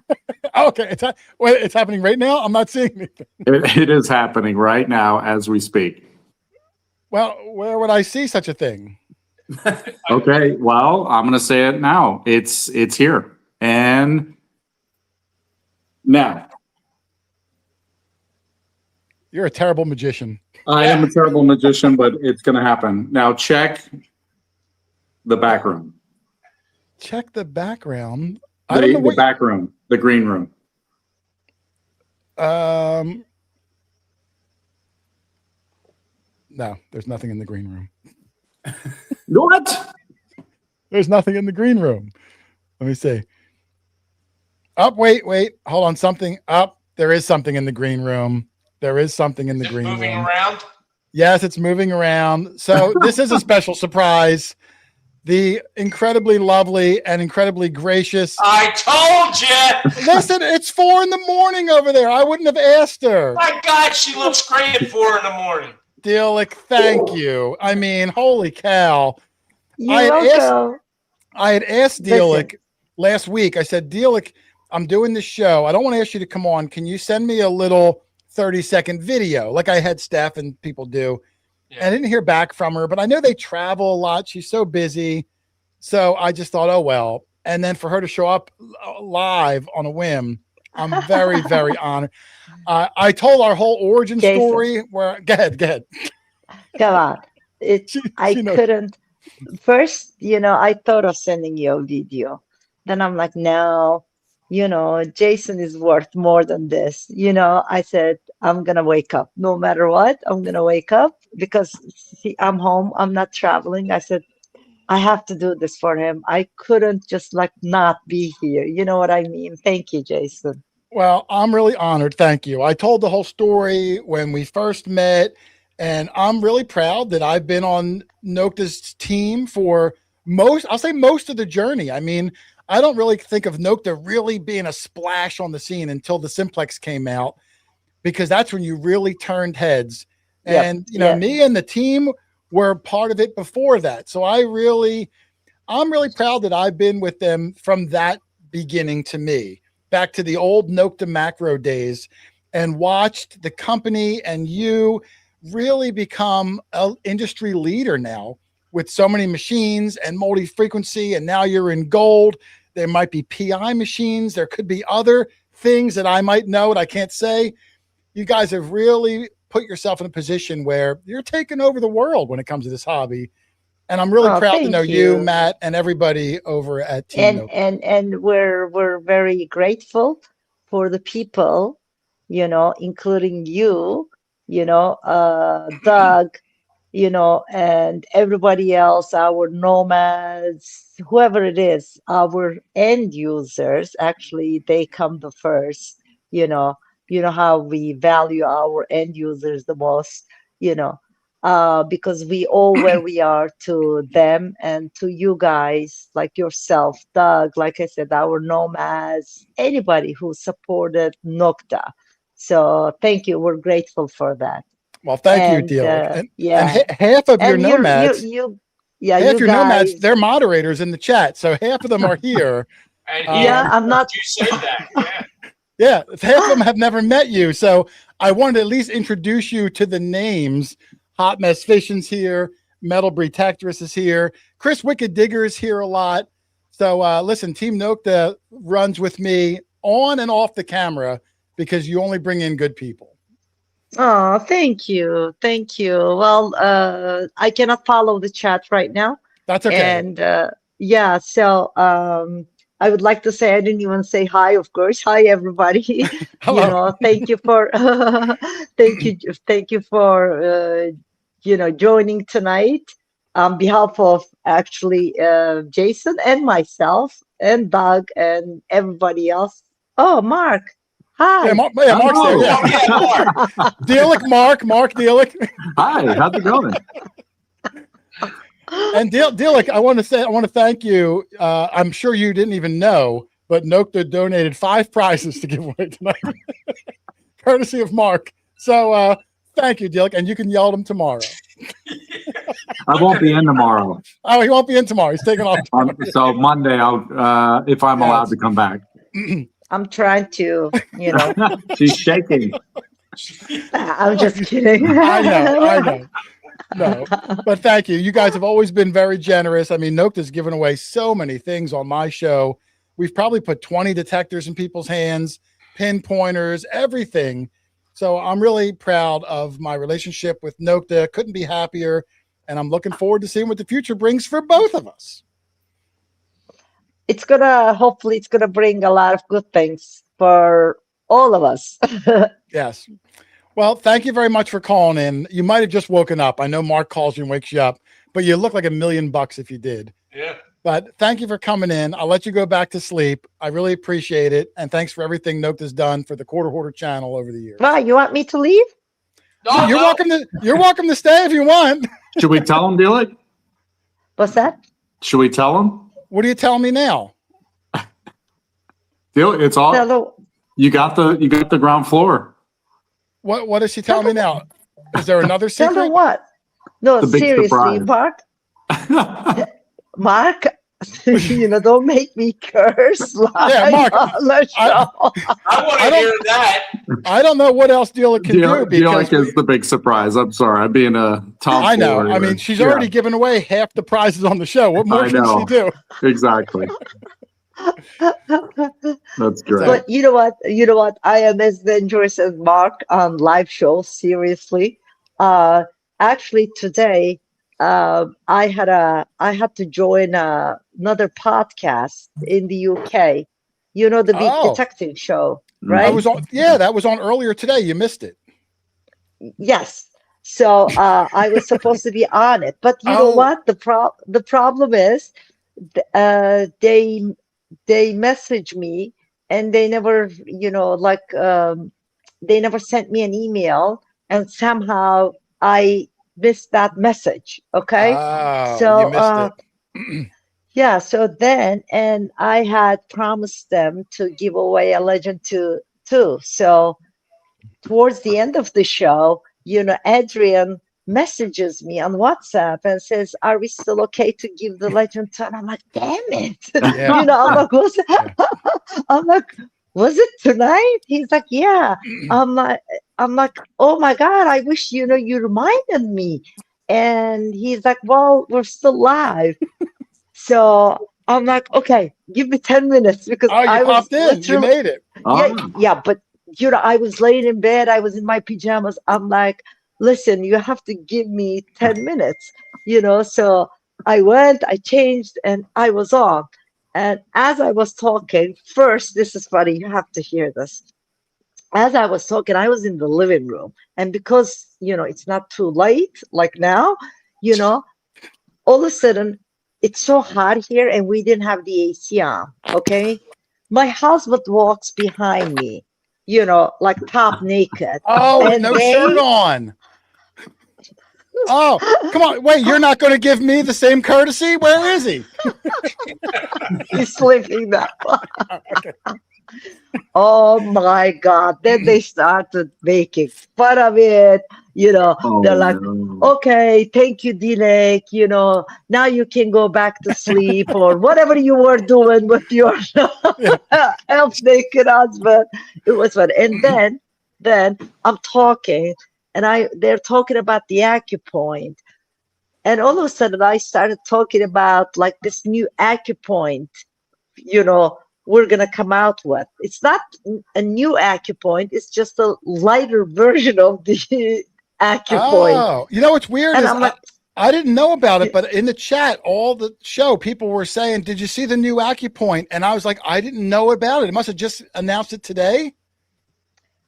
Okay. It's happening right now. I'm not seeing anything.
It is happening right now as we speak.
Well, where would I see such a thing?
Okay. Well, I'm going to say it now. It's here. And now.
You're a terrible magician.
I am a terrible magician, but it's going to happen. Now check the back room.
Check the background.
The back room, the green room.
No, there's nothing in the green room.
What?
There's nothing in the green room. Let me see. Wait. Hold on. Something up. There is something in the green room. There is something in the green room.
moving around?
Yes, it's moving around. So this is a special surprise. The incredibly lovely and incredibly gracious.
I told you.
Listen, it's 4 a.m. over there. I wouldn't have asked her.
My God, she looks great at 4 a.m.
Dilek, thank you. I mean, holy cow. I had asked Dilek last week. I said, Dilek, I'm doing this show. I don't want to ask you to come on. Can you send me a little 30-second video like I had staff and people do? Yeah. I didn't hear back from her, but I know they travel a lot. She's so busy. So I just thought, oh, well. And then for her to show up live on a whim, I'm very, very honored. I told our whole origin story. Where go ahead.
Come on. I couldn't. First, I thought of sending you a video. Then I'm like, no, Jason is worth more than this. I said, I'm going to wake up. No matter what, I'm going to wake up because I'm home. I'm not traveling. I said, I have to do this for him. I couldn't just not be here. You know what I mean? Thank you, Jason.
Well, I'm really honored. Thank you. I told the whole story when we first met, and I'm really proud that I've been on Nokta's team for most of the journey. I mean, I don't really think of Nokta really being a splash on the scene until the Simplex came out, because that's when you really turned heads. And, me and the team were part of it before that. So I'm really proud that I've been with them from that beginning to me, back to the old Nokta Macro days, and watched the company and you really become an industry leader now with so many machines and multi-frequency. And now you're in gold. There might be PI machines. There could be other things that I might know and I can't say. You guys have really put yourself in a position where you're taking over the world when it comes to this hobby. And I'm really proud to know you, Matt, and everybody over at Team Nokta.
And we're very grateful for the people, including you, Doug, and everybody else, our nomads, whoever it is, our end users, actually, they come the first, how we value our end users the most, because we owe where we are to them and to you guys, like yourself, Doug, like I said, our nomads, anybody who supported Nokta. So thank you. We're grateful for that.
Well, thank you, Dilek. And half of your nomads,
your nomads,
they're moderators in the chat. So half of them are here.
And he
I'm not.
you say that. Yeah.
Yeah, half of them have never met you. So I wanted to at least introduce you to the names. Hot Mess Fishing's here. Metal Detectors is here. Chris Wicked Digger is here a lot. So listen, Team Nokta runs with me on and off the camera because you only bring in good people.
Oh, thank you. Thank you. Well, I cannot follow the chat right now.
That's okay.
And yeah, so I would like to say I didn't even say hi, of course. Hi, everybody.
Hello.
You know, thank you for thank you for joining tonight on behalf of actually Jason and myself and Doug and everybody else. Oh, Mark. Hi.
Yeah, Mark's there. Yeah. Dealick, Mark Dealick.
Hi, how's it going?
And Dealick, I want to thank you. I'm sure you didn't even know, but Nokta donated 5 prizes to give away tonight, courtesy of Mark. So thank you, Dealick, and you can yell at him tomorrow.
I won't be in tomorrow.
Oh, he won't be in tomorrow. He's taking off tomorrow.
So Monday, I'll if I'm allowed to come back.
I'm trying to,
She's shaking.
I'm just kidding.
I know. No, but thank you. You guys have always been very generous. I mean, Nokta's given away so many things on my show. We've probably put 20 detectors in people's hands, pinpointers, everything. So I'm really proud of my relationship with Nokta. Couldn't be happier. And I'm looking forward to seeing what the future brings for both of us.
Hopefully it's gonna bring a lot of good things for all of us.
Yes. Well, thank you very much for calling in. You might have just woken up. I know Mark calls you and wakes you up, but you look like $1 million if you did.
Yeah.
But thank you for coming in. I'll let you go back to sleep. I really appreciate it. And thanks for everything Nokta's done for the Quarter Hoarder channel over the years.
Wow, you want me to leave?
No,
you're welcome to stay if you want.
Should we tell him, Dealick?
What's that?
Should we tell him?
What are you telling me now?
Dealick, it's all you got the ground floor.
What is she telling me now? Is there another secret?
Tell her what? No,
The big
seriously,
surprise.
Mark, don't make me curse.
Yeah, Mark.
I want to hear that.
I don't know what else Dealick can do because
Dealick is the big surprise. I'm sorry, I'm being a tomboy.
I know. I mean, she's already given away half the prizes on the show. What more can she do?
Exactly. That's great.
But you know what? I am as dangerous as Mark on live shows. Seriously, actually today, I had to join another podcast in the UK. You know, the big detective show, right?
That was on earlier today. You missed it.
Yes. So I was supposed to be on it, but you know what? The problem is, they messaged me and they never, they never sent me an email, and somehow I missed that message. Okay. So
you missed it.
yeah. So then, and I had promised them to give away a Legend 2 too. So towards the end of the show, Adrian messages me on WhatsApp and says, "Are we still okay to give the Legend 2?" And I'm like, "Damn it!"
Yeah.
I'm like, "Was it tonight?" He's like, "Yeah." I'm like, "Oh my God! I wish you reminded me." And he's like, "Well, we're still live." So I'm like, "Okay, give me 10 minutes because I was
popped in. You made it.
Yeah, but I was laying in bed. I was in my pajamas. I'm like, "Listen, you have to give me 10 minutes, So I went, I changed, and I was on. And as I was talking, first, this is funny, you have to hear this. As I was talking, I was in the living room. And because, it's not too late, like now, all of a sudden, it's so hot here and we didn't have the AC on, okay? My husband walks behind me, like top naked.
Oh,
and
no shirt on. Oh, come on. Wait, you're not going to give me the same courtesy? Where is he?
He's sleeping now. Oh my God. Then they started making fun of it. They're like, okay, thank you, Dilek. Now you can go back to sleep or whatever you were doing with your half naked husband. It was fun. And then I'm talking, and they're talking about the acupoint. And all of a sudden, I started talking about like this new acupoint, we're going to come out with. It's not a new acupoint. It's just a lighter version of the acupoint.
Oh, what's weird
And
is
I'm like,
I didn't know about it, but in the chat, all the show, people were saying, did you see the new acupoint? And I was like, I didn't know about it. It must have just announced it today.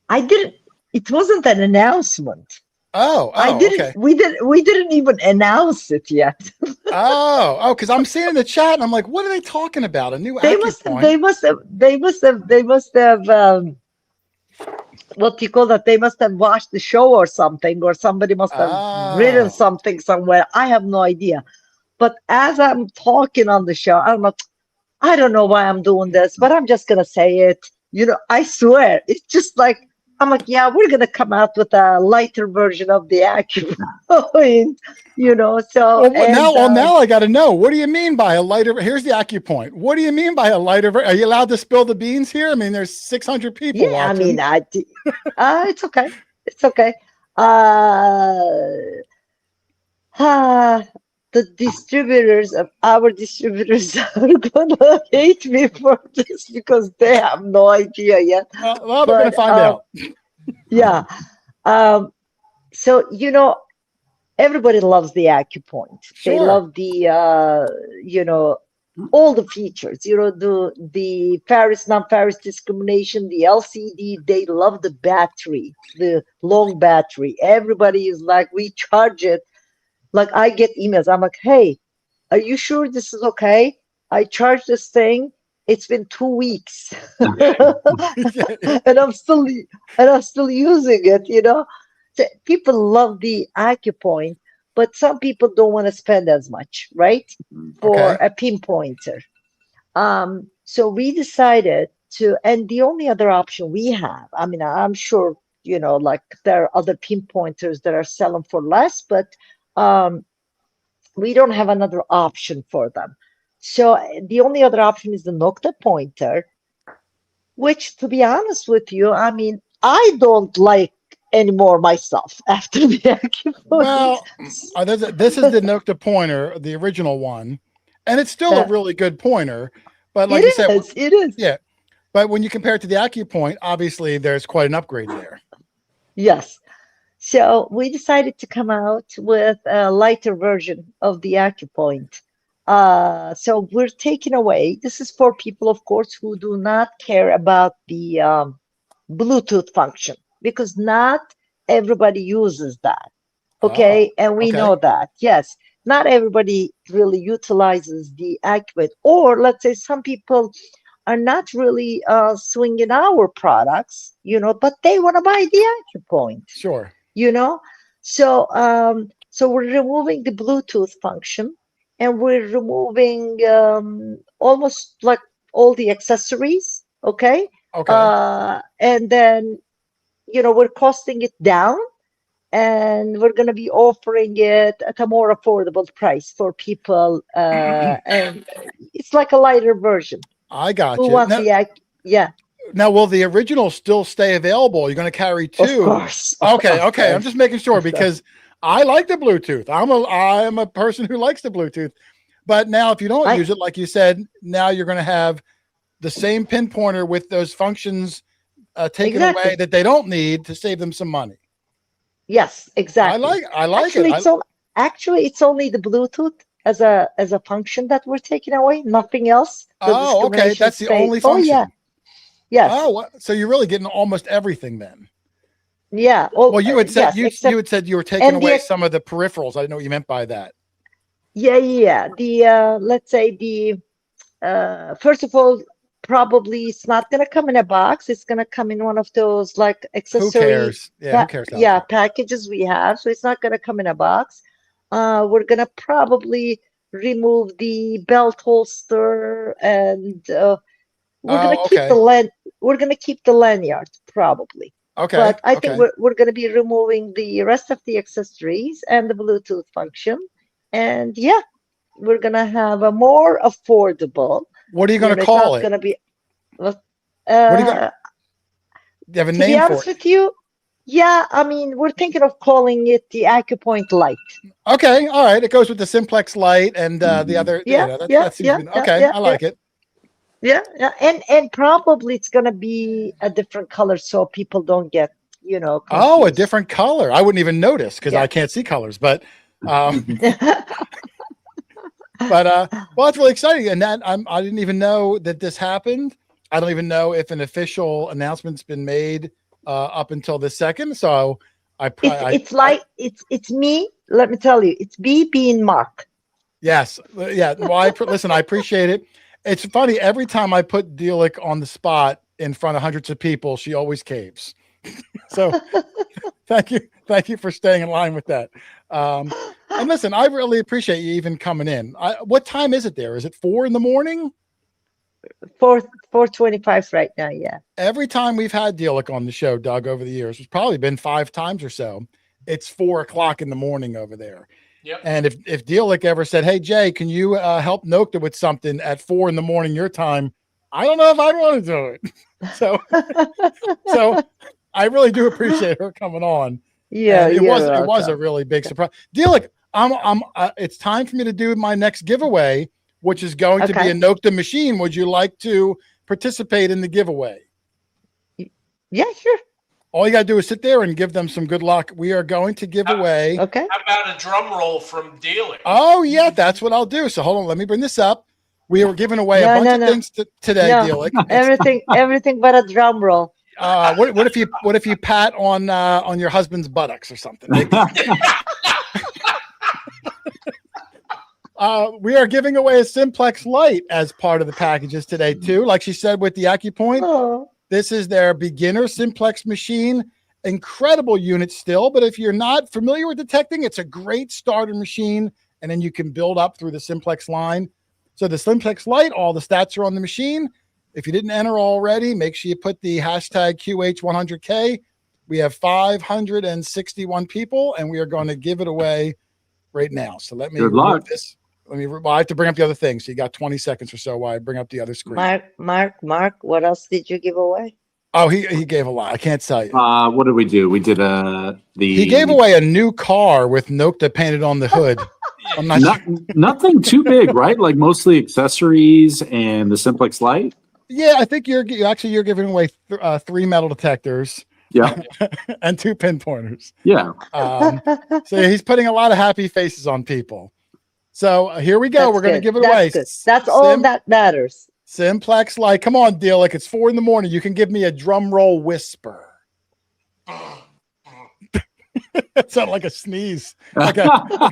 I didn't. It wasn't an announcement.
I
didn't.
Okay.
We didn't even announce it yet.
Because I'm seeing in the chat, and I'm like, what are they talking about? A new acupoint?
They must have. What do you call that? They must have watched the show or something, or somebody must have written something somewhere. I have no idea. But as I'm talking on the show, I'm like, I don't know why I'm doing this, but I'm just gonna say it. I swear, it's just like, I'm like, yeah, we're gonna come out with a lighter version of the acupoint, So
now I got to know. What do you mean by a lighter? Here's the acupoint. What do you mean by a lighter? Are you allowed to spill the beans here? I mean, there's 600 people watching.
It's okay. It's okay. The our distributors are gonna hate me for this because they have no idea yet.
Well, they're gonna find out.
Yeah. So everybody loves the acupoint.
Sure.
They love the all the features. The Ferris non-Ferris discrimination, the LCD. They love the battery, the long battery. Everybody is like, we charge it. Like, I get emails. I'm like, hey, are you sure this is okay? I charged this thing. It's been 2 weeks, and I'm still using it. So people love the acupoint, but some people don't want to spend as much, right, for a pinpointer. So we decided to, and the only other option we have, I mean, I'm sure like there are other pinpointers that are selling for less, but we don't have another option for them. So the only other option is the Nocta pointer, which, to be honest with you, I mean, I don't like anymore myself after the acupoint.
Well, this is the Nocta pointer, the original one, and it's still a really good pointer. But like you said,
it is.
Yeah, but when you compare it to the acupoint, obviously there's quite an upgrade there.
Yes. So we decided to come out with a lighter version of the acupoint. So we're taking away, this is for people, of course, who do not care about the Bluetooth function, because not everybody uses that. Okay. And we know that. Yes. Not everybody really utilizes the acupoint, or let's say some people are not really swinging our products, but they want to buy the acupoint.
Sure.
So we're removing the Bluetooth function, and we're removing almost like all the accessories. Okay. And then we're costing it down, and we're going to be offering it at a more affordable price for people, and it's like a lighter version.
I got
Who
you.
wants yeah.
Now, will the original still stay available? You're going to carry two?
Of course.
Okay. I'm just making sure, because I like the Bluetooth. I'm a person who likes the Bluetooth. But now, if you don't use it, like you said, now you're going to have the same pinpointer with those functions taken away that they don't need to save them some money.
Yes, exactly.
I like
actually,
it.
Actually, it's only the Bluetooth as a function that we're taking away. Nothing else.
Okay. That's the only function.
Oh, yeah. Yes.
Oh, so you're really getting almost everything then.
Yeah.
Well, you had said you had said you were taking away some of the peripherals. I didn't know what you meant by that.
Yeah. The let's say the first of all, probably it's not going to come in a box. It's going to come in one of those like accessory.
Who cares? Yeah, who cares?
Yeah, packages we have. So it's not going to come in a box. We're going to probably remove the belt holster, and we're going to keep the we're going to keep the lanyard probably.
Okay.
But I think
Okay.
we're going to be removing the rest of the accessories and the Bluetooth function. And yeah, we're going to have a more affordable.
What are you going to
It's not
call it?
going to be.
What are you going?
Uh,
Do you have a
to
name
be
for
honest
it?
with you, yeah, I mean, we're thinking of calling it the AcuPoint Lite.
Okay. All right. It goes with the Simplex Lite and the other.
Yeah,
That seems to be okay. I like it.
Yeah, and probably it's gonna be a different color so people don't get,
Oh, a
confused.
different color. I wouldn't even notice because I can't see colors. But, well, it's really exciting. And I didn't even know that this happened. I don't even know if an official announcement's been made up until this second. So
it's me. Let me tell you, it's B being Mark.
Yes. Yeah. Well, listen, I appreciate it. It's funny. Every time I put Delic on the spot in front of hundreds of people, she always caves. So thank you. Thank you for staying in line with that. And listen, I really appreciate you even coming in. What time is it there? Is it 4 a.m?
4:25 right now. Yeah.
Every time we've had Delic on the show, Doug, over the years, it's probably been 5 times or so. It's 4 o'clock in the morning over there.
Yep.
And if Delic ever said, "Hey Jay, can you help Nokta with something at 4 a.m. your time?" I don't know if I'd want to do it. So I really do appreciate her coming on.
Yeah,
and it
welcome.
was a really big surprise. Delic, it's time for me to do my next giveaway, which is going to be a Nokta machine. Would you like to participate in the giveaway?
Yeah, sure.
All you got to do is sit there and give them some good luck. We are going to give away.
Okay.
How about a drum roll from Delic?
Oh, yeah, that's what I'll do. So hold on. Let me bring this up. We were giving away a bunch of things today, Delic.
Everything but a drum roll.
What if you pat on your husband's buttocks or something? We are giving away a Simplex Lite as part of the packages today, too. Like she said with the AcuPoint.
Oh.
This is their beginner simplex machine. Incredible unit still, but if you're not familiar with detecting, it's a great starter machine, and then you can build up through the simplex line. So the Simplex Lite, all the stats are on the machine. If you didn't enter already, make sure you put the hashtag QH100K. We have 561 people, and we are going to give it away right now. So let me remove this. I have to bring up the other thing. So you got 20 seconds or so while I bring up the other screen.
Mark, what else did you give away?
Oh, he gave a lot. I can't tell you.
What did we do? We did
He gave away a new car with Nokta painted on the hood. I'm not sure.
Nothing too big, right? Like mostly accessories and the Simplex Lite.
Yeah, I think you're giving away 3 metal detectors.
Yeah.
And 2 pinpointers.
Yeah.
So he's putting a lot of happy faces on people. So here we go. We're going to give it away.
That's all that matters.
Simplex Lite. Come on, Delic. It's 4 a.m. You can give me a drum roll whisper. That sounded like a sneeze, like a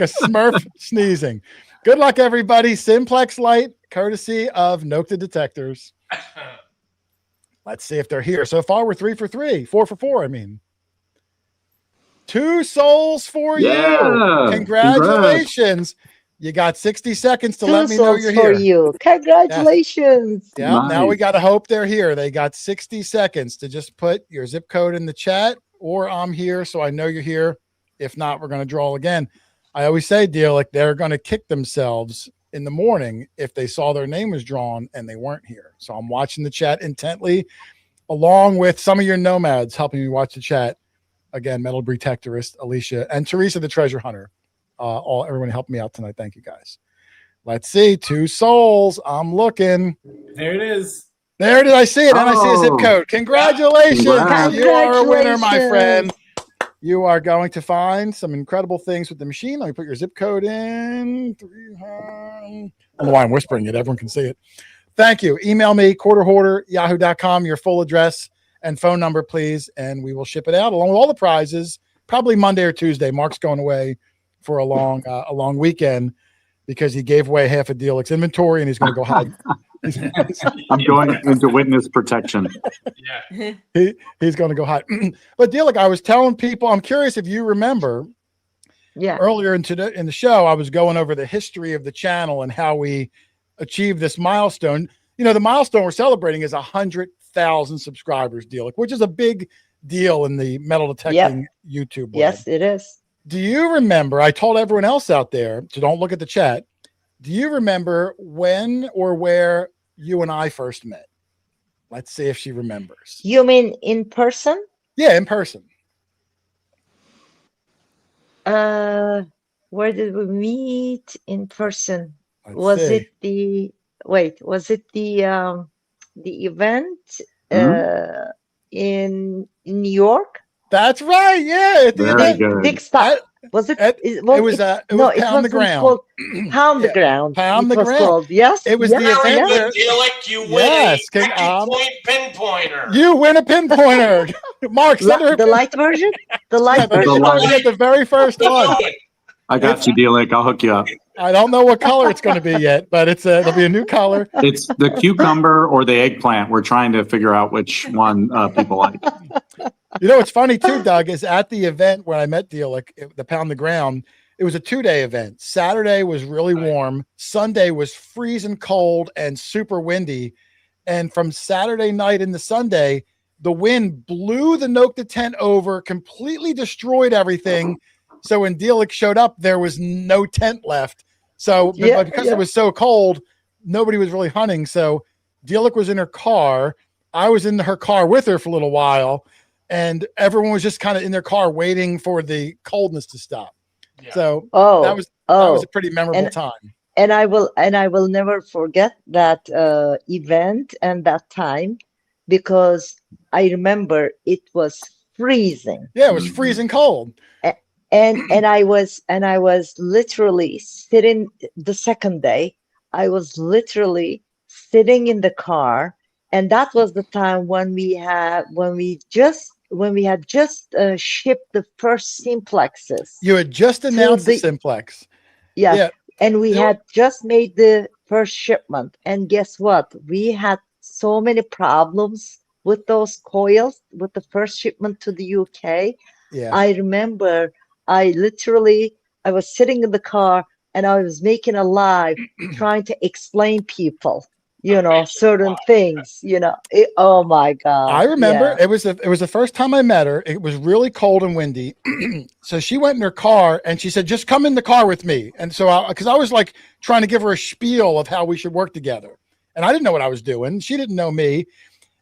Smurf sneezing. Good luck, everybody. Simplex Lite, courtesy of Nokta Detectors. Let's see if they're here. So far, we're 3 for 3, 4 for 4. I mean, 2 souls for you. Congratulations. Congrats. You got 60 seconds to let me know you're here.
You. Congratulations.
Yeah. Nice. Now we got to hope they're here. They got 60 seconds to just put your zip code in the chat, or I'm here, so I know you're here. If not, we're going to draw again. I always say, Delic, they're going to kick themselves in the morning if they saw their name was drawn and they weren't here. So I'm watching the chat intently, along with some of your nomads helping me watch the chat. Again, Metal Detectorist, Alicia, and Teresa the Treasure Hunter. Everyone helped me out tonight. Thank you, guys. Let's see. 2 souls. I'm looking.
There it is.
There did I see it? And I see a zip code. Congratulations.
Congrats.
You are a winner, my friend. You are going to find some incredible things with the machine. Let me put your zip code in. I don't know why I'm whispering it. Everyone can see it. Thank you. Email me, quarterhoarder@yahoo.com, your full address and phone number, please, and we will ship it out along with all the prizes, probably Monday or Tuesday. Mark's going away for a long weekend because he gave away half of Delic's inventory and he's going to go hide.
I'm going into witness protection.
Yeah.
He's going to go hide. But Delic, I was telling people, I'm curious if you remember, earlier in the show, I was going over the history of the channel and how we achieved this milestone. You know, the milestone we're celebrating is 100,000 subscribers, Delic, which is a big deal in the metal detecting YouTube web.
Yes, it is.
Do you remember? I told everyone else out there, so don't look at the chat. Do you remember when or where you and I first met? Let's see if she remembers.
You mean in person?
Yeah, in person.
Where did we meet in person?
Was
it the event in New York?
That's right. Yeah.
Big stop. Was it?
It was Pound the Ground.
Called Pound the Ground.
Pound the
was
Ground.
Called. Yes.
It was
yes,
the event where
you win a pinpointer.
You win a pinpointer. Mark,
the light version. The light version.
The very first one.
I got you, Dealick. I'll hook you up.
I don't know what color it's going to be yet, but it'll be a new color.
It's the cucumber or the eggplant. We're trying to figure out which one people like.
You know what's funny too, Doug, is at the event when I met Dealick, the Pound the Ground, it was a 2-day event. Saturday was really warm. Sunday was freezing cold and super windy. And from Saturday night into Sunday, the wind blew the Nokta tent over, completely destroyed everything. So when Dealick showed up, there was no tent left. So because it was so cold, nobody was really hunting. So Dealick was in her car. I was in her car with her for a little while. And everyone was just kind of in their car waiting for the coldness to stop. Yeah. So that was a pretty memorable time.
And I will never forget that event and that time, because I remember it was freezing.
Yeah, it was freezing cold.
And I was literally sitting the second day. I was literally sitting in the car, and that was the time when we had just shipped the first simplexes.
You had just announced the simplex.
Yeah. And we had just made the first shipment. And guess what? We had so many problems with those coils with the first shipment to the UK.
Yeah.
I remember I was sitting in the car and I was making a live trying to explain people, certain things, oh my God.
I remember it was the first time I met her. It was really cold and windy. So she went in her car and she said, just come in the car with me. And so because I was like trying to give her a spiel of how we should work together. And I didn't know what I was doing. She didn't know me.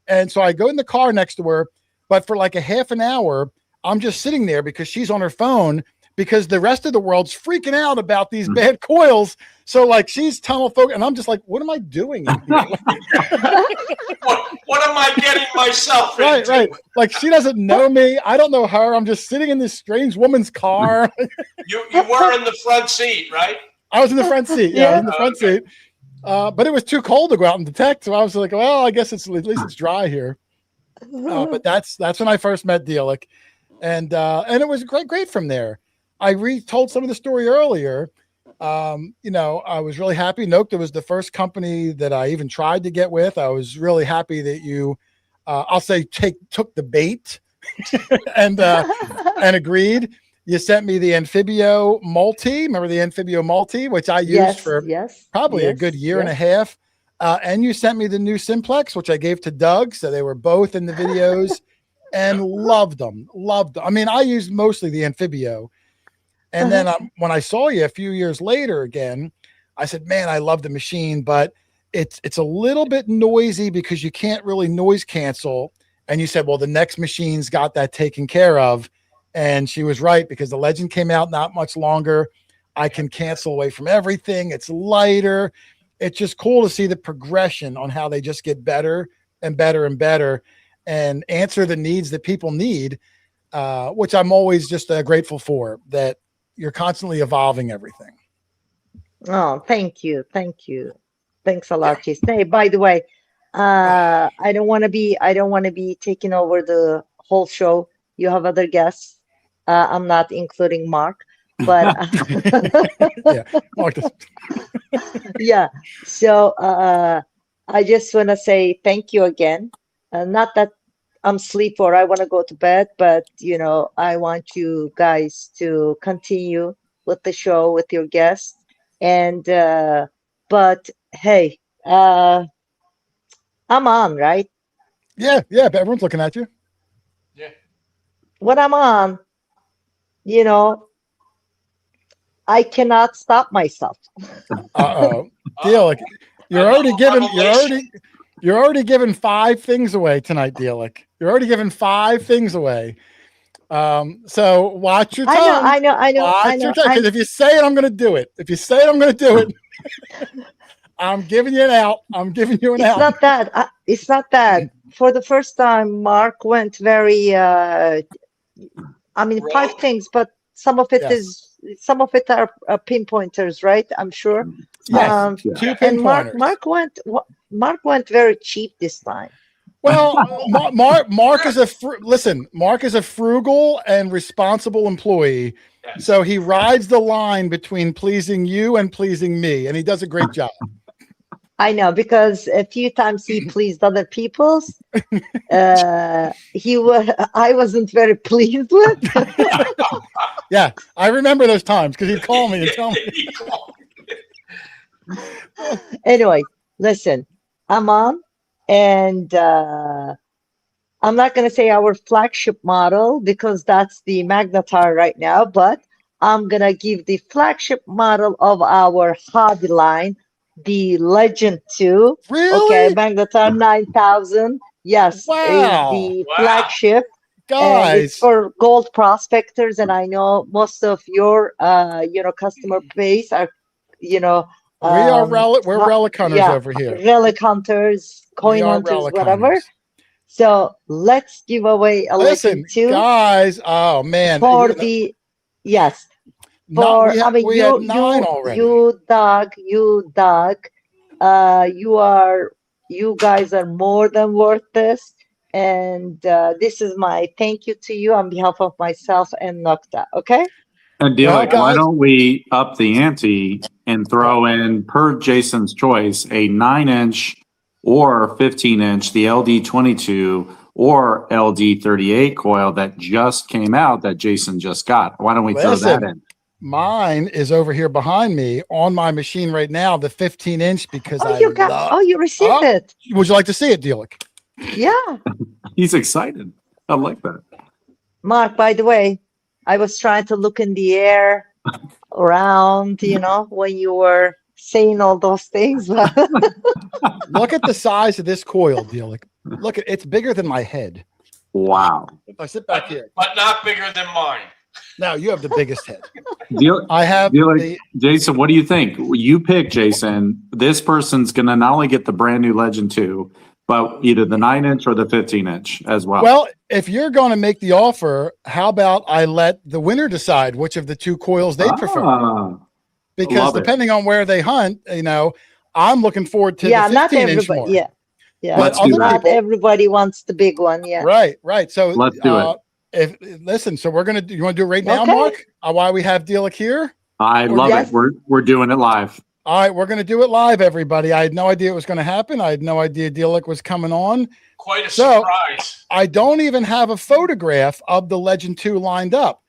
And so I go in the car next to her, but for like a half an hour, I'm just sitting there because she's on her phone because the rest of the world's freaking out about these bad coils. So like she's tunnel focused and I'm just like, what am I doing?
What am I getting myself into?
Right. Like she doesn't know me. I don't know her. I'm just sitting in this strange woman's car.
You were in the front seat, right?
I was in the front seat. Yeah, I was in the front seat. But it was too cold to go out and detect. So I was like, well, I guess at least it's dry here. But that's when I first met Dealick. And it was great from there. I retold some of the story earlier. I was really happy. Nokta was the first company that I even tried to get with. I was really happy that you, I'll say, took the bait and agreed. You sent me the Amphibio Multi. Remember the Amphibio Multi, which I used for probably a good year and a half. And you sent me the new Simplex, which I gave to Doug. So they were both in the videos. And loved them. I mean, I used mostly the Amphibio. And then when I saw you a few years later again, I said, man, I love the machine, but it's a little bit noisy because you can't really noise cancel. And you said, well, the next machine's got that taken care of. And she was right because the Legend came out not much longer. I can cancel away from everything. It's lighter. It's just cool to see the progression on how they just get better and better and better and answer the needs that people need, which I'm always just grateful for, that you're constantly evolving everything.
Oh, thank you. Thanks a lot, Jason. Hey, by the way, I don't want to be taking over the whole show. You have other guests. I'm not including Mark, but
Mark does.
Yeah. So I just want to say thank you again. Not that I'm asleep or I want to go to bed, but I want you guys to continue with the show with your guests. And but hey, I'm on, right?
Yeah, but everyone's looking at you.
Yeah.
when I'm on, you know, I cannot stop myself.
Uh-oh. Dealic, you're already giving 5 things away tonight, Dealic. You're already giving 5 things away. So watch your tongue.
I know.
Watch your tongue. Because if you say it, I'm going to do it. If you say it, I'm going to do it. I'm giving you an out. I'm giving you an out.
It's not that. For the first time, Mark went very, 5 things, but some of it are pinpointers, right? I'm sure.
Yes, 2
and
pinpointers.
Mark went very cheap this time.
Well, Mark is Mark is a frugal and responsible employee.
Yes.
So he rides the line between pleasing you and pleasing me, and he does a great job.
I know, because a few times he pleased other people's. I wasn't very pleased with.
Yeah, I remember those times because he'd call me and tell me.
Anyway, listen, I'm on, and I'm not going to say our flagship model because that's the Magnetar right now, but I'm going to give the flagship model of our hobby line, the Legend 2.
Really?
Okay, Magnetar 9000. Yes,
Wow.
is the flagship.
Guys.
And it's for gold prospectors, and I know most of your customer base are,
we're relic hunters over here.
Relic hunters, coin hunters, whatever.
Hunters.
So let's give away a Legend 2.
Guys. Oh man.
For the yes. For
we had 9 already.
You guys are more than worth this. And this is my thank you to you on behalf of myself and Nokta. Okay.
And Dealic, why don't we up the ante and throw in, per Jason's choice, a 9-inch or 15-inch, the LD22 or LD38 coil that just came out that Jason just got. Why don't we throw that in?
Mine is over here behind me on my machine right now, the 15-inch, because
you received it.
Would you like to see it, Dealic?
Yeah.
He's excited. I like that.
Mark, by the way, I was trying to look in the air around, when you were saying all those things.
Look at the size of this coil, Dealic. Look, it's bigger than my head.
Wow.
If I sit back here.
But not bigger than mine.
No, you have the biggest head.
I have Jason, what do you think? You pick, Jason. This person's going to not only get the brand new Legend 2, but either the 9-inch or the 15-inch as well.
Well, if you're going to make the offer, how about I let the winner decide which of the 2 coils they prefer? Because depending on where they hunt, I'm looking forward to the 15-inch more.
Yeah.
But
not everybody wants the big one. Yeah.
Right. So
let's do it.
So we're gonna do. You want to do it right now, Mark? Why we have Dealic here?
I love it. We're doing it live.
All right, we're gonna do it live, everybody. I had no idea it was gonna happen. I had no idea Dealic was coming on.
Quite a surprise.
I don't even have a photograph of the Legend 2 lined up.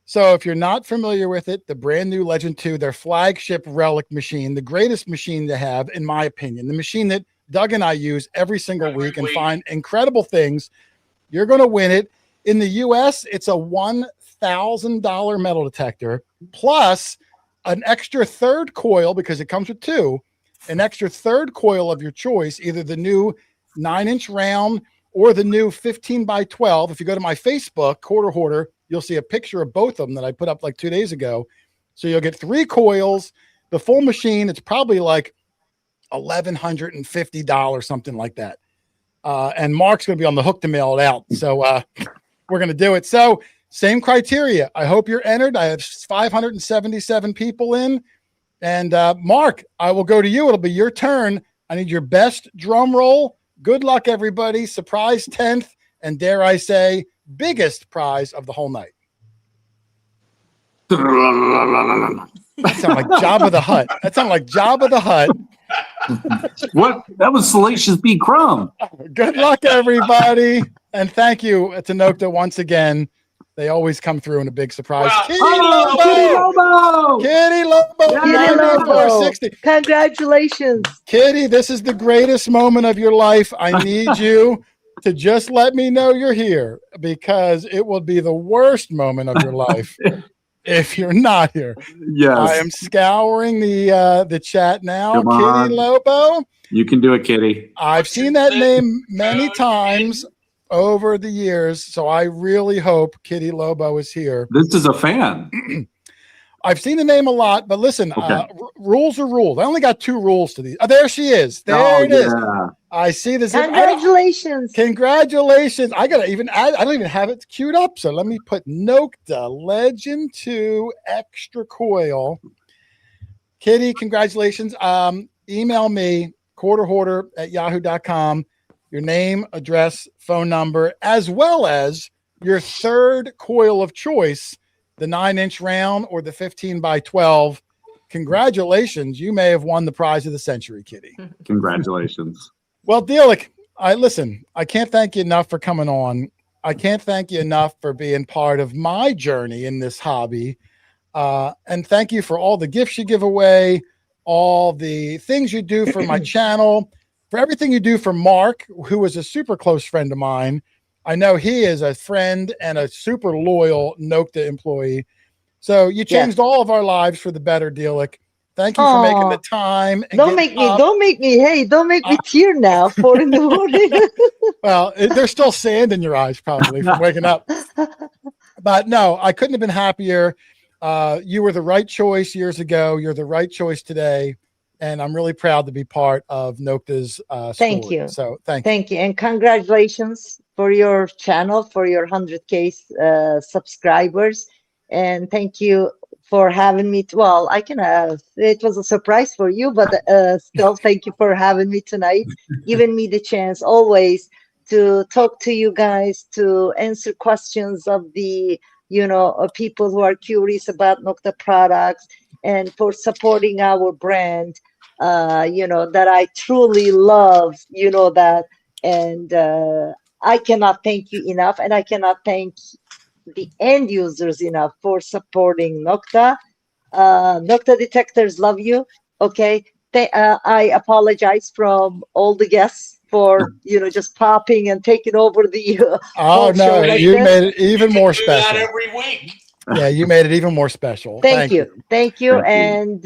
So if you're not familiar with it, the brand new Legend 2, their flagship relic machine, the greatest machine to have, in my opinion, the machine that Doug and I use every single week and find incredible things. You're going to win it. In the US, it's a $1,000 metal detector plus an extra third coil, because it comes with 2, an extra third coil of your choice, either the new 9-inch round or the new 15x12. If you go to my Facebook, Hoarder, you'll see a picture of both of them that I put up like 2 days ago. So you'll get 3 coils, the full machine. It's probably like $1,150, something like that. And Mark's going to be on the hook to mail it out. So we're going to do it. So same criteria. I hope you're entered. I have 577 people in. And Mark, I will go to you. It'll be your turn. I need your best drum roll. Good luck, everybody. Surprise 10th. And dare I say, biggest prize of the whole night. That sounds like Jabba the Hutt.
What? That was Salacious B. Crumb.
Good luck, everybody. And thank you to Nokta once again. They always come through in a big surprise.
Wow.
Kitty Lobo. 9460.
Congratulations.
Kitty, this is the greatest moment of your life. I need you to just let me know you're here, because it will be the worst moment of your life if you're not here.
Yes.
I am scouring the chat now.
Come on.
Kitty Lobo.
You can do it, Kitty.
I've seen that name many times over the years, so I really hope Kitty Lobo is here.
This is a fan.
I've seen the name a lot, but listen,
Okay.
Rules are rules. I only got 2 rules to these. Oh, there she is. There it is. I see this.
Congratulations.
Congratulations. I got to even add, I don't even have it queued up. So let me put Nokta Legend 2 Extra Coil. Kitty, congratulations. Email me, quarterhoarder@yahoo.com, your name, address, phone number, as well as your 3rd coil of choice, the 9-inch round or the 15 by 12. Congratulations. You may have won the prize of the century, Kitty.
Congratulations.
Well, Dealik, I can't thank you enough for coming on. I can't thank you enough for being part of my journey in this hobby. And thank you for all the gifts you give away, all the things you do for my channel, for everything you do for Mark, who is a super close friend of mine. I know he is a friend and a super loyal Nokta employee. So you changed all of our lives for the better, Dealik. Thank you for making the time. And
don't make me tear now. 4 in the morning.
Well, there's still sand in your eyes probably from waking up. But no, I couldn't have been happier. You were the right choice years ago. You're the right choice today. And I'm really proud to be part of Nokta's
Thank
story.
you.
So thank
you. And congratulations for your channel, for your 100K subscribers. And thank you for having me. Well, it was a surprise for you, but still thank you for having me tonight, giving me the chance always to talk to you guys, to answer questions of the, people who are curious about Nokta products, and for supporting our brand, that I truly love, that. And I cannot thank you enough, and I cannot thank the end users enough for supporting Nokta. Nokta detectors love you. Okay. I apologize from all the guests for, just popping and taking over the
oh, no,
like
you
this.
made it even more
Do that
special.
every week.
Yeah, you made it even more special.
Thank you.
Thank
And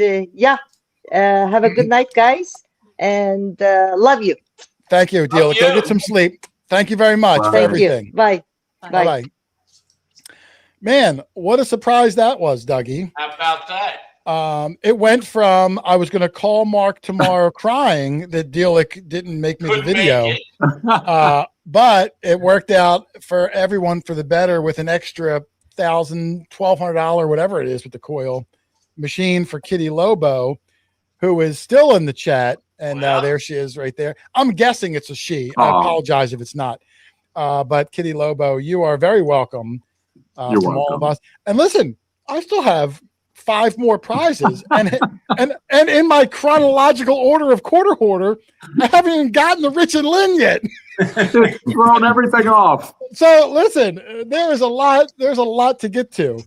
have a good night, guys. And love you.
Thank you, Dealik. Go get some sleep. Thank you very much for everything.
Bye.
Bye. Man, what a surprise that was, Dougie.
How about that?
It went from I was going to call Mark tomorrow crying that Dealik didn't make me the video, but it worked out for everyone for the better with an extra $1,000, $1,200, whatever it is with the coil machine for Kitty Lobo, who is still in the chat. And there she is right there. I'm guessing it's a she. I apologize if it's not. But Kitty Lobo, you are very welcome.
You're
from
welcome.
all of us. And listen, I still have 5 more prizes, and in my chronological order of quarter hoarder, I haven't even gotten the Rich and Lynn yet.
Throwing everything off.
So listen, there's a lot to get to.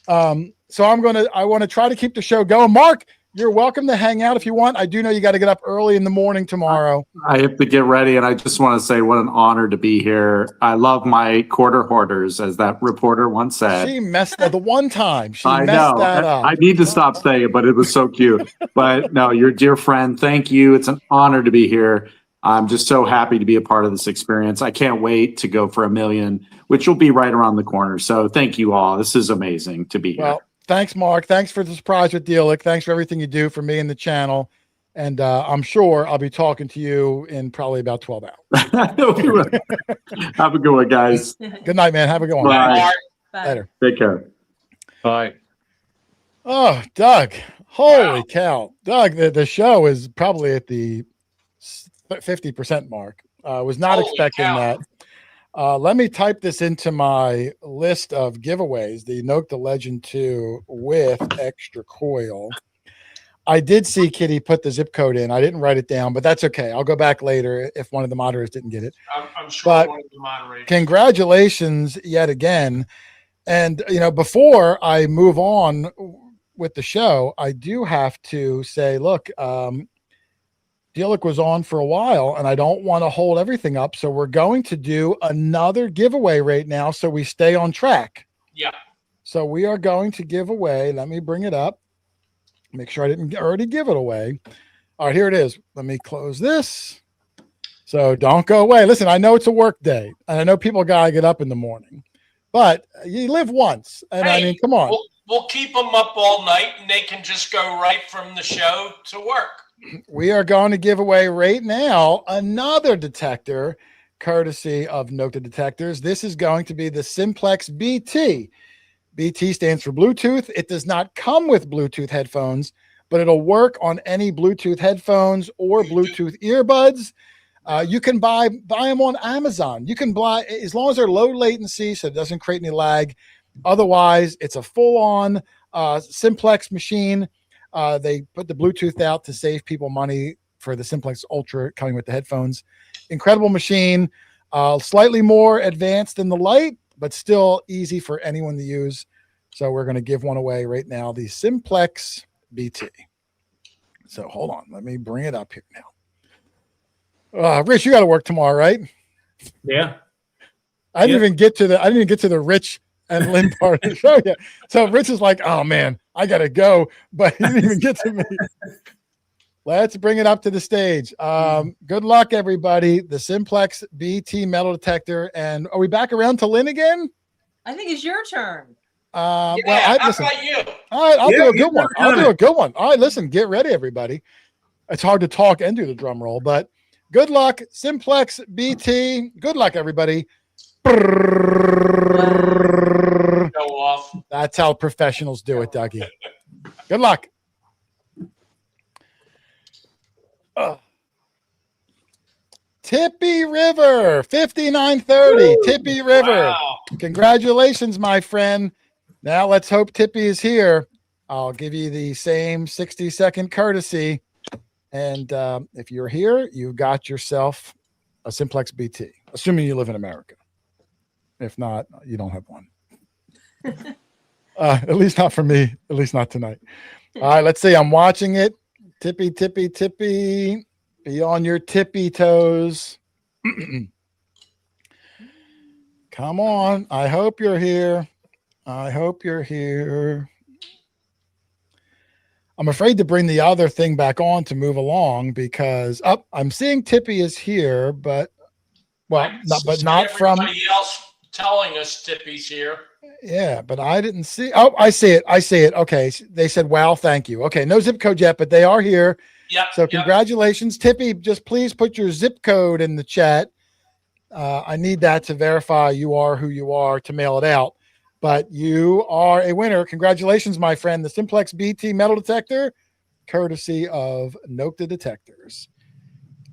So I want to try to keep the show going. Mark, you're welcome to hang out if you want. I do know you got to get up early in the morning tomorrow.
I have to get ready, and I just want to say what an honor to be here. I love my quarter hoarders, as that reporter once said.
She messed up the one time.
I know.
That up.
I need to stop saying it, but it was so cute. But no, you're a dear friend. Thank you. It's an honor to be here. I'm just so happy to be a part of this experience. I can't wait to go for 1 million, which will be right around the corner. So thank you all. This is amazing to be here.
Well, thanks, Mark. Thanks for the surprise with Dealik. Thanks for everything you do for me and the channel. And I'm sure I'll be talking to you in probably about 12 hours.
Have a good one, guys.
Good night, man. Have a good one.
Bye.
Later.
Take care.
Bye.
Oh, Doug. Holy cow. Doug, the show is probably at the 50% mark. Was not expecting that. Let me type this into my list of giveaways, the Nokta Legend 2 with extra coil. I did see Kitty put the zip code in. I didn't write it down, but that's okay. I'll go back later if one of the moderators didn't get it.
I'm sure
But
one of the moderators.
congratulations yet again. And, before I move on with the show, I do have to say, look, feel like was on for a while, and I don't want to hold everything up. So we're going to do another giveaway right now so we stay on track.
Yeah.
So we are going to give away. Let me bring it up. Make sure I didn't already give it away. All right, here it is. Let me close this. So don't go away. Listen, I know it's a work day, and I know people got to get up in the morning, but you live once. And
Hey,
I mean, come on.
We'll keep them up all night, and they can just go right from the show to work.
We are going to give away right now another detector, courtesy of Note the Detectors. This is going to be the Simplex BT. BT stands for Bluetooth. It does not come with Bluetooth headphones, but it'll work on any Bluetooth headphones or Bluetooth earbuds. You can buy them on Amazon. You can buy, as long as they're low latency, so it doesn't create any lag. Otherwise, it's a full-on Simplex machine. They put the Bluetooth out to save people money for the Simplex Ultra coming with the headphones. Incredible machine, slightly more advanced than the Lite, but still easy for anyone to use. So we're going to give one away right now, the Simplex BT. So hold on, let me bring it up here now. Rich, you got to work tomorrow, right?
Yeah.
I didn't even get to the Rich and Lynn part of the show yet. So Rich is like, oh man, I gotta go, but he didn't even get to me. Let's bring it up to the stage. Good luck, everybody. The Simplex BT metal detector. And are we back around to Lynn again?
I think it's your turn.
How
listen.
about you?
All right, I'll do a good one. I'll do a good one. All right, listen, get ready, everybody. It's hard to talk and do the drum roll, but good luck, Simplex BT. Good luck, everybody.
Go off.
That's how professionals do it, Dougie. Good luck. Tippy River, 5930. Woo! Tippy River.
Wow.
Congratulations, my friend. Now let's hope Tippy is here. I'll give you the same 60-second courtesy. And if you're here, you got yourself a Simplex BT, assuming you live in America. If not, you don't have one. At least not for me. At least not tonight. All right, let's see. I'm watching it. Tippy, tippy, tippy. Be on your tippy toes. Come on. I hope you're here. I hope you're here. I'm afraid to bring the other thing back on to move along because I'm seeing Tippy is here, but not from
everybody else telling us Tippy's here.
Yeah, but I didn't see. Oh, I see it. I see it. Okay. They said, wow, thank you. Okay. No zip code yet, but they are here.
Yep.
So congratulations, Tippy. Just please put your zip code in the chat. I need that to verify you are who you are to mail it out. But you are a winner. Congratulations, my friend. The Simplex BT metal detector, courtesy of Note the Detectors.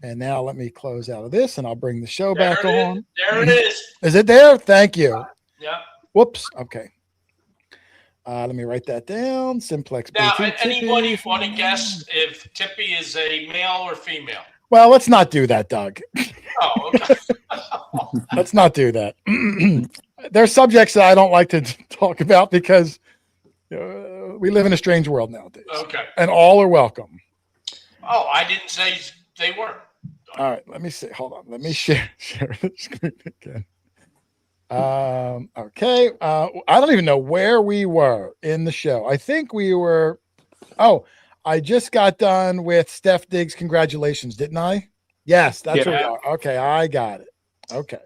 And now let me close out of this and I'll bring the show back on.
There it is.
Is it there? Thank you.
Yeah.
Whoops. Okay. Let me write that down. Simplex
now,
BT.
anybody want to guess if Tippy is a male or female?
Well, let's not do that, Doug.
Oh, okay.
Let's not do that. There's subjects that I don't like to talk about because we live in a strange world nowadays.
Okay.
And all are welcome.
Oh, I didn't say they weren't.
All right. Let me see. Hold on. Let me share the screen again. Okay. I don't even know where we were in the show. I think we were. Oh, I just got done with Steph Diggs. Congratulations, didn't I? Yes, that's where we are. Okay, I got it. Okay.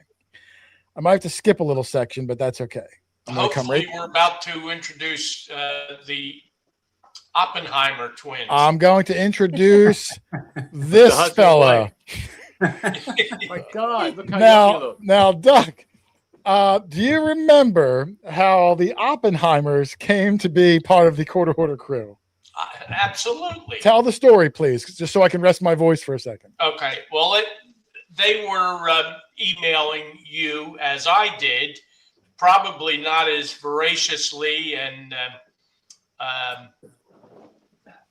I might have to skip a little section, but that's okay.
Hopefully, we're about to introduce the Oppenheimer twins.
I'm going to introduce this fella.
My God! Look how you look.
Now, Doug. Do you remember how the Oppenheimers came to be part of the Quarter Hoarder crew?
Absolutely.
Tell the story, please, just so I can rest my voice for a second.
Okay. Well, they were emailing you as I did, probably not as voraciously, and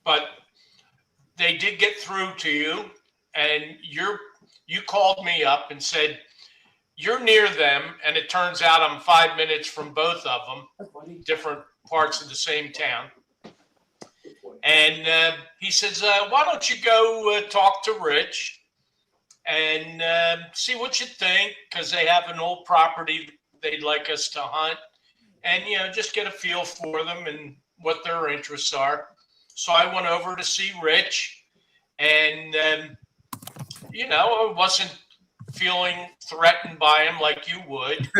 but they did get through to you, and you called me up and said, you're near them, and it turns out I'm 5 minutes from both of them, different parts of the same town. And he says, why don't you go talk to Rich and see what you think, because they have an old property they'd like us to hunt, and, just get a feel for them and what their interests are. So I went over to see Rich, and, I wasn't feeling threatened by him like you would.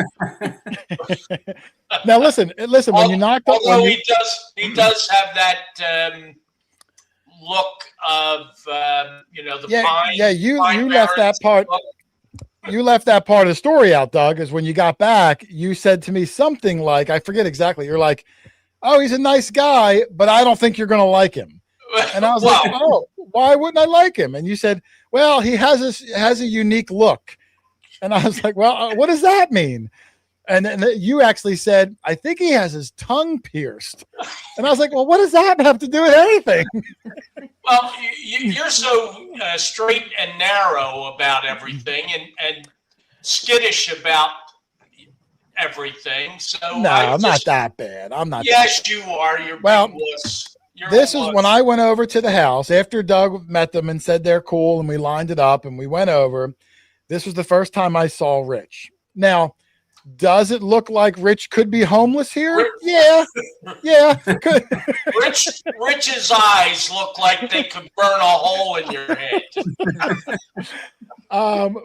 Now listen, when you knocked up,
although he does have that look of the fine.
Yeah, you left that part. You left that part of the story out, Doug. Is when you got back, you said to me something like, I forget exactly. You're like, "Oh, he's a nice guy, but I don't think you're going to like him." And I was like, "Oh, why wouldn't I like him?" And you said, "Well, he has a unique look." And I was like, "Well, what does that mean?" And then you actually said, "I think he has his tongue pierced." And I was like, "Well, what does that have to do with anything?"
Well, you're so straight and narrow about everything, and skittish about everything. So
no, I'm not that bad. I'm not.
Yes, you are. You're
well.
big wuss.
This is when I went over to the house after Doug met them and said they're cool, and we lined it up and we went over. This was the first time I saw Rich. Now, does it look like Rich could be homeless here? Yeah. Could.
Rich's eyes look like they could burn a hole in your head.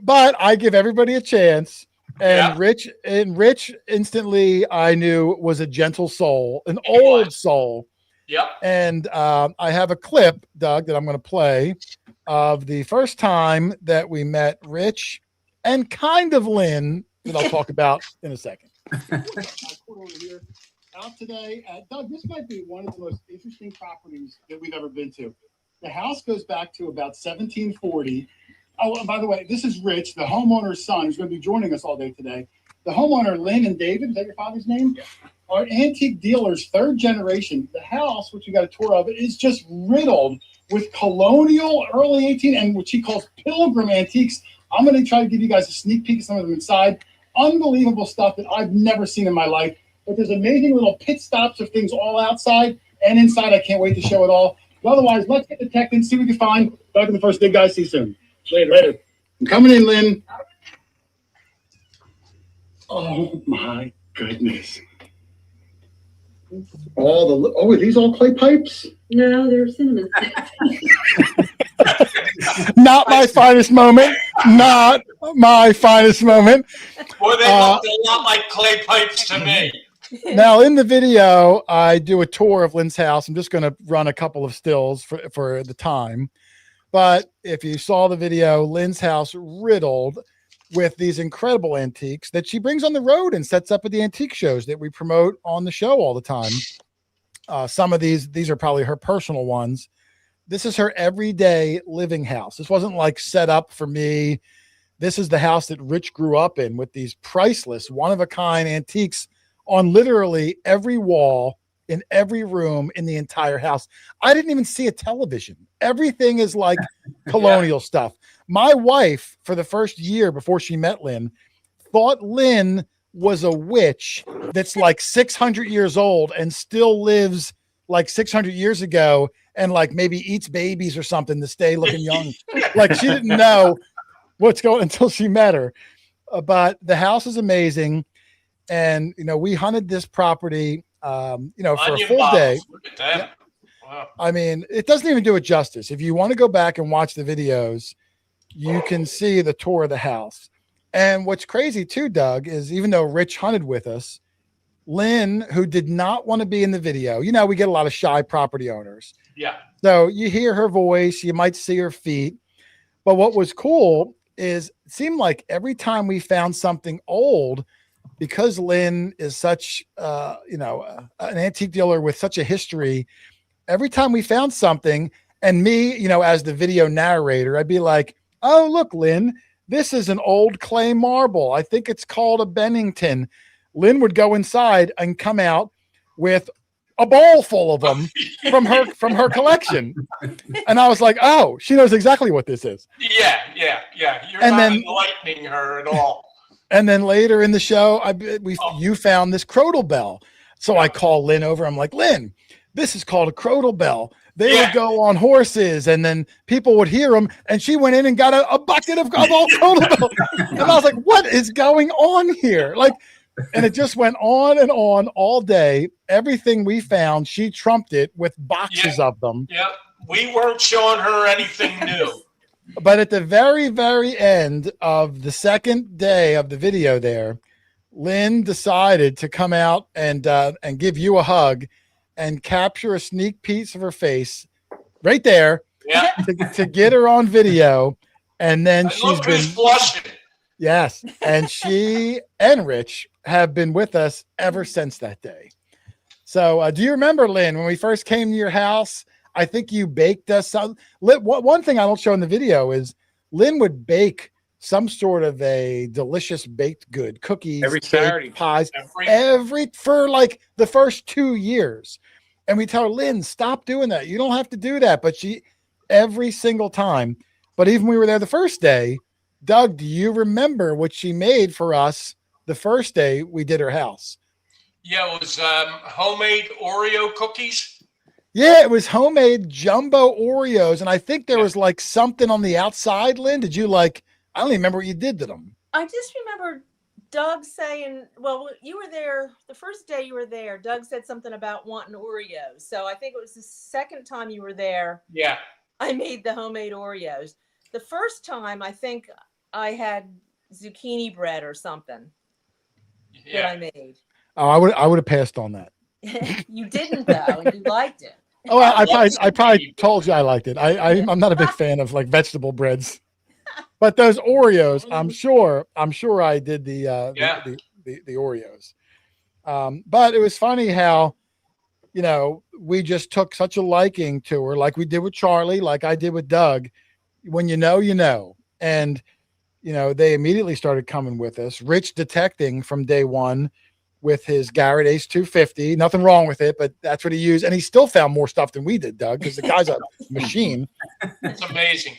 But I give everybody a chance. And Rich instantly I knew was a gentle soul, an old soul.
Yep.
And I have a clip, Doug, that I'm going to play of the first time that we met Rich and kind of Lynn, that I'll talk about in a second. Out today, Doug, this might be one of the most interesting properties that we've ever been to. The house goes back to about 1740. Oh, and by the way, this is Rich, the homeowner's son, who's going to be joining us all day today. The homeowner, Lynn and David, is that your father's name? Yeah. Are antique dealers, third generation. The house, which we got a tour of, is just riddled with colonial, early 18, and what she calls pilgrim antiques. I'm going to try to give you guys a sneak peek of some of them inside. Unbelievable stuff that I've never seen in my life. But there's amazing little pit stops of things all outside and inside. I can't wait to show it all. But otherwise, let's get detecting, see what we can find. Doug and the first big guy. See you soon. Later. I'm coming in, Lynn. Oh, my goodness. Are these all clay pipes?
No, they're cinnamon sticks.
Not my finest moment. Not my finest moment.
Well, they look a lot like clay pipes to me.
Now, in the video, I do a tour of Lynn's house. I'm just going to run a couple of stills for the time. But if you saw the video, Lynn's house riddled with these incredible antiques that she brings on the road and sets up at the antique shows that we promote on the show all the time. Some of these are probably her personal ones. This is her everyday living house. This wasn't like set up for me. This is the house that Rich grew up in with these priceless, one-of-a-kind antiques on literally every wall, in every room in the entire house. I didn't even see a television. Everything is like colonial stuff. My wife, for the first year before she met Lynn, thought Lynn was a witch that's like 600 years old and still lives like 600 years ago and like maybe eats babies or something to stay looking young. Like she didn't know what's going until she met her. But the house is amazing. And, we hunted this property, for a full day.
Look at that. Wow.
I mean, it doesn't even do it justice. If you want to go back and watch the videos, you can see the tour of the house. And what's crazy too, Doug, is even though Rich hunted with us, Lynn, who did not want to be in the video, we get a lot of shy property owners.
Yeah.
So you hear her voice, you might see her feet. But what was cool is it seemed like every time we found something old, because Lynn is such, an antique dealer with such a history, every time we found something, and me, as the video narrator, I'd be like, oh, look, Lynn, this is an old clay marble. I think it's called a Bennington. Lynn would go inside and come out with a bowl full of them from her collection. And I was like, oh, she knows exactly what this is.
Yeah. You're not enlightening her at all.
And then later in the show, you found this crotal bell. So I call Lynn over. I'm like, Lynn, This is called a crodal bell. They would go on horses, and then people would hear them. And she went in and got a bucket of all crodal bells. And I was like, "What is going on here?" Like, and it just went on and on all day. Everything we found, she trumped it with boxes of them.
Yeah, we weren't showing her anything new.
But at the very, very end of the second day of the video there, Lynn decided to come out and give you a hug and capture a sneak piece of her face right there to get her on video. And then she's been
blushing.
Yes. And she and Rich have been with us ever since that day. So do you remember, Lynn, when we first came to your house? I think you baked us some. One thing I don't show in the video is Lynn would bake some sort of a delicious baked good, cookies,
every
cake,
Saturday,
pies, every for like the first 2 years. And we tell her, Lynn, stop doing that. You don't have to do that. But she, every single time. But even when we were there the first day, Doug, do you remember what she made for us the first day we did her house?
Yeah, it was homemade Oreo cookies.
Yeah, it was homemade jumbo Oreos. And I think there was like something on the outside, Lynn. Did you I don't even remember what you did to them.
I just remember Doug saying, well, you were there the first day you were there. Doug said something about wanting Oreos. So I think it was the second time you were there.
Yeah.
I made the homemade Oreos. The first time I think I had zucchini bread or something that I made.
Oh, I would have passed on that.
You didn't though, and you liked it.
Oh, I probably told you I liked it. I'm not a big fan of like vegetable breads, but those Oreos, I'm sure I did the Oreos. But it was funny how, we just took such a liking to her, like we did with Charlie, like I did with Doug. When you know, and they immediately started coming with us. Rich detecting from day one with his Garrett Ace 250. Nothing wrong with it, but that's what he used. And he still found more stuff than we did, Doug, because the guy's a machine.
It's amazing.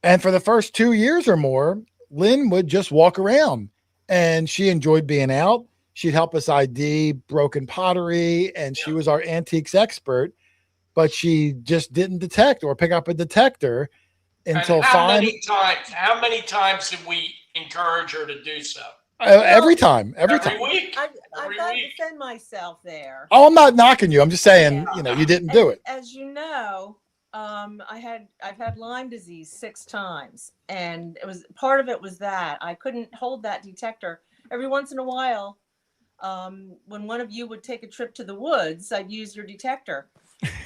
And for the first 2 years or more, Lynn would just walk around and she enjoyed being out. She'd help us ID broken pottery and she was our antiques expert, but she just didn't detect or pick up a detector until
how many times did we encourage her to do so?
Every time.
Every week.
I've got to defend myself there.
Oh, I'm not knocking you. I'm just saying, you didn't do it.
As you know, I've had Lyme disease 6 times, and part of it was that I couldn't hold that detector. Every once in a while, when one of you would take a trip to the woods, I'd use your detector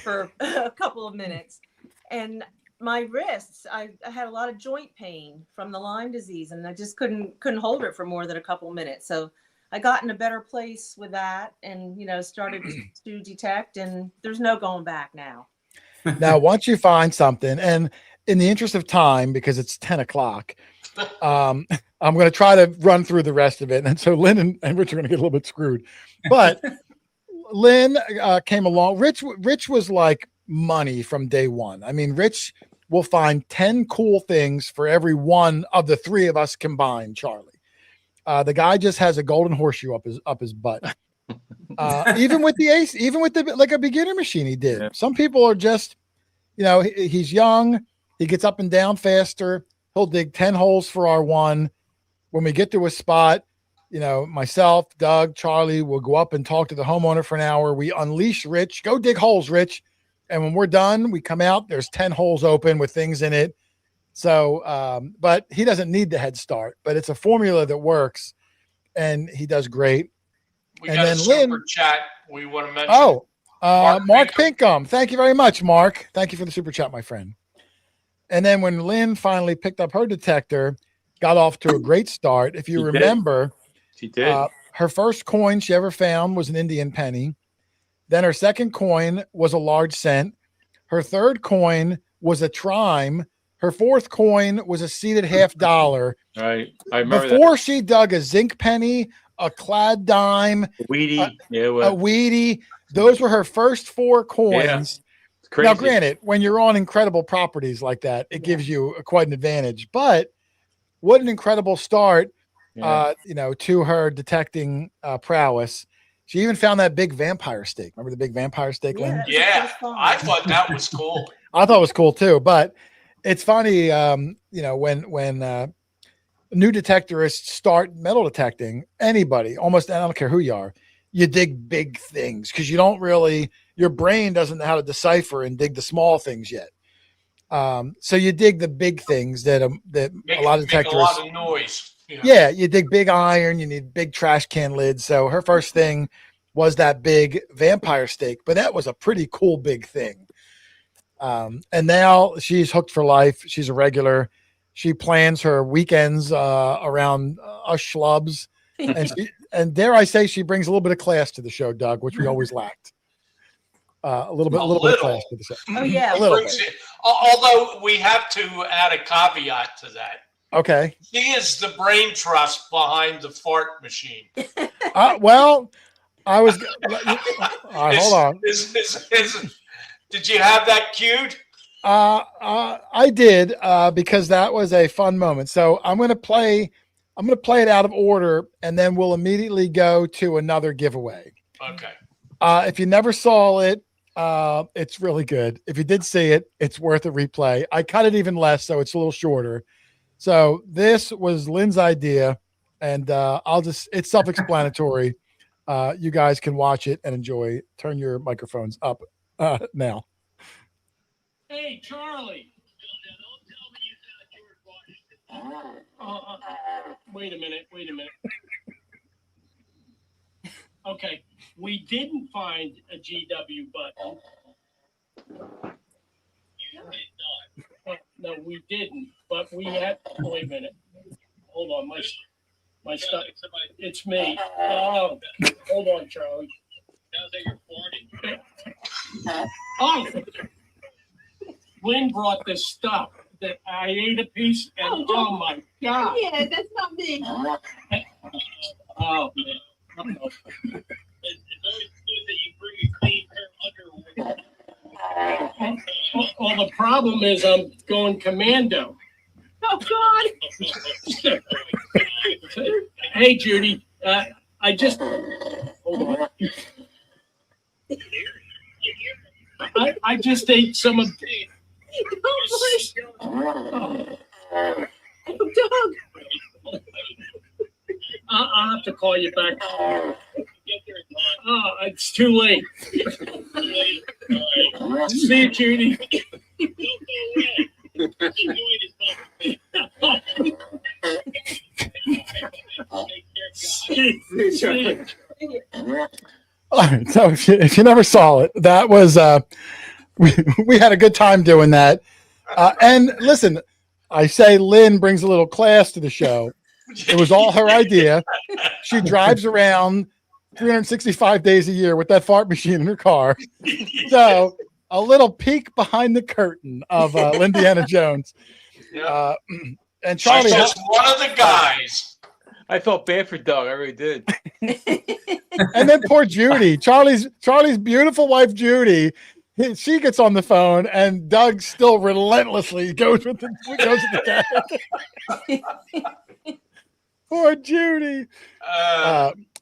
for a couple of minutes, and my wrists, I had a lot of joint pain from the Lyme disease, and I just couldn't hold it for more than a couple minutes. So I got in a better place with that, and started to detect, and there's no going back now.
Now, once you find something, and in the interest of time, because it's 10 o'clock, I'm going to try to run through the rest of it. And so Lynn and Rich are going to get a little bit screwed, but Lynn came along. Rich was like money from day one. I mean, Rich will find 10 cool things for every one of the 3 of us combined. Charlie, the guy just has a golden horseshoe up his butt. Even with the Ace, even with like a beginner machine, he did. Some people are just, he's young. He gets up and down faster. He'll dig 10 holes for our one. When we get to a spot, myself, Doug, Charlie will go up and talk to the homeowner for an hour. We unleash Rich. Go dig holes, Rich. And when we're done, we come out, there's 10 holes open with things in it. So, but he doesn't need the head start, but it's a formula that works and he does great.
We got a super chat we want to mention.
Oh, Mark Pinkham. Thank you very much, Mark. Thank you for the super chat, my friend. And then when Lynn finally picked up her detector, got off to a great start. If you remember,
she did.
Her first coin she ever found was an Indian penny. Then her second coin was a large cent. Her third coin was a trime. Her fourth coin was a seated $50.
Right. I remember
Before she dug a zinc penny, a clad dime,
a weedy.
A weedy. Those were her first 4 coins.
It's crazy.
Now, granted, when you're on incredible properties like that, it gives you quite an advantage. But what an incredible start, to her detecting prowess. She even found that big vampire steak. Remember the big vampire steak? Lynn?
Yeah, I thought that was cool.
I thought it was cool too. But it's funny, when new detectorists start metal detecting, anybody, almost, I don't care who you are, you dig big things because you don't really, your brain doesn't know how to decipher and dig the small things yet. So you dig the big things that a lot of detectorists.
Make a lot of noise.
Yeah, you dig big iron, you need big trash can lids. So her first thing was that big vampire steak, but that was a pretty cool big thing. And now she's hooked for life. She's a regular. She plans her weekends around us schlubs. And dare I say, she brings a little bit of class to the show, Doug, which we always lacked. A little bit of class to the show.
Oh, yeah.
A little bit.
Although we have to add a caveat to that.
Okay.
She is the brain trust behind the fart machine.
Well, I was. Hold on.
Did you have that cued?
I did because that was a fun moment. So I'm going to play it out of order, and then we'll immediately go to another giveaway.
Okay.
If you never saw it, it's really good. If you did see it, it's worth a replay. I cut it even less, so it's a little shorter. So this was Lynn's idea, and it's self-explanatory. You guys can watch it and enjoy. Turn your microphones up now.
Hey, Charlie. Wait a minute. Okay, we didn't find a GW button. No, we didn't. But we had. Wait a minute. Hold on, my stuff. It's me. Oh, hold on, Charlie. Sounds like you're farting. Oh, Lynn brought this stuff that I ate a piece, and oh my God!
Yeah, that's not me.
Oh man. It's always good that you bring a clean pair of underwear. Well, the problem is I'm going commando.
Oh God!
Hey, Judy, I just hold on. I just ate some of.
Oh, Doug.
I'll have to call you back. Oh, it's too late. See you, Judy.
All right, so if you never saw it, that was we had a good time doing that. And listen, I say Lynn brings a little class to the show. It was all her idea. She drives around 365 days a year with that fart machine in her car. So a little peek behind the curtain of Lindiana Jones. And Charlie,
she's just one of the guys.
I felt bad for Doug. I really did.
And then poor Judy, Charlie's beautiful wife Judy. She gets on the phone, and Doug still relentlessly goes with the cat. Poor Judy.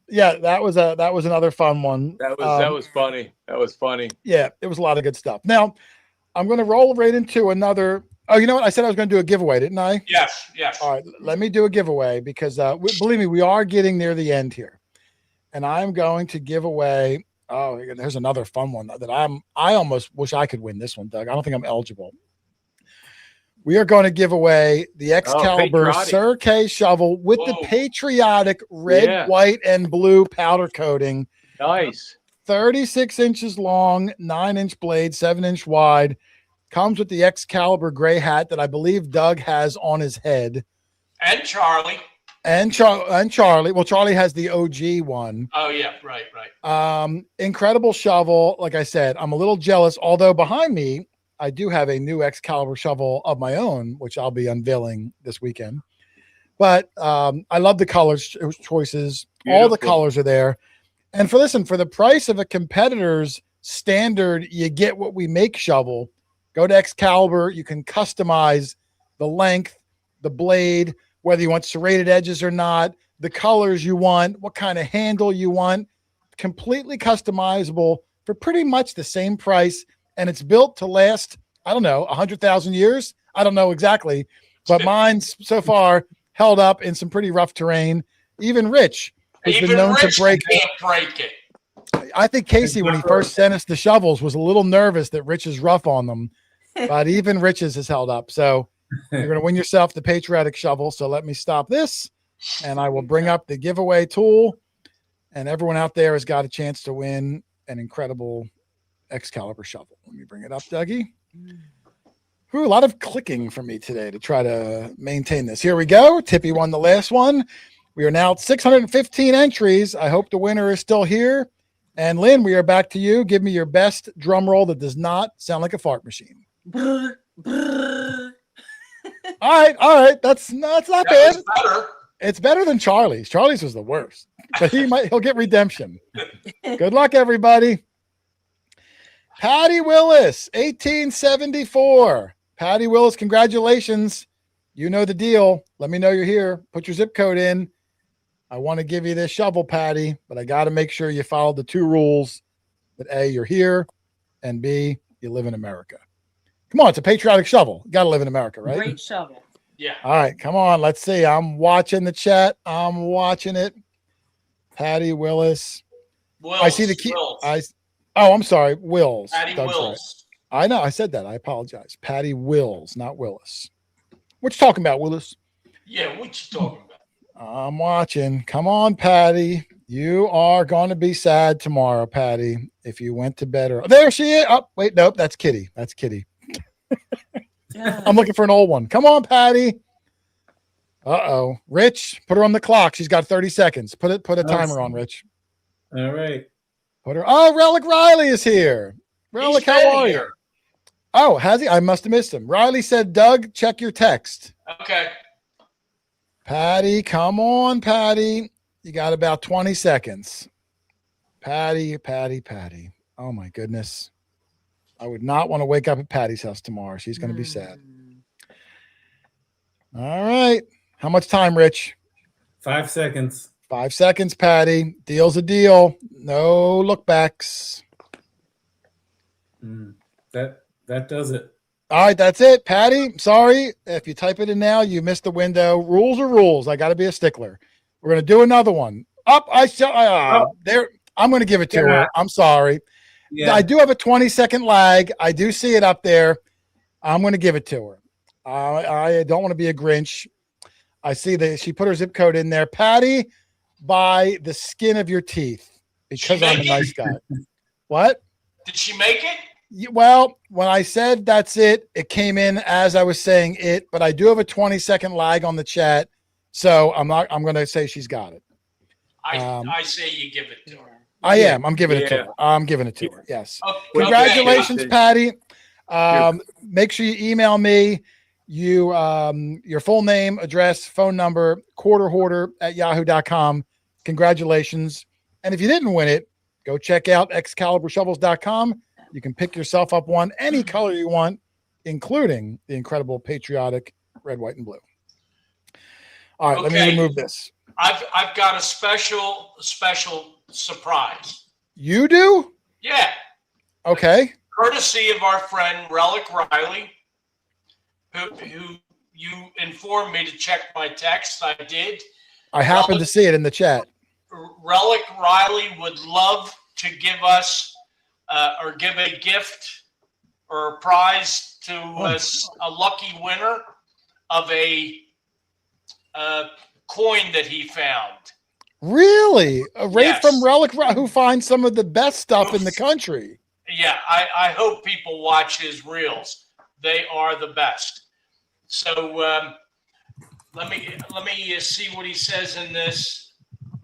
Yeah, that was another fun one.
That was funny. That was funny.
Yeah, it was a lot of good stuff. Now, I'm going to roll right into another. Oh, you know what? I said I was going to do a giveaway, didn't I?
Yes.
All right, let me do a giveaway because believe me, we are getting near the end here, and I'm going to give away. Oh, there's another fun one that I almost wish I could win this one, Doug. I don't think I'm eligible. We are going to give away the Excalibur Sir K shovel with the patriotic red, white, and blue powder coating.
Nice.
36 inches long, 9-inch blade, 7-inch wide. Comes with the Excalibur gray hat that I believe Doug has on his head.
And Charlie.
And Charlie. Well, Charlie has the OG one.
Oh, yeah. Right.
Incredible shovel. Like I said, I'm a little jealous, although behind me, I do have a new Excalibur shovel of my own, which I'll be unveiling this weekend. But I love the colors choices. Beautiful. All the colors are there. And for the price of a competitor's standard, you get what we make shovel. Go to Excalibur. You can customize the length, the blade, whether you want serrated edges or not, the colors you want, what kind of handle you want. completely customizable for pretty much the same price. And it's built to last, I don't know, 100,000 years. I don't know exactly, but mine's so far held up in some pretty rough terrain. Even Rich, who's been known to break
it.
I think Casey, when he first sent us the shovels, was a little nervous that Rich is rough on them, but even Rich's has held up. So you're going to win yourself the patriotic shovel. So let me stop this, and I will bring up the giveaway tool, and everyone out there has got a chance to win an incredible Excalibur shovel. Let me bring it up, Dougie. Ooh, a lot of clicking for me today to try to maintain this. Here we go. Tippy won the last one. We are now at 615 entries. I hope the winner is still here. And Lynn, we are back to you. Give me your best drum roll that does not sound like a fart machine. All right. That's not bad. It's better than Charlie's. Charlie's was the worst, but he'll get redemption. Good luck, everybody. Patty Willis, 1874. Patty Willis, congratulations. You know the deal. Let me know you're here. Put your zip code in. I want to give you this shovel, Patty, but I got to make sure you follow the 2 rules that A, you're here, and B, you live in America. Come on, it's a patriotic shovel. You got to live in America, right?
Great shovel.
Yeah.
All right, come on. Let's see. I'm watching the chat. I'm watching it. Patty Willis. I see the key. I'm sorry. Wills.
Patty
Doug's
Wills.
right. I know. I said that. I apologize. Patty Wills, not Willis. What you talking about, Willis?
Yeah, what you talking about?
I'm watching. Come on, Patty. You are going to be sad tomorrow, Patty, if you went to bed early. There she is. Oh, wait, nope. That's Kitty. That's Kitty. I'm looking for an old one. Come on, Patty. Uh-oh. Rich, put her on the clock. She's got 30 seconds. Put a timer on, Rich.
All right.
Put her. Oh, Relic Riley is here. Relic, how are you? Oh, has he? I must have missed him. Riley said, Doug, check your text.
Okay.
Patty, come on, Patty. You got about 20 seconds. Patty. Oh, my goodness. I would not want to wake up at Patty's house tomorrow. She's going to be sad. All right. How much time, Rich?
5 seconds.
5 seconds, Patty. Deal's a deal. No look backs.
That does it.
All right, that's it, Patty. Sorry. If you type it in now, you missed the window. Rules are rules. I got to be a stickler. We're going to do another one. There. I'm going to give it to her. I'm sorry. Yeah. I do have a 20-second lag. I do see it up there. I'm going to give it to her. I don't want to be a Grinch. I see that she put her zip code in there. Patty, by the skin of your teeth, because I'm a nice guy. What?
Did she make it?
Well, when I said that's it, it came in as I was saying it, but I do have a 20-second lag on the chat, so I'm going to say she's got it.
I say you give it to her.
I'm giving it to her. I'm giving it to her. Yes. Okay. Congratulations, Patty. Make sure you email me your full name, address, phone number, quarterhoarder@yahoo.com. Congratulations. And if you didn't win it, go check out excaliburshovels.com. You can pick yourself up one any color you want, including the incredible patriotic red, white, and blue. All right, let me remove this.
I've got a special surprise.
You do?
Yeah.
Okay.
Courtesy of our friend Relic Riley, who you informed me to check my text. I did.
I happened to see it in the chat.
Relic Riley would love to give us or give a gift or a prize to a lucky winner of a coin that he found.
Really? From Relic, who finds some of the best stuff in the country.
Yeah, I hope people watch his reels. They are the best. So let me see what he says in this.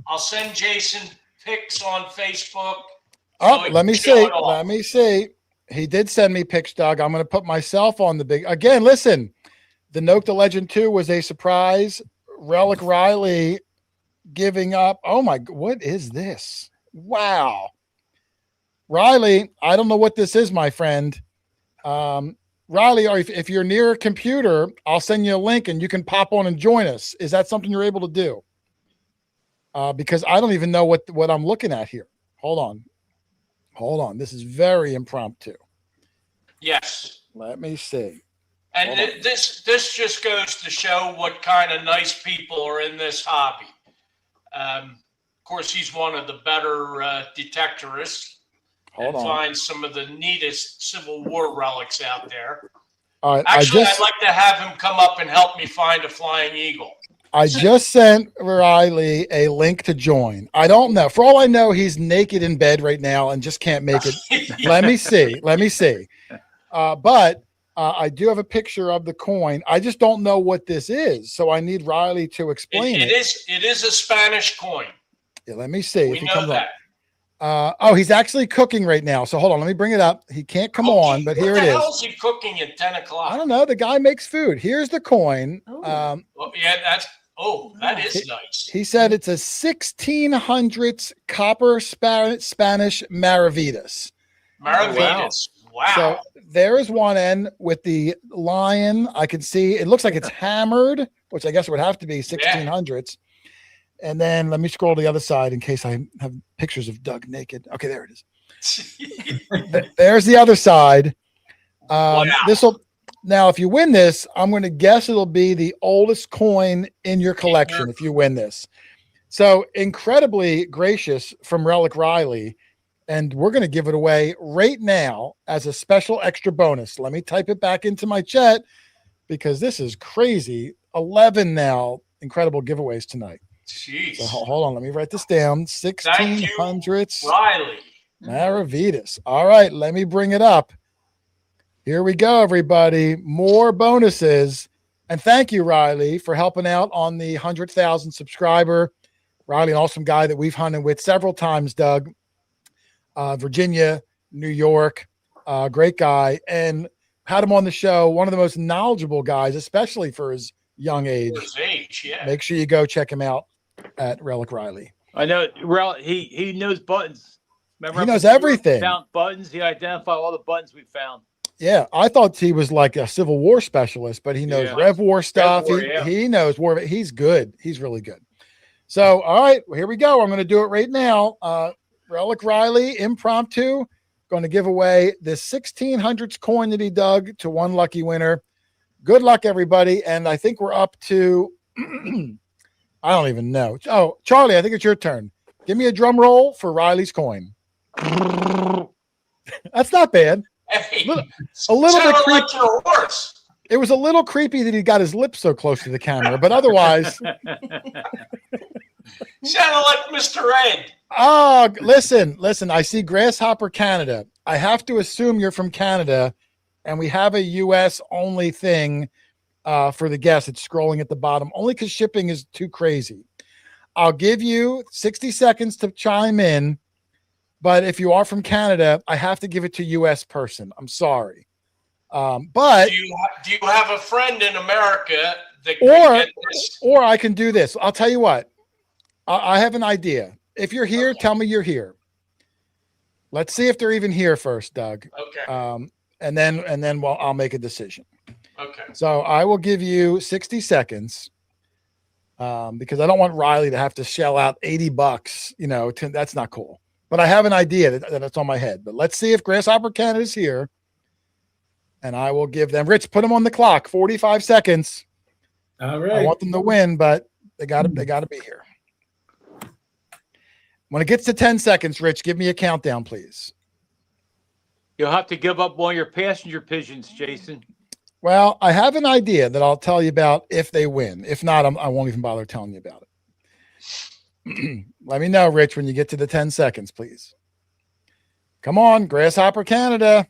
I'll send Jason pics on Facebook.
Let me see. Let me see. He did send me pics, Doug. I'm going to put myself on the big. Again, listen, the Note the Legend 2 was a surprise. Relic Riley giving up. Oh, my. What is this? Wow. Riley, I don't know what this is, my friend. Riley, if you're near a computer, I'll send you a link and you can pop on and join us. Is that something you're able to do? Because I don't even know what I'm looking at here. Hold on. This is very impromptu.
Yes.
Let me see.
And this just goes to show what kind of nice people are in this hobby. Of course, he's one of the better detectorists.
Hold on.
Finds some of the neatest Civil War relics out there.
All right.
Actually, I'd like to have him come up and help me find a flying eagle.
I just sent Riley a link to join. I don't know. For all I know, he's naked in bed right now and just can't make it. Let me see. But I do have a picture of the coin. I just don't know what this is. So I need Riley to explain it.
It is a Spanish coin.
Yeah, let me see.
We know that.
Oh, he's actually cooking right now. So hold on. Let me bring it up. He can't come on, but here it is.
What the hell is he cooking at 10 o'clock?
I don't know. The guy makes food. Here's the coin.
Well, yeah, that is nice.
He said it's a 1600s copper Spanish Maravitas.
Maravitas. Wow.
So there's one end with the lion. I can see it looks like it's hammered, which I guess would have to be 1600s. And then let me scroll to the other side in case I have pictures of Doug naked. Okay, there it is. There's the other side. Now, if you win this, I'm going to guess it'll be the oldest coin in your collection if you win this. So incredibly gracious from Relic Riley. And we're going to give it away right now as a special extra bonus. Let me type it back into my chat because this is crazy. 11 now incredible giveaways tonight.
Jeez.
So hold on. Let me write this down. 1600s.
Riley.
Maravitas. All right. Let me bring it up. Here we go, everybody. More bonuses. And thank you, Riley, for helping out on the 100,000 subscriber. Riley, an awesome guy that we've hunted with several times, Doug. Virginia, New York. Great guy. And had him on the show. One of the most knowledgeable guys, especially for his young age.
For his age, yeah.
Make sure you go check him out at Relic Riley.
I know. He knows buttons. Remember,
He knows everything.
Found buttons. He identified all the buttons we found.
Yeah, I thought he was like a Civil War specialist, but he knows Rev War stuff.
Rev War,
he knows war. He's good. He's really good. So, all right, well, here we go. I'm going to do it right now. Relic Riley, impromptu, going to give away this 1600s coin that he dug to one lucky winner. Good luck, everybody. And I think we're up to, I don't even know. Oh, Charlie, I think it's your turn. Give me a drum roll for Riley's coin. That's not bad.
Hey,
a little bit creepy.
like your horse.
It was a little creepy that he got his lips so close to the camera, but otherwise.
Sounded like Mr. Ed.
Oh, listen. I see Grasshopper Canada. I have to assume you're from Canada, and we have a U.S. only thing for the guests. It's scrolling at the bottom, only because shipping is too crazy. I'll give you 60 seconds to chime in. But if you are from Canada, I have to give it to U.S. person. I'm sorry. But
do you have a friend in America that can get this?
Or I can do this. I'll tell you what. I have an idea. If you're here, tell me you're here. Let's see if they're even here first, Doug.
Okay.
And then I'll make a decision.
Okay.
So I will give you 60 seconds. Because I don't want Riley to have to shell out $80. That's not cool. But I have an idea that's on my head. But let's see if Grasshopper Canada is here. And I will give them, Rich, put them on the clock, 45 seconds.
All right.
I want them to win, but they gotta be here. When it gets to 10 seconds, Rich, give me a countdown, please.
You'll have to give up one of your passenger pigeons, Jason.
Well, I have an idea that I'll tell you about if they win. If not, I won't even bother telling you about it. Let me know, Rich, when you get to the 10 seconds, please. Come on, Grasshopper Canada.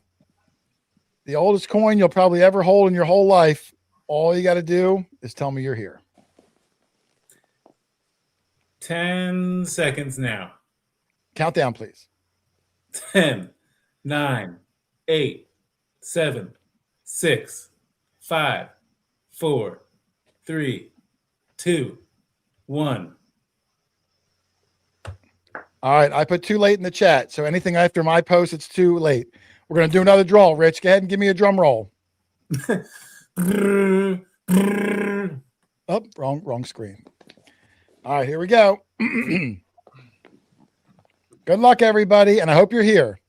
The oldest coin you'll probably ever hold in your whole life. All you got to do is tell me you're here.
10 seconds now.
Countdown, please.
10, 9, 8, 7, 6, 5, 4, 3, 2, 1.
All right, I put too late in the chat, so anything after my post, it's too late. We're going to do another draw. Rich, go ahead and give me a drum roll. Oh, wrong screen. All right, here we go. Good luck, everybody, and I hope you're here.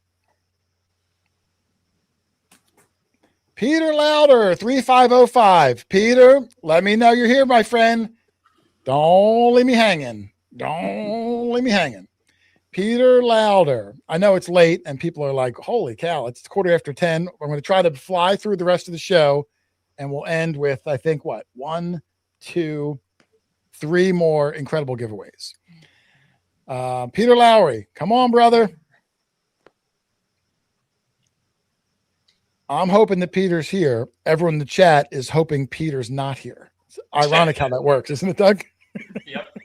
Peter Louder, 3505. Peter, let me know you're here, my friend. Don't leave me hanging. Don't leave me hanging. Peter Louder. I know it's late and people are like, holy cow, it's 10:15. I'm going to try to fly through the rest of the show and we'll end with, I think, what? 1, 2, 3 more incredible giveaways. Peter Lowry, come on, brother. I'm hoping that Peter's here. Everyone in the chat is hoping Peter's not here. It's ironic how that works, isn't it, Doug?
Yep.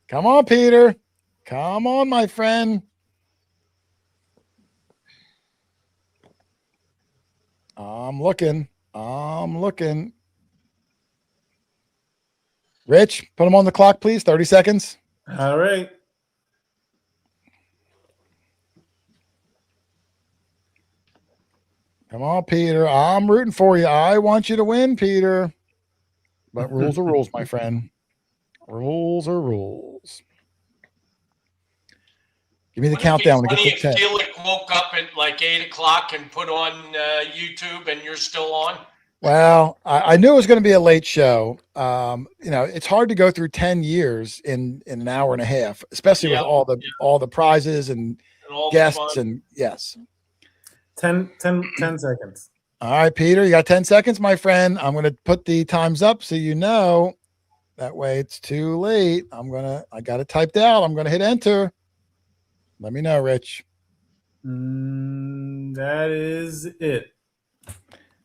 Come on, Peter. Come on, my friend. I'm looking. Rich, put him on the clock, please. 30 seconds.
All right.
Come on, Peter. I'm rooting for you. I want you to win, Peter. But rules are rules, my friend. Rules are rules. Give me the countdown when it gets to 10.
Felix woke up at like 8 o'clock and put on YouTube, and you're still on.
Well, I knew it was going to be a late show. It's hard to go through 10 years in an hour and a half, especially with all the prizes and
all
guests and yes.
10 seconds.
All right, Peter, you got 10 seconds, my friend. I'm going to put the times up so you know. That way it's too late. I got it typed out. I'm going to hit enter. Let me know, Rich.
That is it.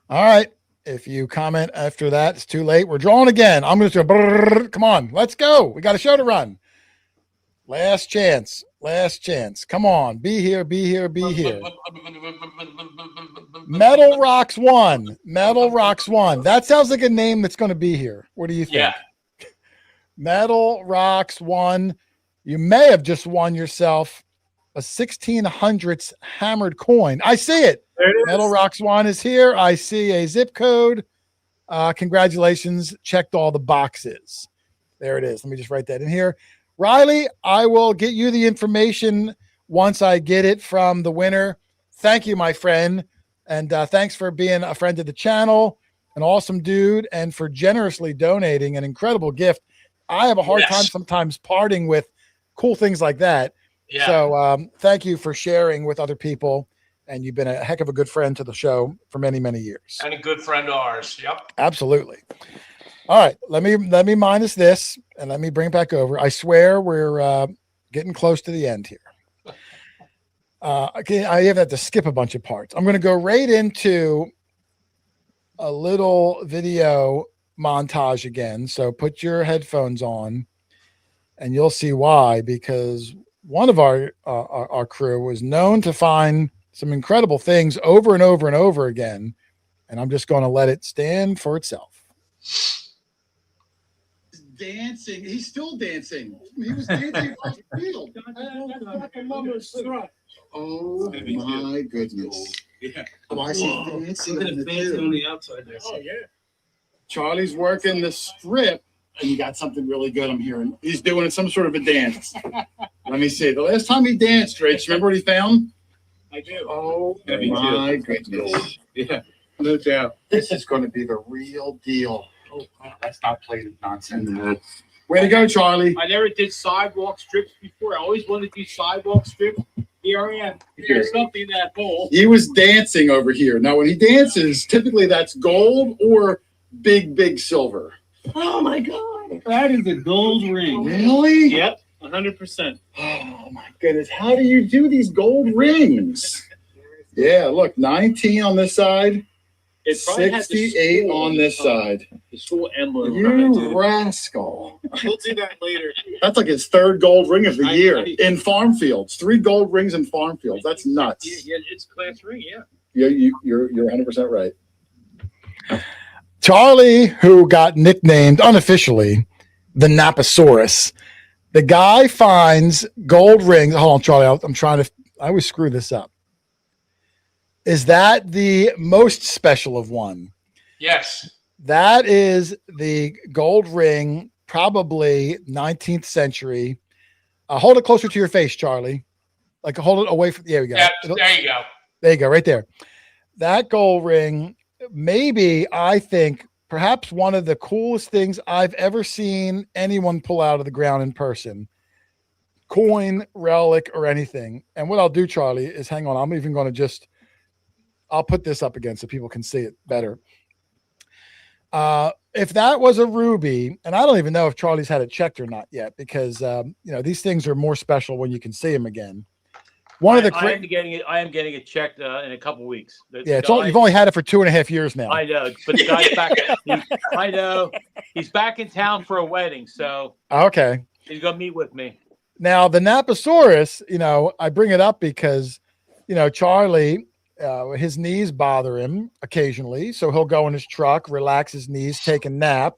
All right. If you comment after that, it's too late. We're drawing again. I'm just going to come on. Let's go. We got a show to run. Last chance. Come on. Be here. Metal Rocks 1. That sounds like a name that's going to be here. What do you think?
Yeah.
Metal Rocks 1. You may have just won yourself a 1600s hammered coin. I see it. Metal Rocks 1 is here. I see a zip code. Congratulations. Checked all the boxes. There it is. Let me just write that in here. Riley, I will get you the information once I get it from the winner. Thank you, my friend. And thanks for being a friend of the channel, an awesome dude, and for generously donating an incredible gift. I have a hard time sometimes parting with cool things like that.
Yeah.
So thank you for sharing with other people. And you've been a heck of a good friend to the show for many, many years.
And a good friend of ours. Yep.
Absolutely. All right. Let me minus this and let me bring it back over. I swear we're getting close to the end here. Okay, I have to skip a bunch of parts. I'm going to go right into a little video montage again. So put your headphones on and you'll see why, because one of our crew was known to find some incredible things over and over and over again. And I'm just going to let it stand for itself.
Dancing. He's still dancing. He was dancing on the field. Oh my goodness.
Yeah.
Why is he dancing
Look
on
at
the
the fans
field?
on the outside there.
Oh yeah. Charlie's working the strip, and you got something really good. I'm hearing he's doing some sort of a dance. Let me see. The last time he danced, Rich, remember what he found?
I do.
Oh
Yeah, me
my
too.
goodness.
Yeah, no doubt.
This is going to be the real deal. Oh, wow, that's not played nonsense. Way to go, Charlie.
I never did sidewalk strips before. I always wanted to do sidewalk strips. Here I am. There's something in that hole.
He was dancing over here. Now, when he dances, typically that's gold or big silver.
Oh my God.
That is a gold ring.
Really?
Yep, 100%.
Oh my goodness. How do you do these gold rings? Yeah, look, 19 on this side,
It probably had the
68
school,
on this side.
The school emblem.
You rascal.
We'll do that later.
That's like his third gold ring of the
I-
year
I-
in farm fields. 3 gold rings in farm fields. That's nuts.
Yeah, it's class ring, yeah.
You're 100% right.
Charlie, who got nicknamed unofficially the Naposaurus, the guy finds gold rings. Hold on, Charlie. I always screw this up. Is that the most special of one?
Yes.
That is the gold ring, probably 19th century. Hold it closer to your face, Charlie. Like hold it away from. There we go.
Yeah, there you go.
There you go, right there. That gold ring, maybe I think perhaps one of the coolest things I've ever seen anyone pull out of the ground in person. Coin, relic, or anything. And what I'll do, Charlie, is hang on. I'm even going to I'll put this up again so people can see it better. If that was a ruby, and I don't even know if Charlie's had it checked or not yet, because these things are more special when you can see them again. I am
getting it checked in a couple weeks.
You've only had it for 2.5 years now.
I know, but the guy's back. I know he's back in town for a wedding, so
okay,
he's gonna meet with me.
Now the Naposaurus, I bring it up because, Charlie, his knees bother him occasionally, so he'll go in his truck, relax his knees, take a nap.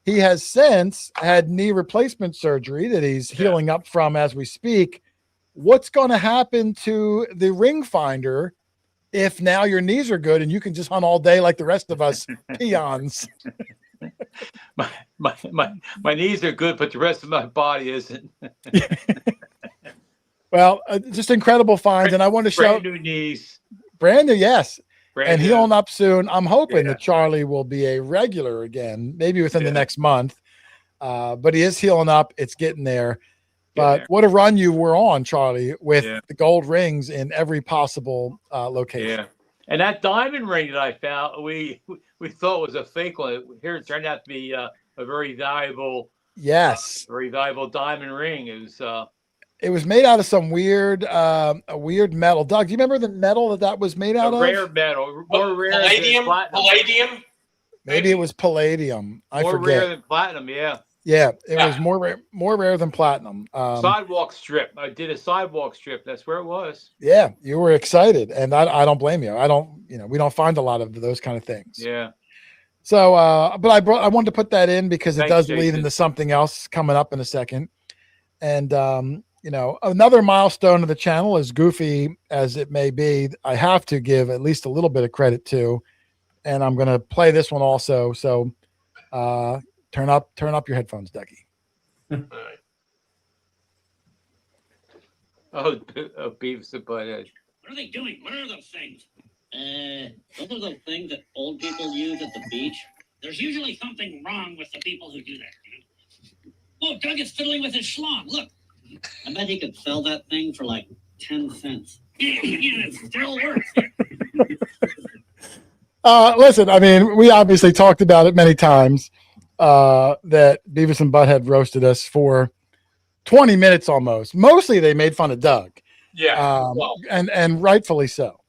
He has since had knee replacement surgery that he's healing up from as we speak. What's going to happen to the ring finder if now your knees are good and you can just hunt all day like the rest of us peons?
My knees are good, but the rest of my body isn't.
Well, just incredible finds, and I want to show
brand new knees.
Brand new, yes.
Brand new.
Healing up soon. I'm hoping that Charlie will be a regular again, maybe within the next month. But he is healing up. It's getting there. But what a run you were on, Charlie, with the gold rings in every possible location.
Yeah. And that diamond ring that I found, we thought was a fake one. Here it turned out to be a very valuable, very valuable diamond ring.
It was made out of some weird metal. Doug, do you remember the metal that was made out of?
Rare metal, more rare
Palladium.
than platinum.
Palladium.
Maybe it was palladium. I forget.
More rare than platinum. Yeah.
Yeah, it was more rare than platinum.
Sidewalk strip. I did a sidewalk strip. That's where it was.
Yeah, you were excited, and I don't blame you. We don't find a lot of those kind of things.
Yeah.
So, but I wanted to put that in because it does lead
Jason.
into something else coming up in a second. And another milestone of the channel, as goofy as it may be, I have to give at least a little bit of credit to, and I'm going to play this one also. So, turn up your headphones, Ducky.
Oh, Beavis and Butthead.
What are they doing? What are those things? Those are the things that old people use at the beach. There's usually something wrong with the people who do that. Oh, Doug is fiddling with his schlong. Look. I bet he could sell that thing for like 10 cents. Yeah, it still works.
Listen, I mean, we obviously talked about it many times. That Beavis and Butthead roasted us for 20 minutes almost. Mostly they made fun of Doug.
Yeah.
And rightfully so.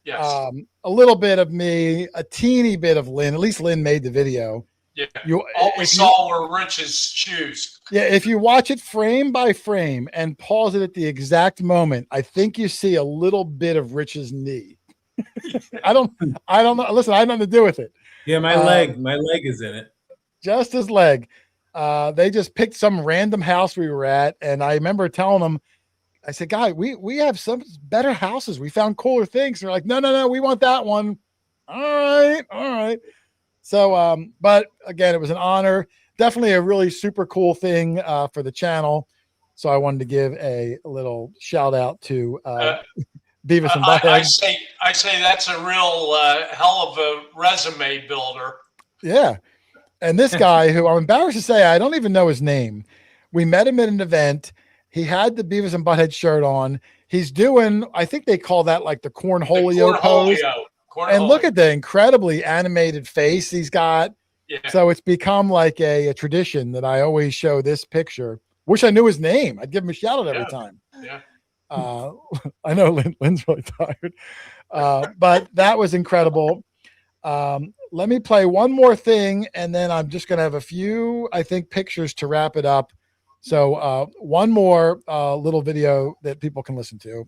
Yes.
A little bit of me, a teeny bit of Lynn. At least Lynn made the video.
Yeah. All we saw were Rich's shoes.
Yeah, if you watch it frame by frame and pause it at the exact moment, I think you see a little bit of Rich's knee. I don't know. Listen, I have nothing to do with it.
Yeah, my leg is in it.
Just his leg. They just picked some random house we were at, and I remember telling them, I said, "Guy, we have some better houses. We found cooler things." And they're like, "No, we want that one." All right. So, but again, it was an honor. Definitely a really super cool thing for the channel. So I wanted to give a little shout out to Beavis and Butthead.
I say that's a real hell of a resume builder.
Yeah. And this guy, who I'm embarrassed to say, I don't even know his name. We met him at an event. He had the Beavis and Butthead shirt on. He's doing, I think they call that like the cornholio pose. And look at the incredibly animated face he's got.
Yeah.
So it's become like a tradition that I always show this picture. Wish I knew his name. I'd give him a shout out every time.
Yeah.
I know Lynn's really tired. But that was incredible. Let me play one more thing, and then I'm just going to have a few, I think, pictures to wrap it up. So one more little video that people can listen to.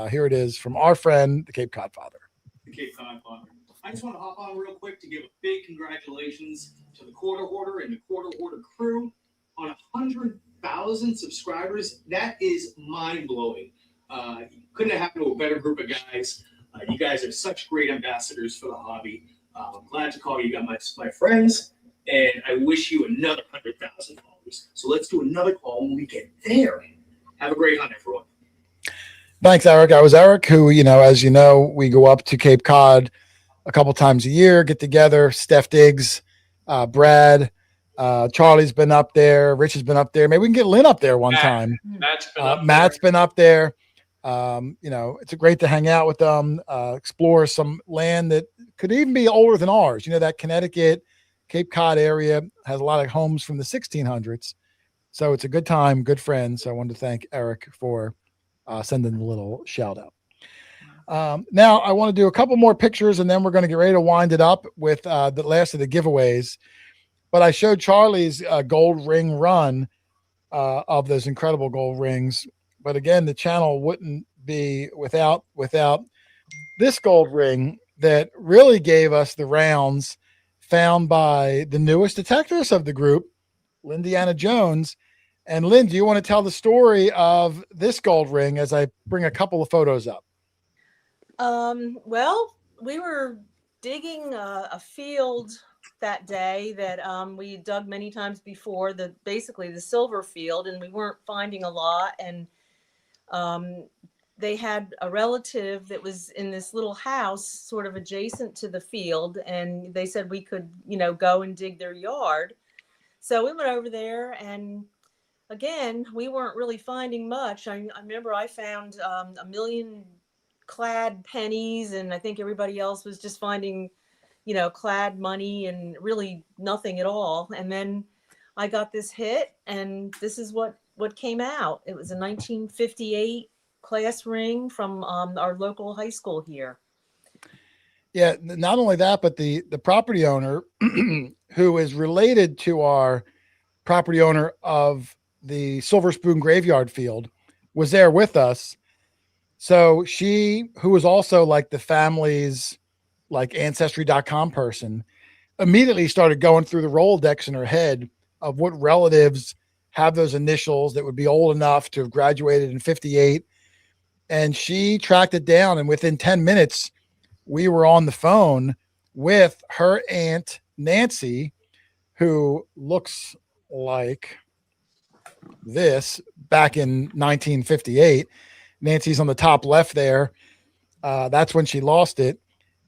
Here it is from our friend, the Cape Cod Father.
The Cape Cod Father. I just want to hop on real quick to give a big congratulations to the Quarter Hoarder and the Quarter Hoarder crew on 100,000 subscribers. That is mind-blowing. Couldn't have happened to a better group of guys. You guys are such great ambassadors for the hobby. I'm glad to call you. You got my friends, and I wish you another 100,000 followers. So let's do another call when we get there. Have a great hunt, everyone.
Thanks, Eric. I was Eric, who, as you know, we go up to Cape Cod a couple times a year, get together. Steph Diggs, Brad, Charlie's been up there. Rich has been up there. Maybe we can get Lynn up there one time. Matt's been up there. It's great to hang out with them, explore some land that could even be older than ours. That Connecticut, Cape Cod area has a lot of homes from the 1600s. So it's a good time, good friends. So I wanted to thank Eric for sending a little shout out. Now I want to do a couple more pictures and then we're going to get ready to wind it up with the last of the giveaways. But I showed Charlie's gold ring run of those incredible gold rings. But again, the channel wouldn't be without this gold ring that really gave us the rounds found by the newest detectors of the group, Lindiana Jones. And Lynn, do you want to tell the story of this gold ring as I bring a couple of photos up?
Well, we were digging a field that day that we dug many times before, basically the silver field, and we weren't finding a lot. And they had a relative that was in this little house sort of adjacent to the field, and they said we could, go and dig their yard. So we went over there, and again, we weren't really finding much. I remember I found a million clad pennies, and I think everybody else was just finding, clad money and really nothing at all. And then I got this hit, and this is what came out. It was a 1958 class ring from our local high school here.
Yeah, not only that, but the property owner who is related to our property owner of the Silver Spoon Graveyard Field was there with us. So she, who was also like the family's like ancestry.com person, immediately started going through the Rolodex in her head of what relatives have those initials that would be old enough to have graduated in 58. And she tracked it down. And within 10 minutes, we were on the phone with her aunt, Nancy, who looks like this back in 1958. Nancy's on the top left there. That's when she lost it.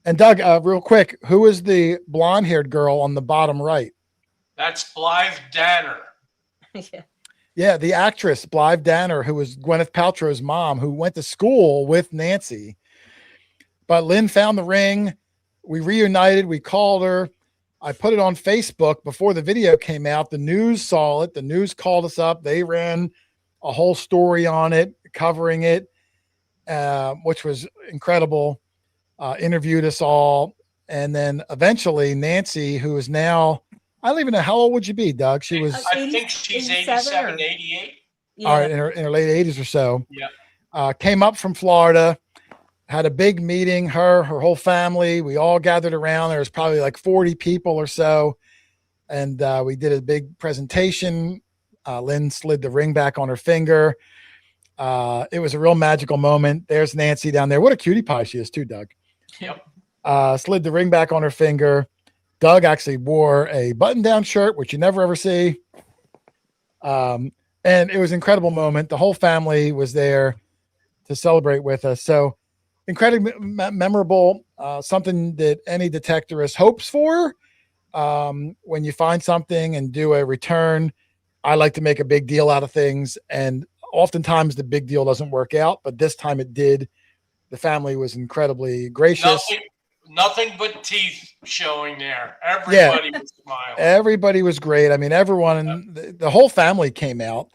And Doug, real quick, who is the blonde-haired girl on the bottom right?
That's Blythe Danner.
Yeah, the actress Blythe Danner, who was Gwyneth Paltrow's mom, who went to school with Nancy. But Lynn found the ring. We reunited. We called her. I put it on Facebook before the video came out. The news saw it. The news called us up. They ran a whole story on it, covering it, which was incredible. Interviewed us all. And then eventually Nancy, who is now, I don't even know, how old would you be, Doug? She was,
I think she's 87, 88.
Yeah.
All right, in her late 80s or so.
Yeah.
Came up from Florida, had a big meeting, her whole family. We all gathered around. There was probably like 40 people or so. And we did a big presentation. Lynn slid the ring back on her finger. It was a real magical moment. There's Nancy down there. What a cutie pie she is too, Doug.
Yep.
Slid the ring back on her finger. Doug actually wore a button-down shirt, which you never ever see. And it was an incredible moment. The whole family was there to celebrate with us. So incredibly memorable, something that any detectorist hopes for. When you find something and do a return, I like to make a big deal out of things. And oftentimes the big deal doesn't work out, but this time it did. The family was incredibly gracious.
Nothing but teeth showing there. Everybody was smiling.
Everybody was great. I mean, everyone, the whole family came out,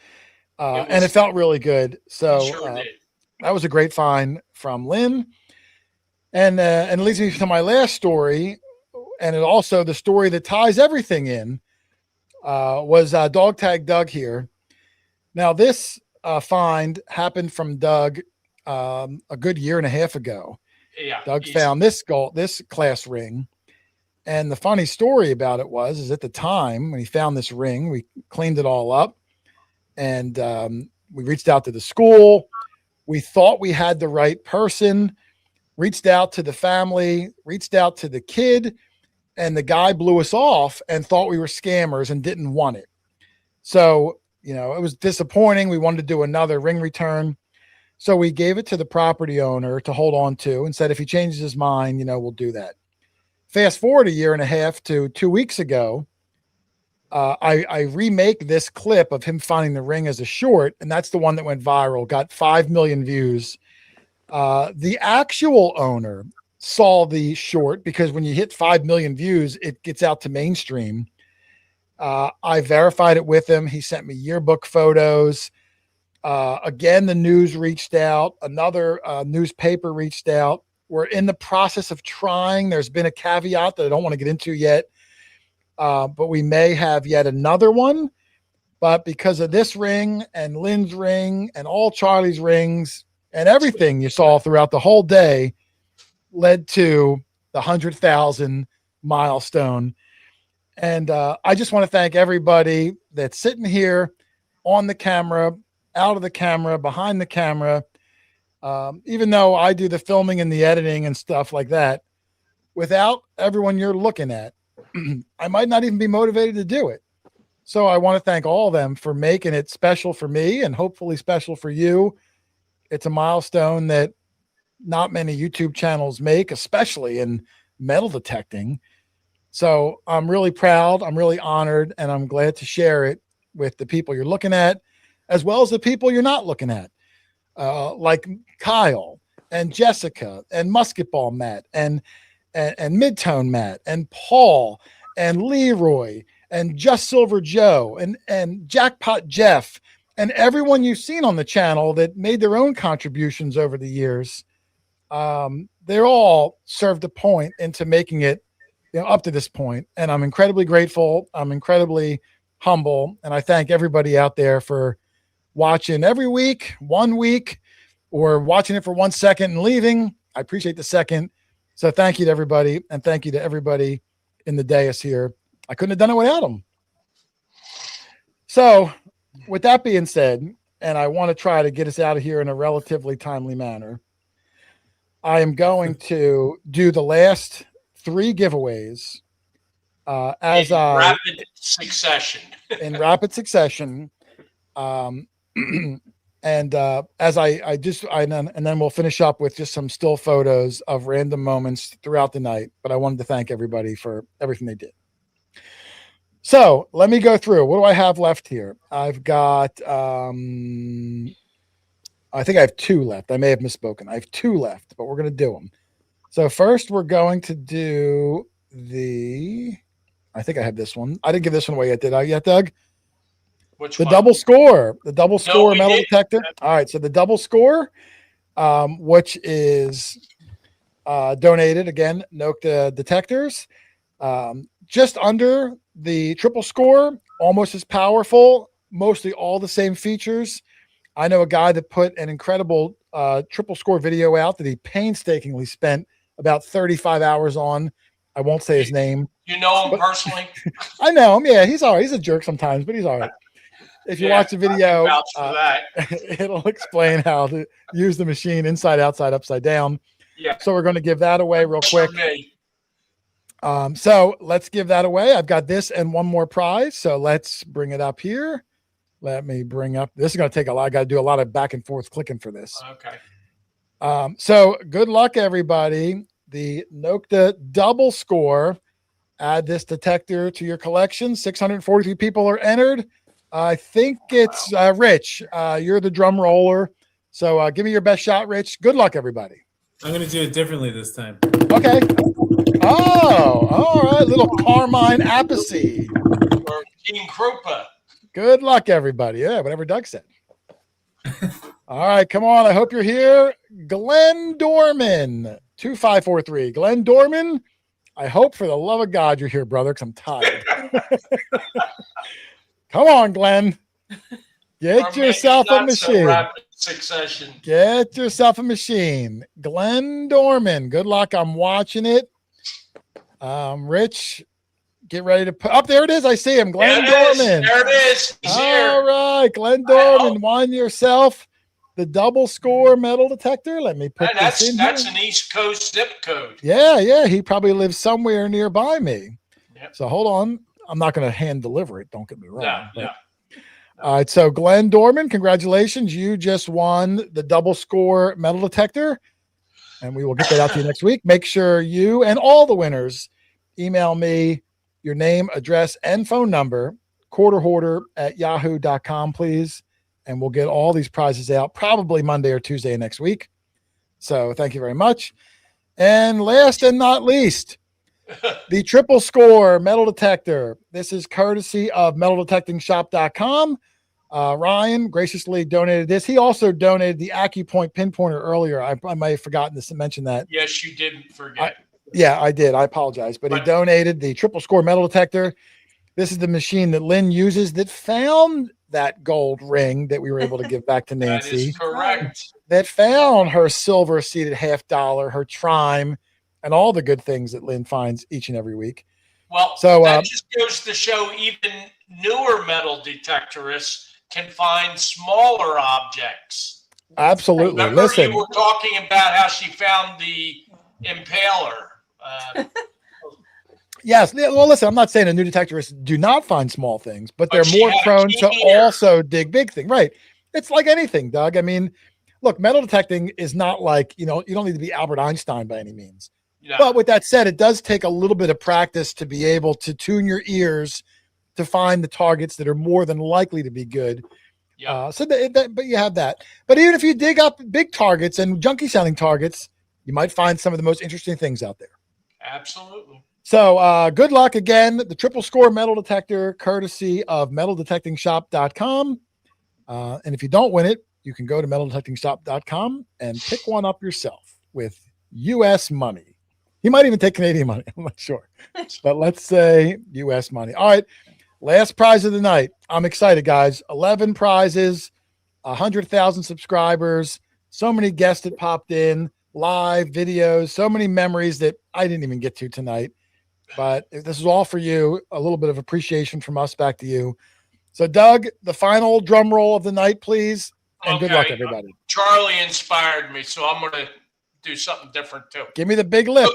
and it felt really good. So that was a great find from Lynn. And it leads me to my last story, and it also the story that ties everything in was Dog Tag Doug here. Now, this find happened from Doug a good year and a half ago.
Yeah,
Doug found this class ring. And the funny story about it is at the time when he found this ring, we cleaned it all up and we reached out to the school. We thought we had the right person, reached out to the family, reached out to the kid, and the guy blew us off and thought we were scammers and didn't want it. So, it was disappointing. We wanted to do another ring return. So we gave it to the property owner to hold on to and said, if he changes his mind, we'll do that. Fast forward a year and a half to 2 weeks ago, I remake this clip of him finding the ring as a short, and that's the one that went viral, got 5 million views. The actual owner saw the short because when you hit 5 million views, it gets out to mainstream. I verified it with him. He sent me yearbook photos. Again, the news reached out. Another newspaper reached out. We're in the process of trying. There's been a caveat that I don't want to get into yet. But we may have yet another one. But because of this ring and Lynn's ring and all Charlie's rings and everything you saw throughout the whole day led to the 100,000 milestone. And I just want to thank everybody that's sitting here on the camera, out of the camera, behind the camera. Even though I do the filming and the editing and stuff like that, without everyone you're looking at, I might not even be motivated to do it. So I want to thank all of them for making it special for me and hopefully special for you. It's a milestone that not many YouTube channels make, especially in metal detecting. So I'm really proud, I'm really honored, and I'm glad to share it with the people you're looking at, as well as the people you're not looking at, like Kyle and Jessica and Musketball Matt and Midtone Matt and Paul and Leroy and Just Silver Joe and Jackpot Jeff and everyone you've seen on the channel that made their own contributions over the years. They're all served a point into making it up to this point. And I'm incredibly grateful. I'm incredibly humble. And I thank everybody out there for watching every week, 1 week, or watching it for 1 second and leaving. I appreciate the second. So thank you to everybody. And thank you to everybody in the dais here. I couldn't have done it without them. So with that being said, and I want to try to get us out of here in a relatively timely manner, I am going to do the last 3 giveaways as
in rapid succession.
in rapid succession. And as I then we'll finish up with just some still photos of random moments throughout the night. But I wanted to thank everybody for everything they did. So let me go through. What do I have left here? I've got, I think I have 2 left. I may have misspoken. I have 2 left, but we're going to do them. So first we're going to do I think I have this one. I didn't give this one away yet, did I yet, Doug?
Which
the
one?
double score, the double score
we
metal
did.
detector. All right. So the double score, which is donated again, Nokta detectors, just under the triple score, almost as powerful, mostly all the same features. I know a guy that put an incredible triple score video out that he painstakingly spent about 35 hours on. I won't say his name.
You know him personally?
I know him. Yeah, he's all right. He's a jerk sometimes, but he's all right. If you watch the video,
vouch for that.
It'll explain how to use the machine inside, outside, upside down.
Yeah.
So we're going to give that away real quick.
Me.
So let's give that away. I've got this and one more prize. So let's bring it up here. Let me bring up. This is going to take a lot. I got to do a lot of back and forth clicking for this.
Okay.
So good luck, everybody. The Nokta double score. Add this detector to your collection. 643 people are entered. I think it's Rich. You're the drum roller. So give me your best shot, Rich. Good luck, everybody.
I'm going to do it differently this time.
Okay. Oh, all right. Little Carmine Appice.
Or King Krupa.
Good luck, everybody. Yeah, whatever Doug said. All right, come on. I hope you're here. Glenn Dorman, 2543. Glenn Dorman, I hope for the love of God you're here, brother, because I'm tired. Come on, Glenn. Get yourself a machine.
Rapid succession.
Get yourself a machine. Glenn Dorman, good luck. I'm watching it. Rich, get ready to put up. There it is. I see him. Glenn Dorman.
There it is. He's here.
All right. Glenn Dorman, won yourself the double score metal detector. Let me put
That's
this in
an
here.
East Coast zip code.
Yeah. He probably lives somewhere nearby me.
Yep.
So hold on. I'm not going to hand deliver it. Don't get me wrong.
No.
All right, so Glenn Dorman, congratulations. You just won the double score metal detector, and we will get that out to you next week. Make sure you and all the winners email me your name, address, and phone number, quarterhoarder@yahoo.com, please, and we'll get all these prizes out probably Monday or Tuesday next week. So thank you very much. And last and not least, the triple score metal detector. This is courtesy of metaldetectingshop.com. Ryan graciously donated this. He also donated the AccuPoint pinpointer earlier. I might have forgotten to mention that.
Yes, you didn't forget.
Yeah, I did. I apologize. But he donated the triple score metal detector. This is the machine that Lynn uses that found that gold ring that we were able to give back to Nancy.
That is correct.
That found her silver seated $50, her Trime, and all the good things that Lynn finds each and every week.
Well,
so
that just goes to show even newer metal detectorists can find smaller objects.
Absolutely.
Remember,
Listen,
you were talking about how she found the impaler.
yes. Well, listen, I'm not saying the new detectorists do not find small things, but they're
she
more
had a
prone
key
to
here.
also dig big things. Right. It's like anything, Doug. I mean, look, metal detecting is not like, you don't need to be Albert Einstein by any means.
Yeah.
But with that said, it does take a little bit of practice to be able to tune your ears to find the targets that are more than likely to be good.
Yeah.
But you have that. But even if you dig up big targets and junky sounding targets, you might find some of the most interesting things out there.
Absolutely.
So good luck again. The triple score metal detector, courtesy of metaldetectingshop.com. And if you don't win it, you can go to metaldetectingshop.com and pick one up yourself with U.S. money. He might even take Canadian money. I'm not sure. But let's say U.S. money. All right. Last prize of the night. I'm excited, guys. 11 prizes, 100,000 subscribers, so many guests that popped in, live videos, so many memories that I didn't even get to tonight. But this is all for you. A little bit of appreciation from us back to you. So, Doug, the final drum roll of the night, please. And good luck, everybody.
Charlie inspired me, so I'm going to do something different too.
Give me the big lips.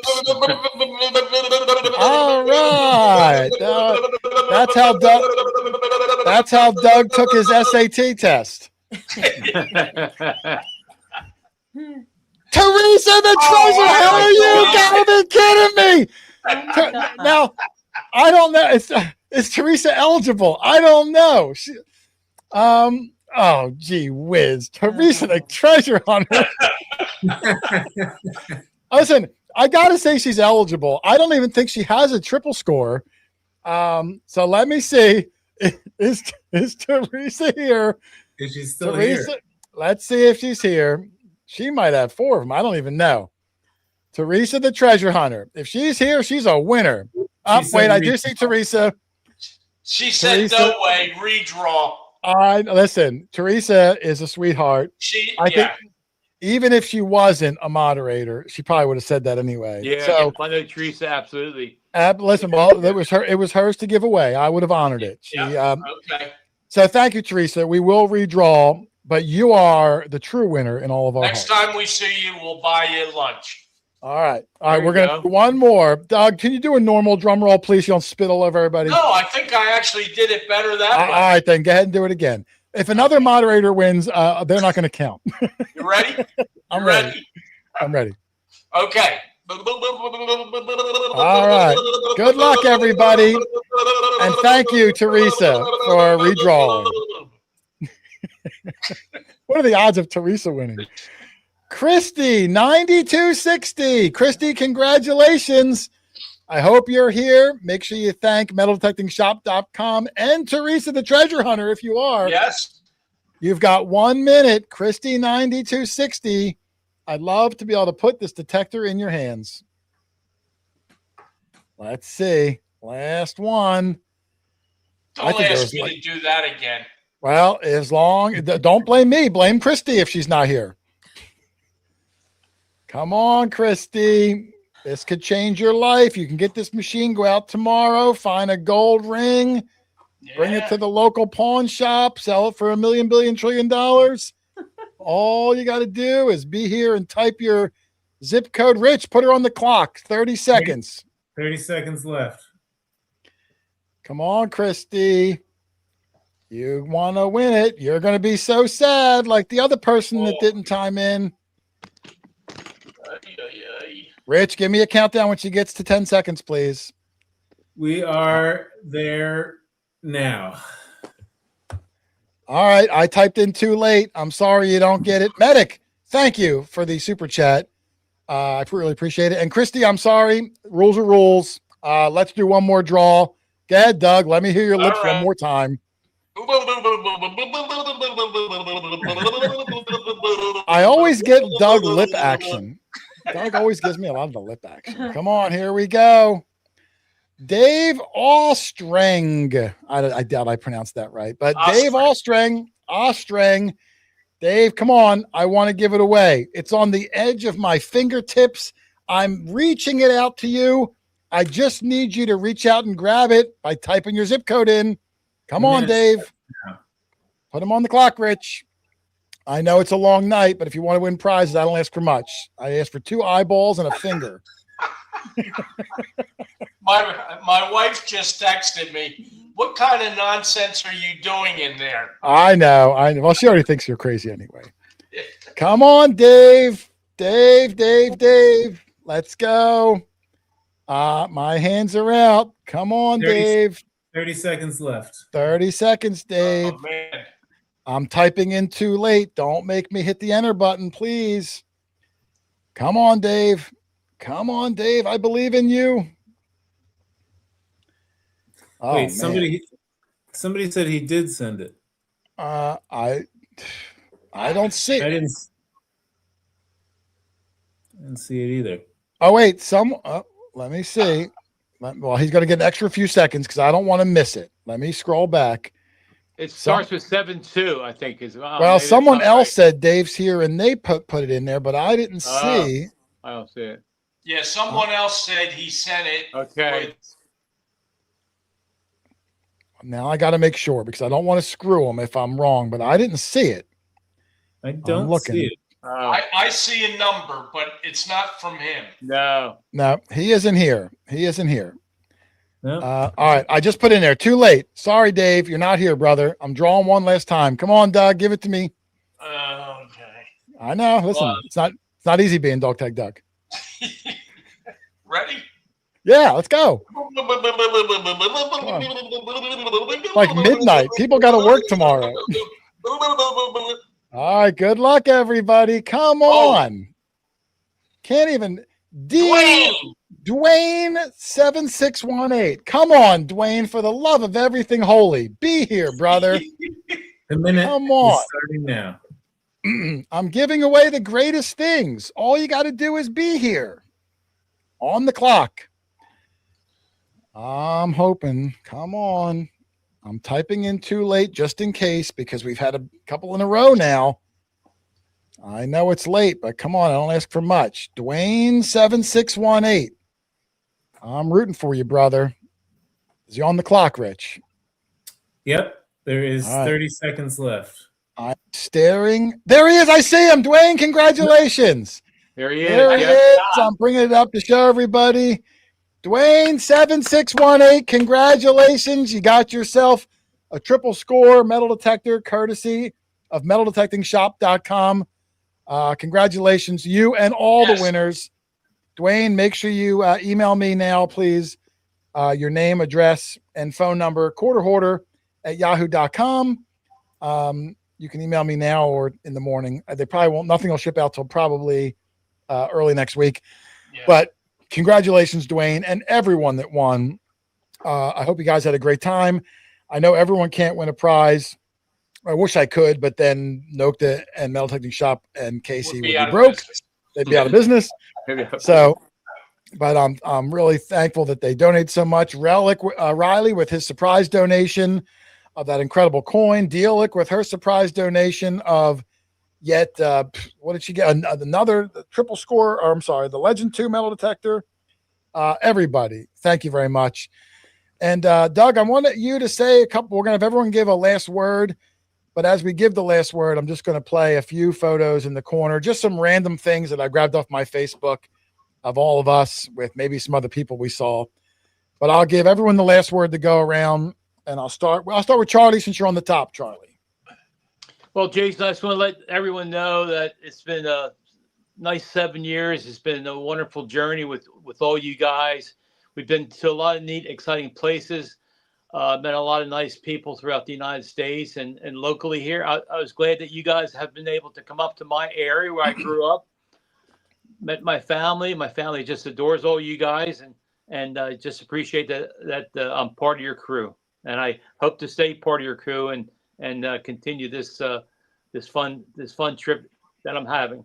All right. That's how Doug took his SAT test. Teresa the treasure. How are you? Gotta be kidding me. Now, I don't know. Is Teresa eligible? I don't know. Oh, gee whiz. Teresa the treasure hunter. Listen, I got to say she's eligible. I don't even think she has a triple score. So let me see. Is Teresa here?
Is she still
Teresa,
here?
let's see if she's here. She might have 4 of them. I don't even know. Teresa the treasure hunter. If she's here, she's a winner. Oh, wait, I do see Teresa.
She said no way, redraw.
Listen, Teresa is a sweetheart. I think even if she wasn't a moderator, she probably would have said that anyway.
Yeah,
So
I know Teresa, absolutely.
listen, well, it was hers to give away. I would have honored it.
Okay.
So thank you, Teresa. We will redraw, but you are the true winner in all of our
Next
hearts.
time we see you, we'll buy you lunch.
All right.
There
We're
you
going to do one more. Doug, can you do a normal drum roll, please? You don't spit all over everybody.
No, I think I actually did it better that
All
way.
right, then go ahead and do it again. If another moderator wins, they're not going to count.
You ready?
I'm ready. I'm ready.
Okay.
All right. Good luck, everybody. And thank you, Teresa, for redrawing. What are the odds of Teresa winning? Christy, 9260. Christy, congratulations. I hope you're here. Make sure you thank metaldetectingshop.com and Teresa the treasure hunter if you are.
Yes.
You've got 1 minute. Christy, 9260. I'd love to be able to put this detector in your hands. Let's see. Last one.
Don't ask me to do that again.
Well, don't blame me. Blame Christy if she's not here. Come on, Christy. This could change your life. You can get this machine, go out tomorrow, find a gold ring, bring it to the local pawn shop, sell it for $1 million, billion, $1 trillion. All you got to do is be here and type your zip code. Rich, put her on the clock. 30 seconds.
30 seconds left.
Come on, Christy. You want to win it. You're going to be so sad like the other person that didn't time in. Rich, give me a countdown when she gets to 10 seconds, please.
We are there now.
All right. I typed in too late. I'm sorry you don't get it. Medic, thank you for the super chat. I really appreciate it. And Christy, I'm sorry. Rules are rules. Let's do one more draw. Go ahead, Doug. Let me hear your lips one more time. I always get Doug lip action. Doug always gives me a lot of the lip action. Come on, here we go. Dave Ostreng. I doubt I pronounced that right, but Dave Ostreng. Dave, come on. I want to give it away. It's on the edge of my fingertips. I'm reaching it out to you. I just need you to reach out and grab it by typing your zip code in. Come on, Dave. Put him on the clock, Rich. I know it's a long night, but if you want to win prizes, I don't ask for much. I ask for 2 eyeballs and a finger.
My wife just texted me. What kind of nonsense are you doing in there?
I know. Well, she already thinks you're crazy anyway. Come on, Dave. Dave. Let's go. My hands are out. Come on, Dave.
30 seconds left.
30 seconds, Dave.
Oh, man.
I'm typing in too late. Don't make me hit the enter button, please. Come on, Dave. I believe in you. Oh,
wait,
man.
somebody said he did send it.
I don't see it.
I didn't see it either.
Oh, wait. Let me see. Well, he's going to get an extra few seconds because I don't want to miss it. Let me scroll back.
It starts with 7-2, I think.
Well, someone else said Dave's here and they put it in there, but I didn't see.
I don't see it.
Yeah, someone else said he sent it.
Okay.
Now I got to make sure because I don't want to screw him if I'm wrong, but I didn't see it.
I don't see it.
I see a number, but it's not from him.
No,
he isn't here.
No.
All right, I just put in there. Too late. Sorry, Dave. You're not here, brother. I'm drawing one last time. Come on, Doug. Give it to me.
Okay.
I know. Listen, it's not easy being Dog Tag Doug.
Ready?
Yeah, let's go. Like midnight. People got to work tomorrow. All right, good luck, everybody. Come on. Can't even. Dwayne 7618. Come on, Dwayne, for the love of everything holy. Be here, brother.
The minute
Come on.
is starting now.
I'm giving away the greatest things. All you got to do is be here on the clock. I'm hoping. Come on. I'm typing in too late just in case because we've had a couple in a row now. I know it's late, but come on. I don't ask for much. Dwayne 7618. I'm rooting for you, brother. Is he on the clock, Rich?
Yep. There is
All right.
30 seconds left.
I'm staring. There he is. I see him. Dwayne, congratulations.
There he is.
There he is. I'm bringing it up to show everybody. Dwayne 7618. Congratulations. You got yourself a triple score metal detector courtesy of metaldetectingshop.com. Congratulations, you and all the winners. Dwayne, make sure you email me now, please. Your name, address, and phone number, quarterhoarder@yahoo.com. You can email me now or in the morning. They probably won't, nothing will ship out till probably early next week. Yeah. But congratulations, Dwayne, and everyone that won. I hope you guys had a great time. I know everyone can't win a prize. I wish I could, but then Nokta and Metal Detecting Shop and Casey would be broke. They'd be out of business. So, but I'm really thankful that they donate so much. Riley with his surprise donation of that incredible coin. Dealic with her surprise donation of what did she get? Another triple score, or I'm sorry, the Legend 2 metal detector. Everybody, thank you very much. And Doug, I wanted you to say a couple. We're going to have everyone give a last word. But as we give the last word, I'm just going to play a few photos in the corner, just some random things that I grabbed off my Facebook of all of us with maybe some other people we saw. But I'll give everyone the last word to go around And I'll start with Charlie since you're on the top, Charlie.
Well, Jason, I just want to let everyone know that it's been a nice 7 years. It's been a wonderful journey with all you guys. We've been to a lot of neat, exciting places. Met a lot of nice people throughout the United States and locally here. I was glad that you guys have been able to come up to my area where I grew up. Met my family. My family just adores all you guys, and I just appreciate that I'm part of your crew. And I hope to stay part of your crew and continue this fun trip that I'm having.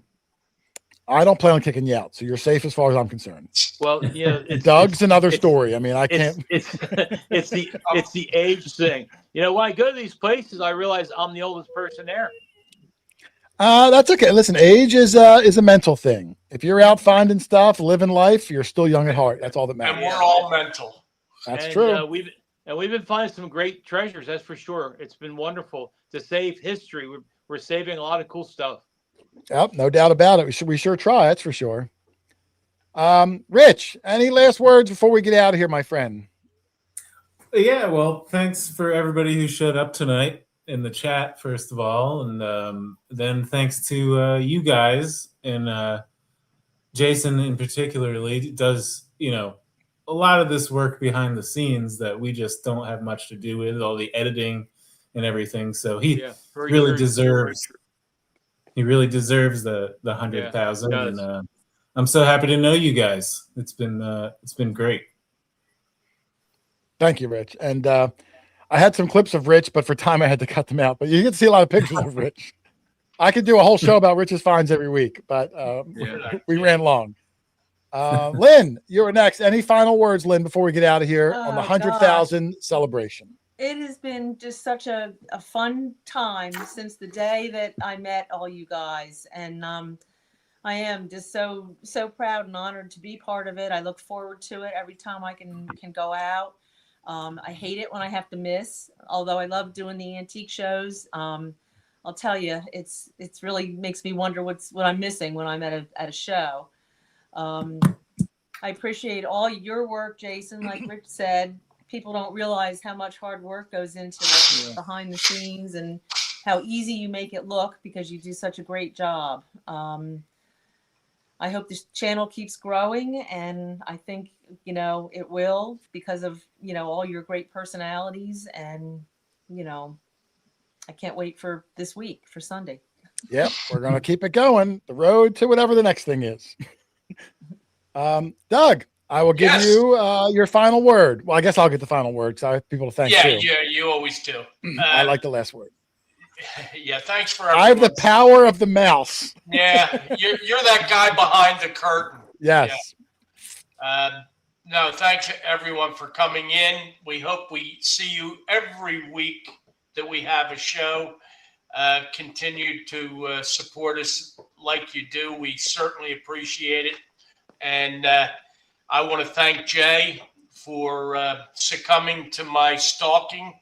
I don't plan on kicking you out, so you're safe as far as I'm concerned.
Well, you know,
Doug's another story. I mean, I can't.
It's the age thing. You know, when I go to these places, I realize I'm the oldest person there.
That's okay. Listen, age is a mental thing. If you're out finding stuff, living life, you're still young at heart. That's all that matters.
And we're all mental.
That's true.
We've been finding some great treasures. That's for sure. It's been wonderful to save history. We're saving a lot of cool stuff.
Yep, no doubt about it. We sure try. That's for sure. Rich, any last words before we get out of here, my friend?
Yeah, well, thanks for everybody who showed up tonight in the chat, first of all, and then thanks to you guys, and Jason in particularly does, you know, a lot of this work behind the scenes that we just don't have much to do with, all the editing and everything. So he really deserves. He really deserves the 100,000, and I'm so happy to know you guys. It's been great.
Thank you, Rich. And I had some clips of Rich, but for time I had to cut them out. But you get to see a lot of pictures of Rich. I could do a whole show about Rich's finds every week, but we ran long. Lynn, you're next. Any final words, Lynn, before we get out of here on the 100,000 celebration?
It has been just such a fun time since the day that I met all you guys. And I am just so proud and honored to be part of it. I look forward to it every time I can go out. I hate it when I have to miss, although I love doing the antique shows. I'll tell you, it's really makes me wonder what I'm missing when I'm at a show. I appreciate all your work, Jason. Like Rich said, people don't realize how much hard work goes into it behind the scenes and how easy you make it look because you do such a great job. I hope this channel keeps growing, and I think, you know, it will because of, you know, all your great personalities, and, you know, I can't wait for this week, for Sunday.
Yep, we're going to keep it going. The road to whatever the next thing is. Doug, I will give you your final word. Well, I guess I'll get the final word because I have people to thank too.
Yeah, you always do.
I like the last word.
Yeah, thanks for
I have the power of the mouse.
Yeah, you're that guy behind the curtain.
Yes.
Yeah. No, thanks everyone for coming in. We hope we see you every week that we have a show. Continue to support us like you do. We certainly appreciate it. And I want to thank Jay for succumbing to my stalking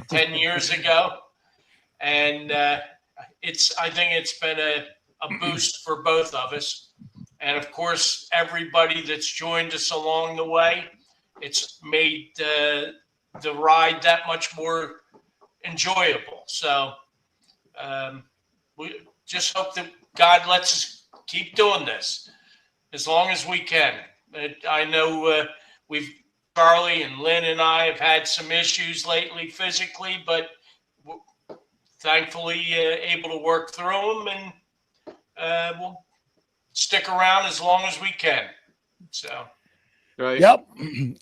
10 years ago. And I think it's been a boost for both of us. And of course, everybody that's joined us along the way, it's made the ride that much more enjoyable. So we just hope that God lets us keep doing this as long as we can. I know Charlie and Lynn and I have had some issues lately physically, but thankfully able to work through them, and we'll stick around as long as we can. So,
right.
Yep.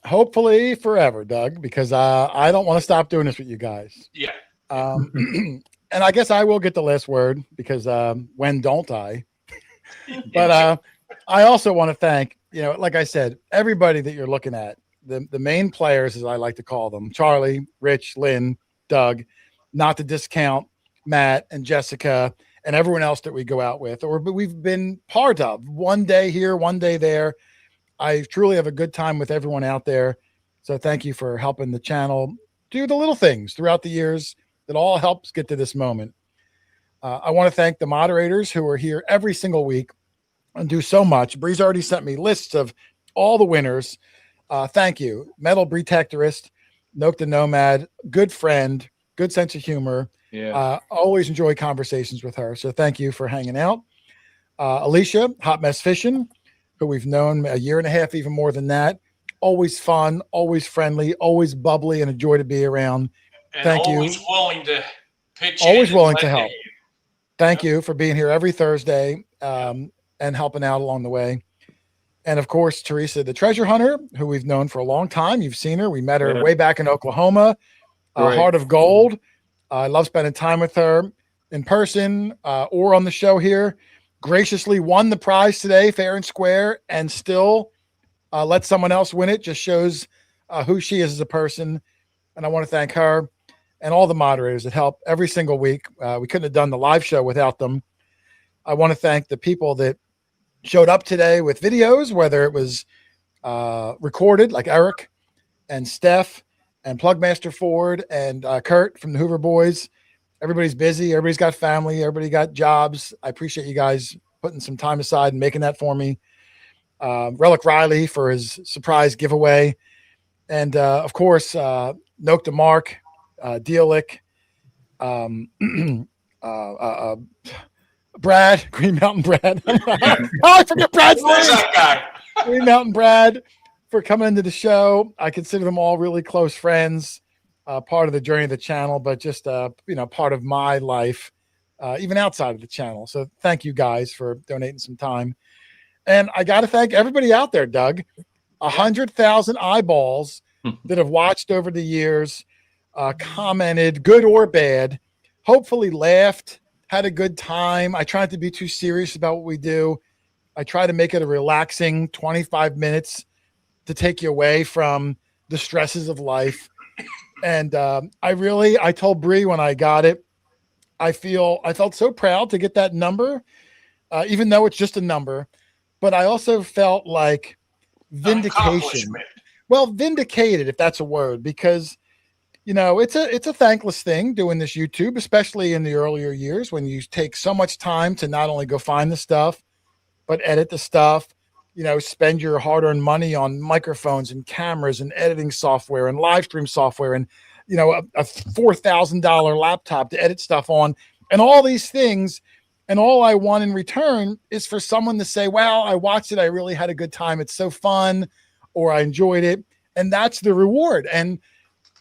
Hopefully forever, Doug, because I don't want to stop doing this with you guys.
Yeah.
And I guess I will get the last word because when don't I? But I also want to thank, you know, like I said, everybody that you're looking at, the main players, as I like to call them, Charlie, Rich, Lynn, Doug, not to discount Matt and Jessica and everyone else that we go out with or we've been part of. One day here, one day there. I truly have a good time with everyone out there. So thank you for helping the channel do the little things throughout the years that all helps get to this moment. I want to thank the moderators who are here every single week and do so much. Bree's already sent me lists of all the winners. Thank you. Metal Detectorist, Noke the Nomad, good friend, good sense of humor.
Yeah.
Always enjoy conversations with her. So thank you for hanging out. Alicia, Hot Mess Fishing, who we've known a year and a half, even more than that. Always fun, always friendly, always bubbly, and a joy to be around.
And
Thank
always
you.
willing to pitch
Always
in
willing
and
to
lend a
help.
hand.
Thank you for being here every Thursday and helping out along the way. And of course, Teresa, the treasure hunter, who we've known for a long time. You've seen her. We met her way back in Oklahoma.
Right.
Heart of Gold. I love spending time with her in person or on the show here. Graciously won the prize today, fair and square, and still let someone else win it. Just shows who she is as a person. And I want to thank her and all the moderators that help every single week. We couldn't have done the live show without them. I want to thank the people that showed up today with videos, whether it was recorded, like Eric and Steph and Plugmaster Ford and Kurt from the Hoover Boys. Everybody's busy. Everybody's got family. Everybody got jobs. I appreciate you guys putting some time aside and making that for me. Relic Riley for his surprise giveaway. And of course, Noke to Mark, Dealick, Brad, Green Mountain Brad. I forget Brad's name.
Who's that guy?
Green Mountain Brad for coming into the show. I consider them all really close friends, part of the journey of the channel, but just part of my life, even outside of the channel. So thank you guys for donating some time. And I got to thank everybody out there, Doug. 100,000 eyeballs that have watched over the years, commented, good or bad, hopefully laughed, had a good time. I try not to be too serious about what we do. I try to make it a relaxing 25 minutes to take you away from the stresses of life. And I told Bree when I got it, I felt so proud to get that number, even though it's just a number. But I also felt like vindication. Well, vindicated, if that's a word, because it's a thankless thing doing this YouTube, especially in the earlier years when you take so much time to not only go find the stuff, but edit the stuff, spend your hard-earned money on microphones and cameras and editing software and live stream software and, a $4,000 laptop to edit stuff on and all these things. And all I want in return is for someone to say, wow, I watched it. I really had a good time. It's so fun, or I enjoyed it. And that's the reward. And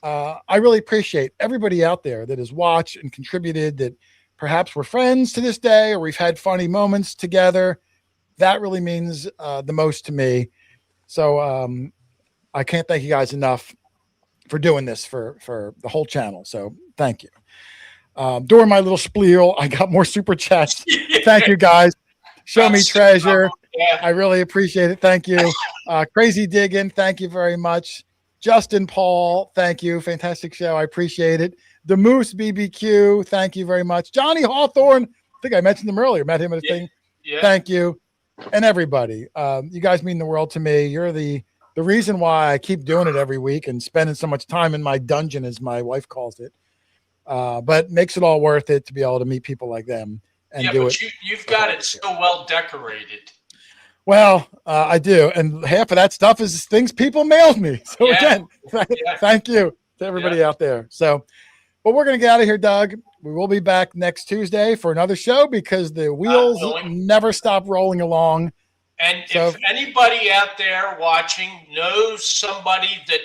I really appreciate everybody out there that has watched and contributed, that perhaps we're friends to this day, or we've had funny moments together. That really means the most to me. So I can't thank you guys enough for doing this for the whole channel. So thank you. During my little spiel, I got more super chats. Thank you guys. Show me treasure. I really appreciate it. Thank you. Crazy Diggin', thank you very much. Justin Paul, thank you. Fantastic show. I appreciate it. The Moose BBQ, thank you very much. Johnny Hawthorne, I think I mentioned him earlier. Met him at a thing.
Yeah.
Thank you. And everybody. You guys mean the world to me. You're the reason why I keep doing it every week and spending so much time in my dungeon, as my wife calls it. But makes it all worth it to be able to meet people like them and do it.
You've got it so well decorated.
Well, I do. And half of that stuff is things people mailed me. So again, thank you to everybody out there. So, but we're going to get out of here, Doug. We will be back next Tuesday for another show because the wheels never stop rolling along.
And if anybody out there watching knows somebody that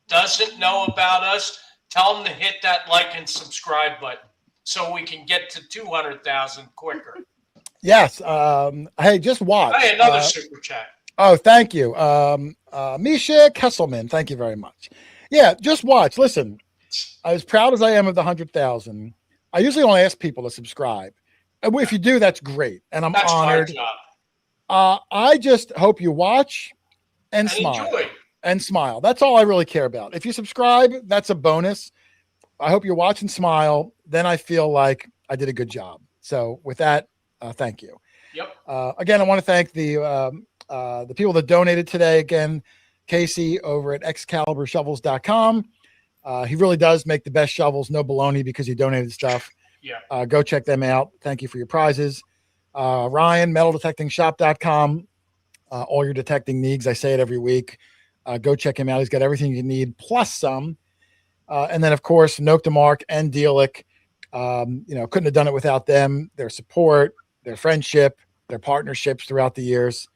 doesn't know about us, tell them to hit that like and subscribe button so we can get to 200,000 quicker.
Yes. Hey, just watch.
Hey, another super chat.
Oh, thank you. Misha Kesselman, thank you very much. Yeah, just watch. Listen, as proud as I am of the 100,000, I usually don't ask people to subscribe. If you do, that's great. And I'm honored. I just hope you watch and smile.
Enjoy.
And smile. That's all I really care about. If you subscribe, that's a bonus. I hope you watch and smile. Then I feel like I did a good job. So with that, thank you.
Yep.
Again, I want to thank the people that donated today. Again, Casey over at excaliburshovels.com. He really does make the best shovels, no baloney, because he donated stuff.
Yeah.
Go check them out. Thank you for your prizes. Ryan, metaldetectingshop.com. All your detecting needs. I say it every week. Go check him out. He's got everything you need, plus some. And then, of course, Noctamark and Dealic. Couldn't have done it without them, their support, their friendship, their partnerships throughout the years.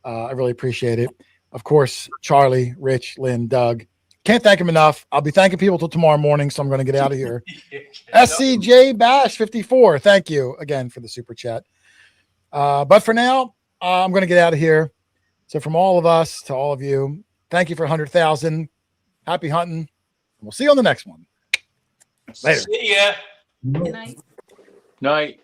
I really appreciate it. Of course, Charlie, Rich, Lynn, Doug. Can't thank them enough. I'll be thanking people till tomorrow morning, so I'm going to get out of here. SCJ Bash 54. Thank you again for the super chat. But for now, I'm going to get out of here. So from all of us to all of you, thank you for 100,000. Happy hunting. We'll see you on the next one. Later.
See ya.
Good night.
Night.